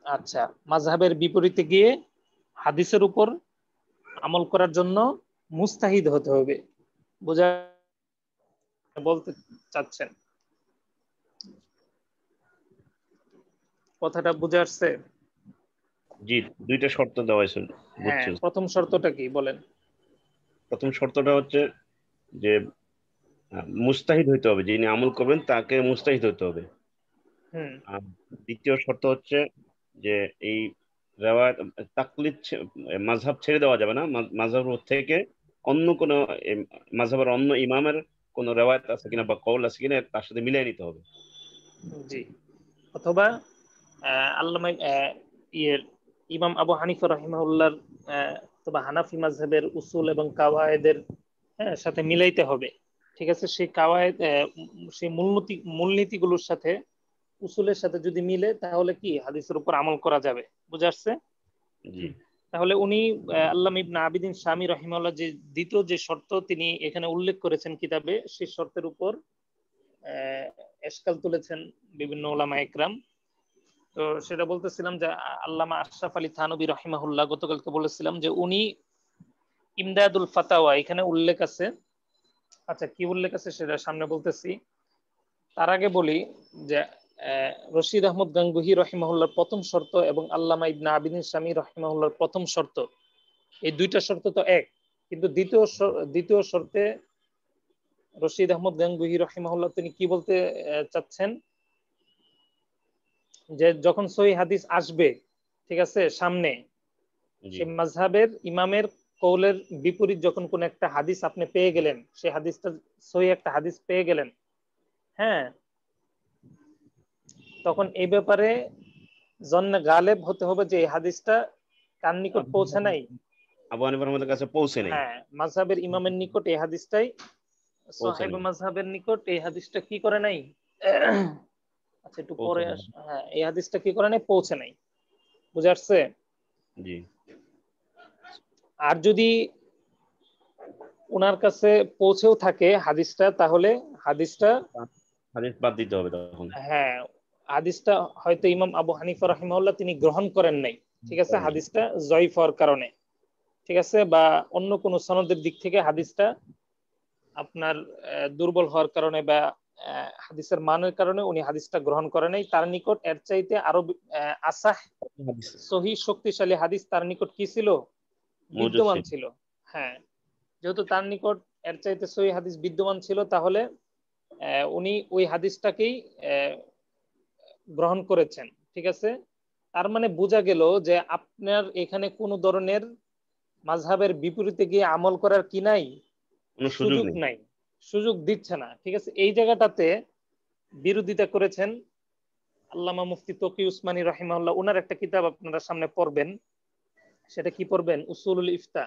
আচ্ছা, মাযহাবের বিপরীতে গিয়ে হাদিসের উপর আমল করার জন্য মুস্তাহিদ হতে হবে। বুঝা বলতে চাচ্ছেন? কথাটা বুঝে আসছে? জি, দুইটা শর্ত দেওয়া হয়েছে। হ্যাঁ, প্রথম শর্তটা কি বলেন? প্রথম শর্তটা হচ্ছে যে মুস্তাহিদ হইতে হবে, যিনি আমল করবেন তাকে মুস্তাহিদ হইতে হবে। আর দ্বিতীয় শর্ত হচ্ছে যে এই রেওয়ায়াত তাকলিদ মাযহাব ছেড়ে দেওয়া যাবে না, মাযহাব থেকে অন্য কোন মাযহাবের অন্য ইমামের কোনো রেওয়ায়েত আছে কিনা বা কওল আছে কিনা তার সাথে মিলিয়ে নিতে হবে। জি, অথবা আল্লামা ইমাম আবু হানিফা রাহিমাহুল্লাহর অথবা হানাফি মাযহাবের উসুল এবং কাওয়ায়েদের সাথে মিলাইতে হবে। ঠিক আছে, সেই কাওয়ায়েদ সেই মূলনীতিগুলোর সাথে উসুলের সাথে যদি মিলে তাহলে কি হাদিসের উপর আমল করা যাবে। বুঝা আসছে? জি তাহলে উনি আল্লামা ইবনে আবিদিন শামী রাহিমাহুল্লাহ যে দ্বিতীয় যে শর্ত তিনি এখানে উল্লেখ করেছেন কিতাবে, সেই শর্তের উপর এশকাল তুলেছেন বিভিন্ন উলামা ইকরাম। তো সেটা বলতেছিলাম যে আল্লামা আশরাফ আলী থানবী রাহিমাহুল্লাহ গতকালকে বলেছিলাম যে উনি ইমদাদুল ফাতাওয়া এখানে উল্লেখ আছে। আচ্ছা, কি উল্লেখ আছে সেটা সামনে বলতেছি। তার আগে বলি যে রশিদ আহমদ গাঙ্গুহি রহিমাহুল্লাহর প্রথম শর্ত এবং আল্লামা ইবনে আবিদিন শামী রহিমাহুল্লাহর প্রথম শর্ত, এই দুইটা শর্ত তো এক, কিন্তু দ্বিতীয় শর্তে রশিদ আহমদ গাঙ্গুহি রহিমাহুল্লাহ তিনি কি বলতে চাচ্ছেন যে যখন সহিহ হাদিস আসবে, ঠিক আছে, সামনে, সেই মাযহাবের ইমামের কওলের বিপরীত যখন কোন একটা হাদিস আপনি পেয়ে গেলেন, সেই হাদিসটা সহিহ একটা হাদিস পেয়ে গেলেন, হ্যাঁ, তখন এই ব্যাপারে জন্নে গালেব হতে হবে যে এই হাদিসটা কার নিকট পৌঁছে নাই, আবু হানিফার আমাদের কাছে পৌঁছে নাই, হ্যাঁ, মাযহাবের ইমামের নিকট এই হাদিসটাই, সাহেব মাযহাবের নিকট এই হাদিসটা কি করে নাই, আচ্ছা একটু পরে হ্যাঁ, এই হাদিসটা কি করে নাই, পৌঁছে নাই। বুঝা আসছে? জি। আর যদি ওনার কাছে পৌঁছেও থাকে হাদিসটা, তাহলে হাদিস বাদ দিতে হবে তখন। হ্যাঁ, হাদিসটা হয়তো ইমাম আবু হানিফা রাহিমাহুল্লাহ তিনি গ্রহণ করেন নাই, ঠিক আছে, হাদিসটা জয়ীফ হওয়ার কারণে, ঠিক আছে, বা অন্য কোন সনদের দিক থেকে হাদিসটা আপনার দুর্বল হওয়ার কারণে বা হাদিসের মানের কারণে উনি হাদিসটা গ্রহণ করে নাই। তার নিকট এর চাইতে আরো আসাহ সহি শক্তিশালী হাদিস তার নিকট কি ছিল, বিদ্যমান ছিল। হ্যাঁ, যেহেতু তার নিকট এর চাইতে সহি হাদিস বিদ্যমান ছিল, তাহলে উনি ওই হাদিসটাকেই গ্রহণ করেছেন। ঠিক আছে, তার মানে বোঝা গেল যে আপনার এখানে কোন ধরনের মাযহাবের বিপরীতে গিয়ে আমল করার কি নাই, সুযোগ নাই, সুযোগ দিচ্ছে না। ঠিক আছে, এই জায়গাটাতে বিরোধিতা করেছেন আল্লামা মুফতি তকি উসমানী রাহিমাহুল্লাহ। ওনার একটা কিতাব আপনারা সামনে পড়বেন, সেটা কি পড়বেন, উসুলুল ইফতা।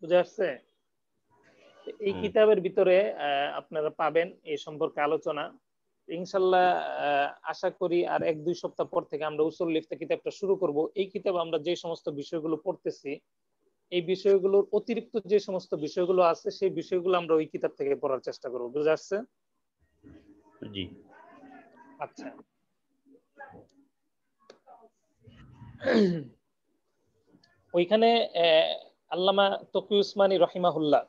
বুঝা আসছে? এই কিতাবের ভিতরে আপনারা পাবেন এই সম্পর্কে আলোচনা। ইনশাল্লাহ আশা করি আর 1-2 সপ্তাহ পর থেকে আমরা উসুলুল ইফতা কিতাবটা শুরু করব। এই কিতাব আমরা যে সমস্ত বিষয়গুলো পড়তেছি, এই বিষয়গুলোর অতিরিক্ত যে সমস্ত বিষয়গুলো আছে, সেই বিষয়গুলো আমরা ওই কিতাব থেকে পড়ার চেষ্টা করব। বুঝা আসছে? জি। আচ্ছা, ওইখানে আল্লামা তকি উসমানী রাহিমাহুল্লাহ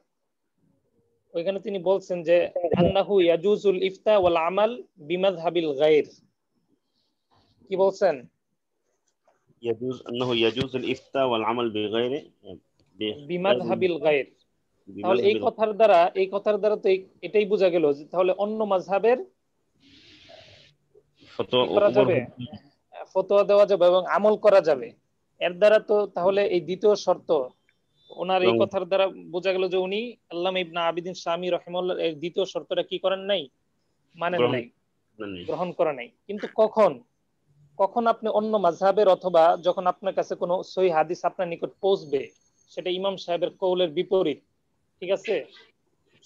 ওইখানে তিনি বলছেন যে আন্নাহু ইয়াজুজুল ইফতা ওয়াল আমাল বিমাযহাবিল গায়র। কি বলছেন? আন্নাহু ইয়াজুজুল ইফতা ওয়াল আমাল বিমাযহাবিল গায়র। তাহলে এই কথার দ্বারা তো এটাই বোঝা গেল যে তাহলে অন্য মাযহাবের ফতোয়া দেওয়া যাবে এবং আমল করা যাবে। এর দ্বারা তো তাহলে এই দ্বিতীয় শর্ত ওনার এই কথার দ্বারা বোঝা গেল যে উনি আল্লামা ইবনে আবিদিন শামী রাহিমাহুল্লাহ এর দ্বিতীয় শর্তটা কি করেন নাই, মানেন নাই, গ্রহণ করেন নাই। কিন্তু কখন আপনি অন্য মাযহাবের অথবা যখন আপনার কাছে কোনো সহিহ হাদিস আপনার নিকট পৌঁছবে, সেটা ইমাম সাহেবের কওলের বিপরীত, ঠিক আছে,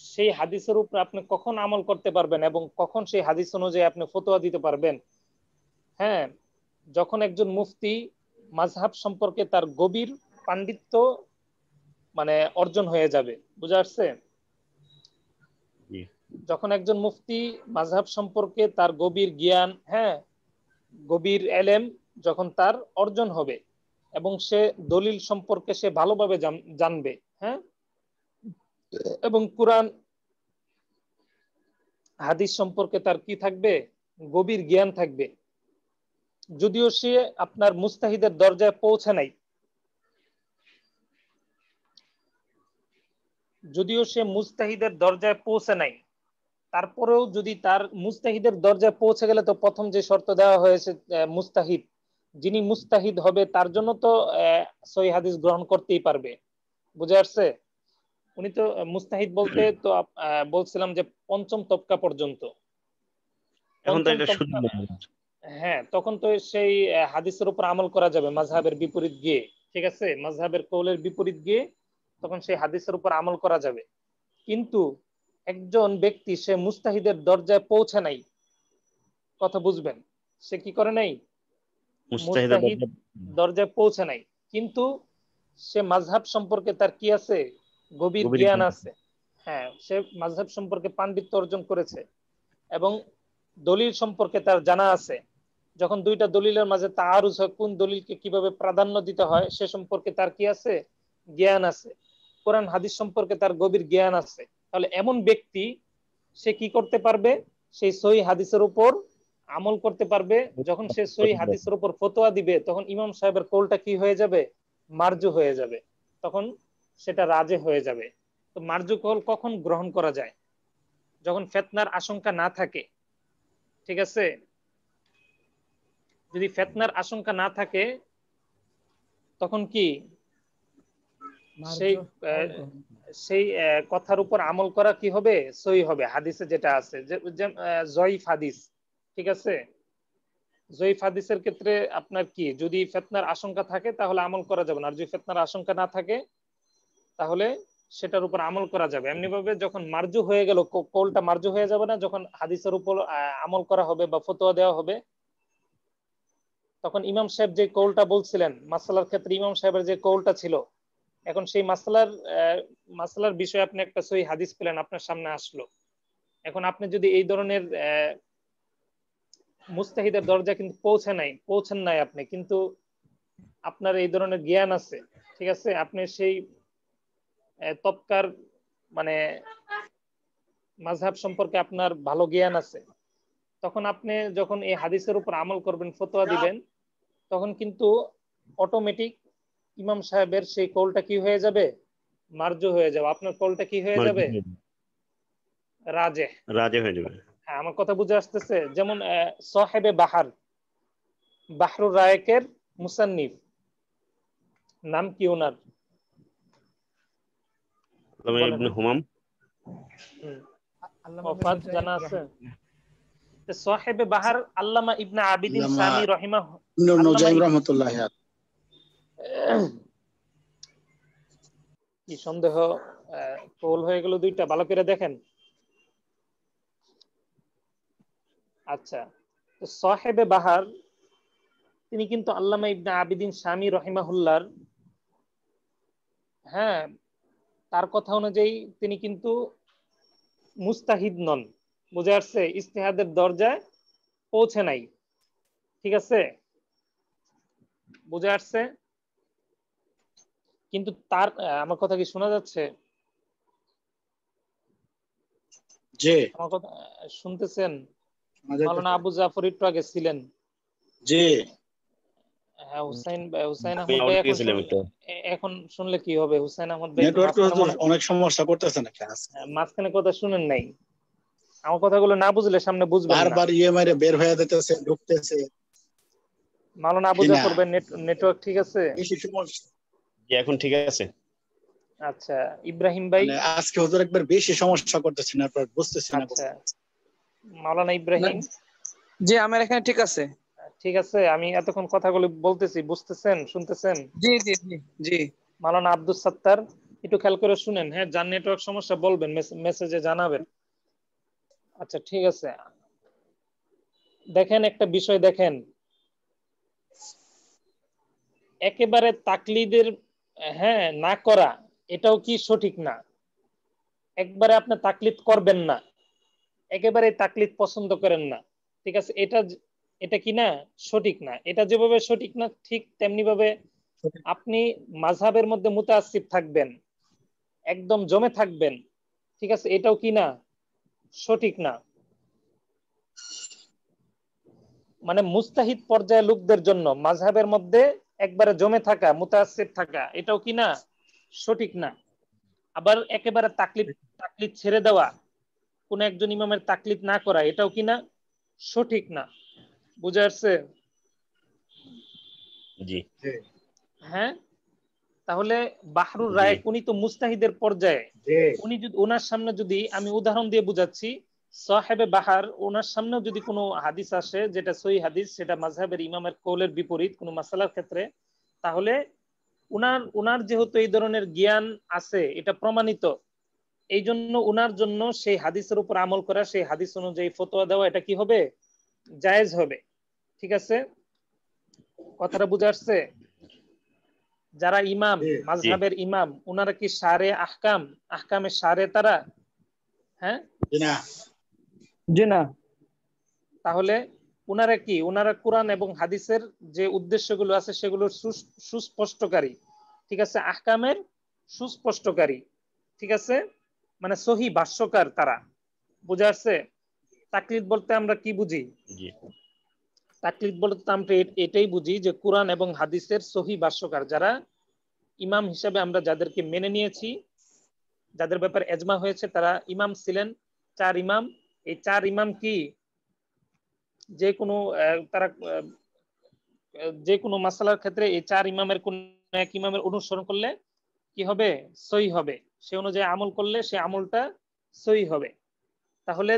সেই হাদিসের উপর আপনি কখন আমল করতে পারবেন এবং কখন সেই হাদিস অনুযায়ী আপনি ফতোয়া দিতে পারবেন? হ্যাঁ, যখন একজন মুফতি মাযহাব সম্পর্কে তার গভীর পাণ্ডিত্য মানে অর্জন হয়ে যাবে। বুঝা আসছে? যখন একজন মুফতি মাযহাব সম্পর্কে তার গভীর জ্ঞান, হ্যাঁ, গভীর এলেম যখন তার অর্জন হবে এবং সে দলিল সম্পর্কে সে ভালোভাবে জানবে, হ্যাঁ, এবং কুরআন হাদিস সম্পর্কে তার কি থাকবে, গভীর জ্ঞান থাকবে। যদিও সে আপনার মুস্তাহিদের দরজায় পৌঁছে নাই, তারপরেও যদি তার মুস্তাহিদের দরজায় পৌঁছে গেলে তো প্রথম যে শর্ত দেওয়া হয়েছে মুস্তাহিদ, যিনি মুস্তাহিদ হবে তার জন্য তো সহিহ হাদিস গ্রহণ করতেই পারবে। বুঝে আসছে? উনি তো মুস্তাহিদ বলতে তো বলছিলাম যে পঞ্চম তবকা পর্যন্ত। এখন তো পঞ্চম এটা শুদ্ধ তবকা, হ্যাঁ, তখন তো সেই হাদিসের উপর আমল করা যাবে মাযহাবের বিপরীত গিয়ে, ঠিক আছে, মাযহাবের কওলের বিপরীত গিয়ে তখন সেই হাদিসের উপর আমল করা যাবে। কিন্তু একজন ব্যক্তি সে মুস্তাহিদের দরজায় পৌঁছে নাই, কথা বুঝবেন, সে কি করে নাই, মুস্তাহিদের মুস্তাহিদ দরজায় পৌঁছে নাই, কিন্তু সে মাযহাব সম্পর্কে তার কি আছে, গভীর জ্ঞান আছে। হ্যাঁ, সে মাযহাব সম্পর্কে পাণ্ডিত্য অর্জন করেছে এবং দলিল সম্পর্কে তার জানা আছে। যখন দুইটা দলিলের মাঝে তাআরুজ হয়, কোন দলিলকে কিভাবে প্রাধান্য দিতে হয় সে সম্পর্কে তার কি আছে, জ্ঞান আছে। কোরআন হাদিস সম্পর্কে তার গভীর জ্ঞান আছে। তাহলে এমন ব্যক্তি সে কি করতে পারবে, সেই সহিহ হাদিসের উপর আমল করতে পারবে। যখন সে সহিহ হাদিসের উপর ফতোয়া দিবে তখন ইমাম সাহেবের কওলটা কি হয়ে যাবে, মারজু হয়ে যাবে, তখন সেটা রাজে হয়ে যাবে। তো মারজু কওল কখন গ্রহণ করা যায়, যখন ফিতনার আশঙ্কা না থাকে, ঠিক আছে। যদি ফিতনার আশঙ্কা না থাকে তখন কি সেই সেই কথার উপর আমল করা কি হবে, সহি হবে। হাদিসে যেটা আছে যে জয়ীফ হাদিস, ঠিক আছে, জয়ীফ হাদিসের ক্ষেত্রে আপনার কি, যদি ফিতনার আশঙ্কা থাকে তাহলে আমল করা যাবে না, আর যদি ফিতনার আশঙ্কা না থাকে তাহলে সেটার উপর আমল করা যাবে। এমনি ভাবে যখন মারজু হয়ে গেল, কওলটা মারজু হয়ে যাবে না, যখন হাদিসের উপর আমল করা হবে বা ফতোয়া দেওয়া হবে, তখন ইমাম সাহেব যে কওলটা বলছিলেন মাসআলার ক্ষেত্রে, ইমাম সাহেবের যে কওলটা ছিল, এখন সেই মাসআলার বিষয়ে আপনি একটা সহিহ হাদিস পেলেন, আপনার সামনে আসলো। এখন আপনি যদি এই ধরনের মুস্তাহিদের দরজা কিন্তু পৌঁছেন নাই আপনি, কিন্তু আপনার এই ধরনের জ্ঞান আছে, ঠিক আছে, আপনি সেই তবকার মানে মাযহাব সম্পর্কে আপনার ভালো জ্ঞান আছে, তখন আপনি যখন এই হাদিসের উপর আমল করবেন, ফতোয়া দিবেন, তখন কিন্তু অটোমেটিক ইমাম সাহেবের সেই কওলটা কি হয়ে যাবে, মারজু হয়ে যাবে। আপনার কওলটা কি হয়ে যাবে, রাজে হয়ে যাবে। হ্যাঁ, আমার কথা বুঝে আসতেছে। যেমন সাহেবে বাহার, বাহরুর রায়েকের মুসান্নিফ, নাম কি ওনার, ইবনে হুমাম, ওফাত জানা আছে। সাহেবে বাহার আল্লামা ইবনে আবিদিন সামি রাহমাতুল্লাহ। কি সন্দেহ, কওল হয়ে গেল দুইটা, ভালো করে দেখেন। আচ্ছা, তো সাহেবে বাহার তিনি কিন্তু আল্লামা ইবনে আবিদিন সামি রহিমাহুল্লাহর, হ্যাঁ, তার কথা অনুযায়ী তিনি কিন্তু মুস্তাহিদ নন, বুঝে আসছে, ইজতিহাদের দরজায় পৌঁছে নাই, ঠিক আছে, বুঝে আসছে। কিন্তু তার আমার কথা কি শোনা যাচ্ছে, জি, আমার কথা শুনতেছেন? মাওলানা আবু জাফর একটু আগে ছিলেন। জি, হ্যাঁ, হুসাইন আহমদ ভাই এখন শুনলে কি হবে? হুসাইন আহমদ ভাই অনেক সমস্যা করতেছে নাকি? মাঝখানে কথা শুনেন নাই, আমার কথাগুলো না বুঝলে সামনে বুঝবেন না। বারবার মাইরে বের হয়ে যেতেছে, ঢুকতেছে। মাওলানা আবু জাফর ভাই নেটওয়ার্ক ঠিক আছে? এখন ঠিক আছে। আচ্ছা, ইব্রাহিম ভাই আজকে হুজুর একবার বেশি সমস্যা করতেছে, নেটওয়ার্ক বুঝতেছি না। আচ্ছা, মাওলানা ইব্রাহিম, জি আমার এখানে ঠিক আছে। ঠিক আছে, আমি এতক্ষণ কথাগুলো বলতেছি, বুঝতেছেন, শুনতেছেন? জি জি জি জি। মাওলানা আব্দুস সাত্তার একটু খেয়াল করে শুনেন, হ্যাঁ, যার নেটওয়ার্ক সমস্যা বলবেন, মেসেজে জানাবেন। আচ্ছা, ঠিক আছে, দেখেন একটা বিষয়, দেখেন একেবারে তাকলিদের হ্যাঁ না করা এটাও কি সঠিক না, একবারে আপনি তাকলিদ করবেন না, একেবারে তাকলিদ পছন্দ করেন না, ঠিক আছে, এটা কি না, সঠিক না। এটা যেভাবে সঠিক না, ঠিক তেমনি ভাবে আপনি মাযহাবের মধ্যে মুতাআসসিব থাকবেন, একদম জমে থাকবেন, ঠিক আছে, এটাও কি না, সঠিক না। মানে মুস্তাহিদ পর্যায়ে লোকদের জন্য মাযহাবের মধ্যে একবারে জমে থাকা, মুতাআসসিব থাকা, এটাও কি না, সঠিক না। আবার একেবারে তাকলিদ ছেড়ে দেওয়া, কোন একজন ইমামের তাকলিদ না করা, এটাও কি না, সঠিক না। বুঝে আসছে? জি, হ্যাঁ, তাহলে বাহরুর জি রায়েক উনি তো মুস্তাহিদের পর্যায়ে, উনি যদি ওনার সামনে যদি আমি উদাহরণ দিয়ে বুঝাচ্ছি, সাহেবে বাহার ওনার সামনেও যদি কোনো হাদিস আসে যেটা সহি হাদিস, সেটা মাযহাবের ইমামের কওলের বিপরীত কোনো মাসালার ক্ষেত্রে, তাহলে উনার যেহেতু এই ধরনের জ্ঞান আছে, এটা প্রমাণিত, এই জন্য উনার জন্য সেই হাদিসের উপর আমল করা, সেই হাদিস অনুযায়ী ফতোয়া দেওয়া, এটা কি হবে? জায়েজ হবে। ঠিক আছে, কথাটা বুঝে আসছে? যারা ইমাম, জি মাযহাবের ইমাম, উনারা কি শারে আহকামে শারে তারা? হ্যাঁ, জি না। তাহলে উনারা কি? উনারা কোরআন এবং হাদিসের যে উদ্দেশ্যগুলো আছে সেগুলোর সুস্পষ্টকারী। ঠিক আছে, আহকামের সুস্পষ্টকারী। ঠিক আছে, মানে সহি ভাষ্যকার তারা। বুঝে আসছে? তাকলিদ বলতে আমরা কি বুঝি? জি তাকলিদ বলতে আমরা এটাই বুঝি যে কোরআন এবং হাদিসের সহি ভাষ্যকার, যারা ইমাম হিসাবে আমরা যাদেরকে মেনে নিয়েছি, যাদের ব্যাপারে এজমা হয়েছে, তারা ইমাম ছিলেন 4 ইমাম। এই 4 ইমাম কি যে কোনো তারা যে কোনো মাসালার ক্ষেত্রে এই 4 ইমামের কোন এক ইমামের অনুসরণ করলে কি হবে? সহি হবে। সে অনুযায়ী আমল করলে সে আমলটা সহি হবে। তাহলে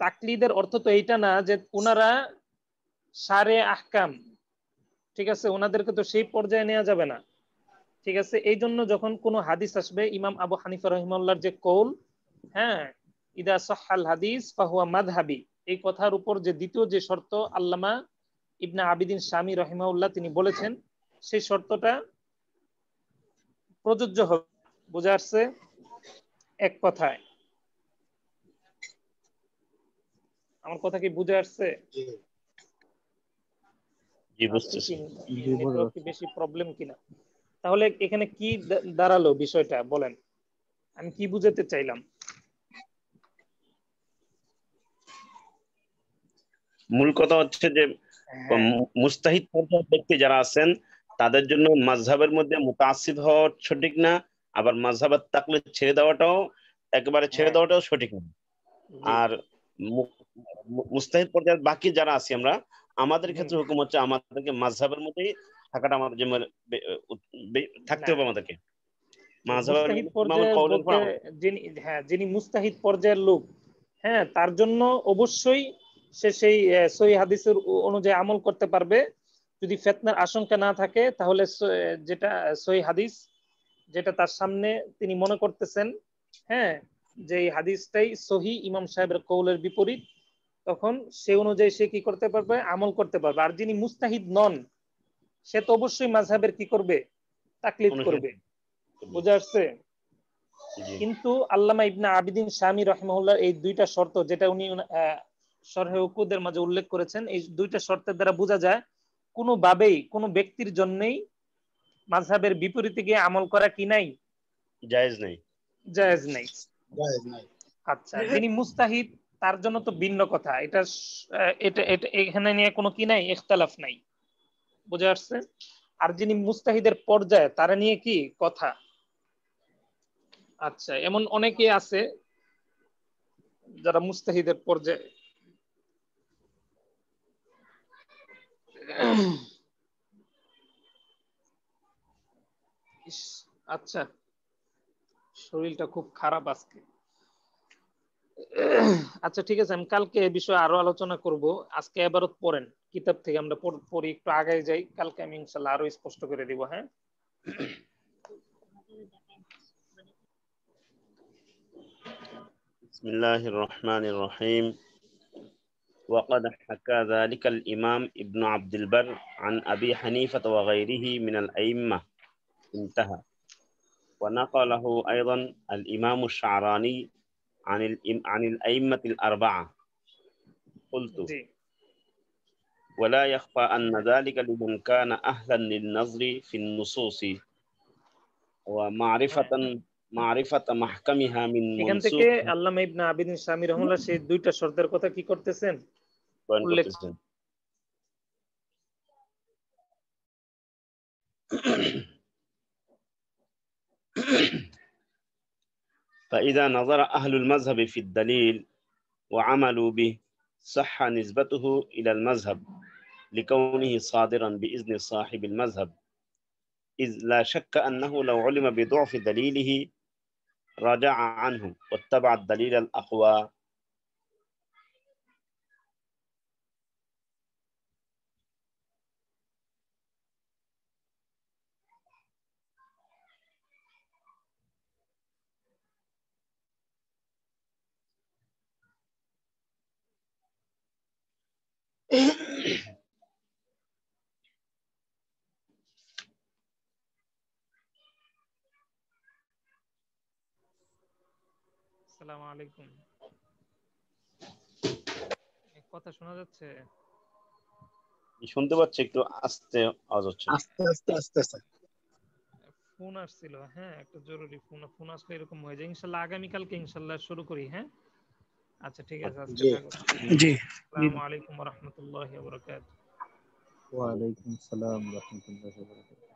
তাকলিদের অর্থ তো এইটা না যে উনারা সারে আহকাম, ঠিক আছে, ওনাদেরকে তো সেই পর্যায়ে নেওয়া যাবে না। ঠিক আছে, এই জন্য যখন কোনো হাদিস আসবে, ইমাম আবু হানিফা রহিমাহুল্লাহর যে কৌল, হ্যাঁ, ইদা সাহহাল হাদিস ফাহুয়া মাযহাবি, এই কথার উপর যে দ্বিতীয় যে শর্ত আল্লামা ইবনে আবিদিন শামী রহিমাহুল্লাহ তিনি বলেছেন, সেই শর্তটা প্রযোজ্য হবে। বুঝা আসছে? এক কথায় আমার কথা কি বুঝে আসছে? জি আজকে বুঝতেছি। কি নেটওয়ার্ক কি বেশি প্রবলেম কিনা? তাহলে এখানে কি দাঁড়ালো বিষয়টা বলেন, আমি কি বুঝাতে চাইলাম? মূল কথা হচ্ছে যে হ্যাঁ, মুস্তাহিদ পর্যায়ের ব্যক্তি যারা আছেন তাদের জন্য মাযহাবের মধ্যে মুতাআসসিব হওয়া সঠিক না, আবার মাযহাবের তাকলিদ ছেড়ে দেওয়াটাও একেবারে ছেড়ে হ্যাঁ, দেওয়াটাও সঠিক না। জি, আর মুস্তাহিদ পর্যায়ের বাকি যারা আছি আমরা, আমাদের ক্ষেত্রে হুকুম হচ্ছে আমাদেরকে মাযহাবের মধ্যেই থাকাটা আমাদের যে থাকতে না, হবে আমাদেরকে মাযহাবের মুস্তাহিদ ইমামের পর্যায়ের কওলের উপর বলতে আমল। যিনি মুস্তাহিদ পর্যায়ের লোক, হ্যাঁ, তার জন্য অবশ্যই সে সেই সহি হাদিসের অনুযায়ী আমল করতে পারবে। যদি ফিতনার আশঙ্কা না থাকে, তাহলে যেটা সহি হাদিস, যেটা তার সামনে তিনি মনে করতেছেন, হ্যাঁ, যে এই হাদিসটাই সহি, ইমাম সাহেবের কওলের বিপরীত, তখন সে অনুযায়ী সে কি করতে পারবে? আমল করতে পারবে। আর যিনি মুস্তাহিদ নন, সে তো অবশ্যই মাযহাবের কি করবে? তাকলিদ করবে। বুঝা আসছে? কিন্তু আল্লামা ইবনে আবিদিন শামী রাহিমাহুল্লাহ এই দুইটা শর্ত যেটা উনি শরহে উকুদের মাঝে উল্লেখ করেছেন, এই দুইটা শর্তের দ্বারা বোঝা যায় কোনোভাবেই কোনো ব্যক্তির জন্যই মাযহাবের বিপরীতে গিয়ে আমল করা কি নাই? জায়েজ নেই। জায়েজ নাই। আচ্ছা, যিনি মুস্তাহিদ তার জন্য তো ভিন্ন কথা। এটা এখানে নিয়ে কোনো কি নাই, ইখতিলাফ নাই। বুঝা আসছে? আর যিনি মুস্তাহিদের পর্যায়ে, তারা নিয়ে কি কথা। আচ্ছা, এমন অনেকে আছে যারা মুস্তাহিদের পর্যায়ে। আচ্ছা, শরীরটা খুব খারাপ আজকে। আচ্ছা ঠিক আছে, আমি কালকে এই বিষয়ে আরো আলোচনা করব। আজকে এবারত পড়েন কিতাব থেকে, আমরা পড়ি, একটু আগায় যাই, কালকে আমি ইনশাআল্লাহ আরো স্পষ্ট করে দিব। হ্যাঁ, বিসমিল্লাহির রহমানির রহিম। وقد حكى ذلك الإمام ابن عبد البر عن أبي حنيفة وغيره من الأئمة انتهى. ونقله أيضا الإمام الشعراني عن الأئمة الأربعة. قلت ولا يخفى أن ذلك لمن كان أهلا للنظر في النصوص ومعرفة محكمها من এখান থেকে منسوخ আল্লামা ইবনে আবিদিন শামী রাহিমাহুল্লাহ সেই দুইটা শর্তের কথা কি করতেছেন? উল্লেখ করতেছেন। فإذا نظر أهل المذهب في الدليل وعملوا به صح نسبته إلى المذهب لكونه صادرا بإذن صاحب المذهب إذ لا شك أنه لو علم بضعف دليله رجع عنه واتبع الدليل الأقوى. আসসালামু আলাইকুম। কথা শোনা যাচ্ছে? শুনতে পাচ্ছি, একটু আস্তে আওয়াজ হচ্ছে। আস্তে আস্তে আস্তে আস্তে। ফোন আসছিল, হ্যাঁ একটা জরুরি ফোন আসলে এরকম হয়ে যায়। ইনশাল্লাহ আগামীকালকে ইনশাল্লাহ শুরু করি। হ্যাঁ আচ্ছা ঠিক আছে, আজকে জি থাকো। জি। আসসালামু আলাইকুম ওয়া রাহমাতুল্লাহি ওয়া বারাকাতুহু। ওয়ালাইকুম আসসালাম ওয়া রাহমাতুল্লাহি ওয়া বারাকাতুহু।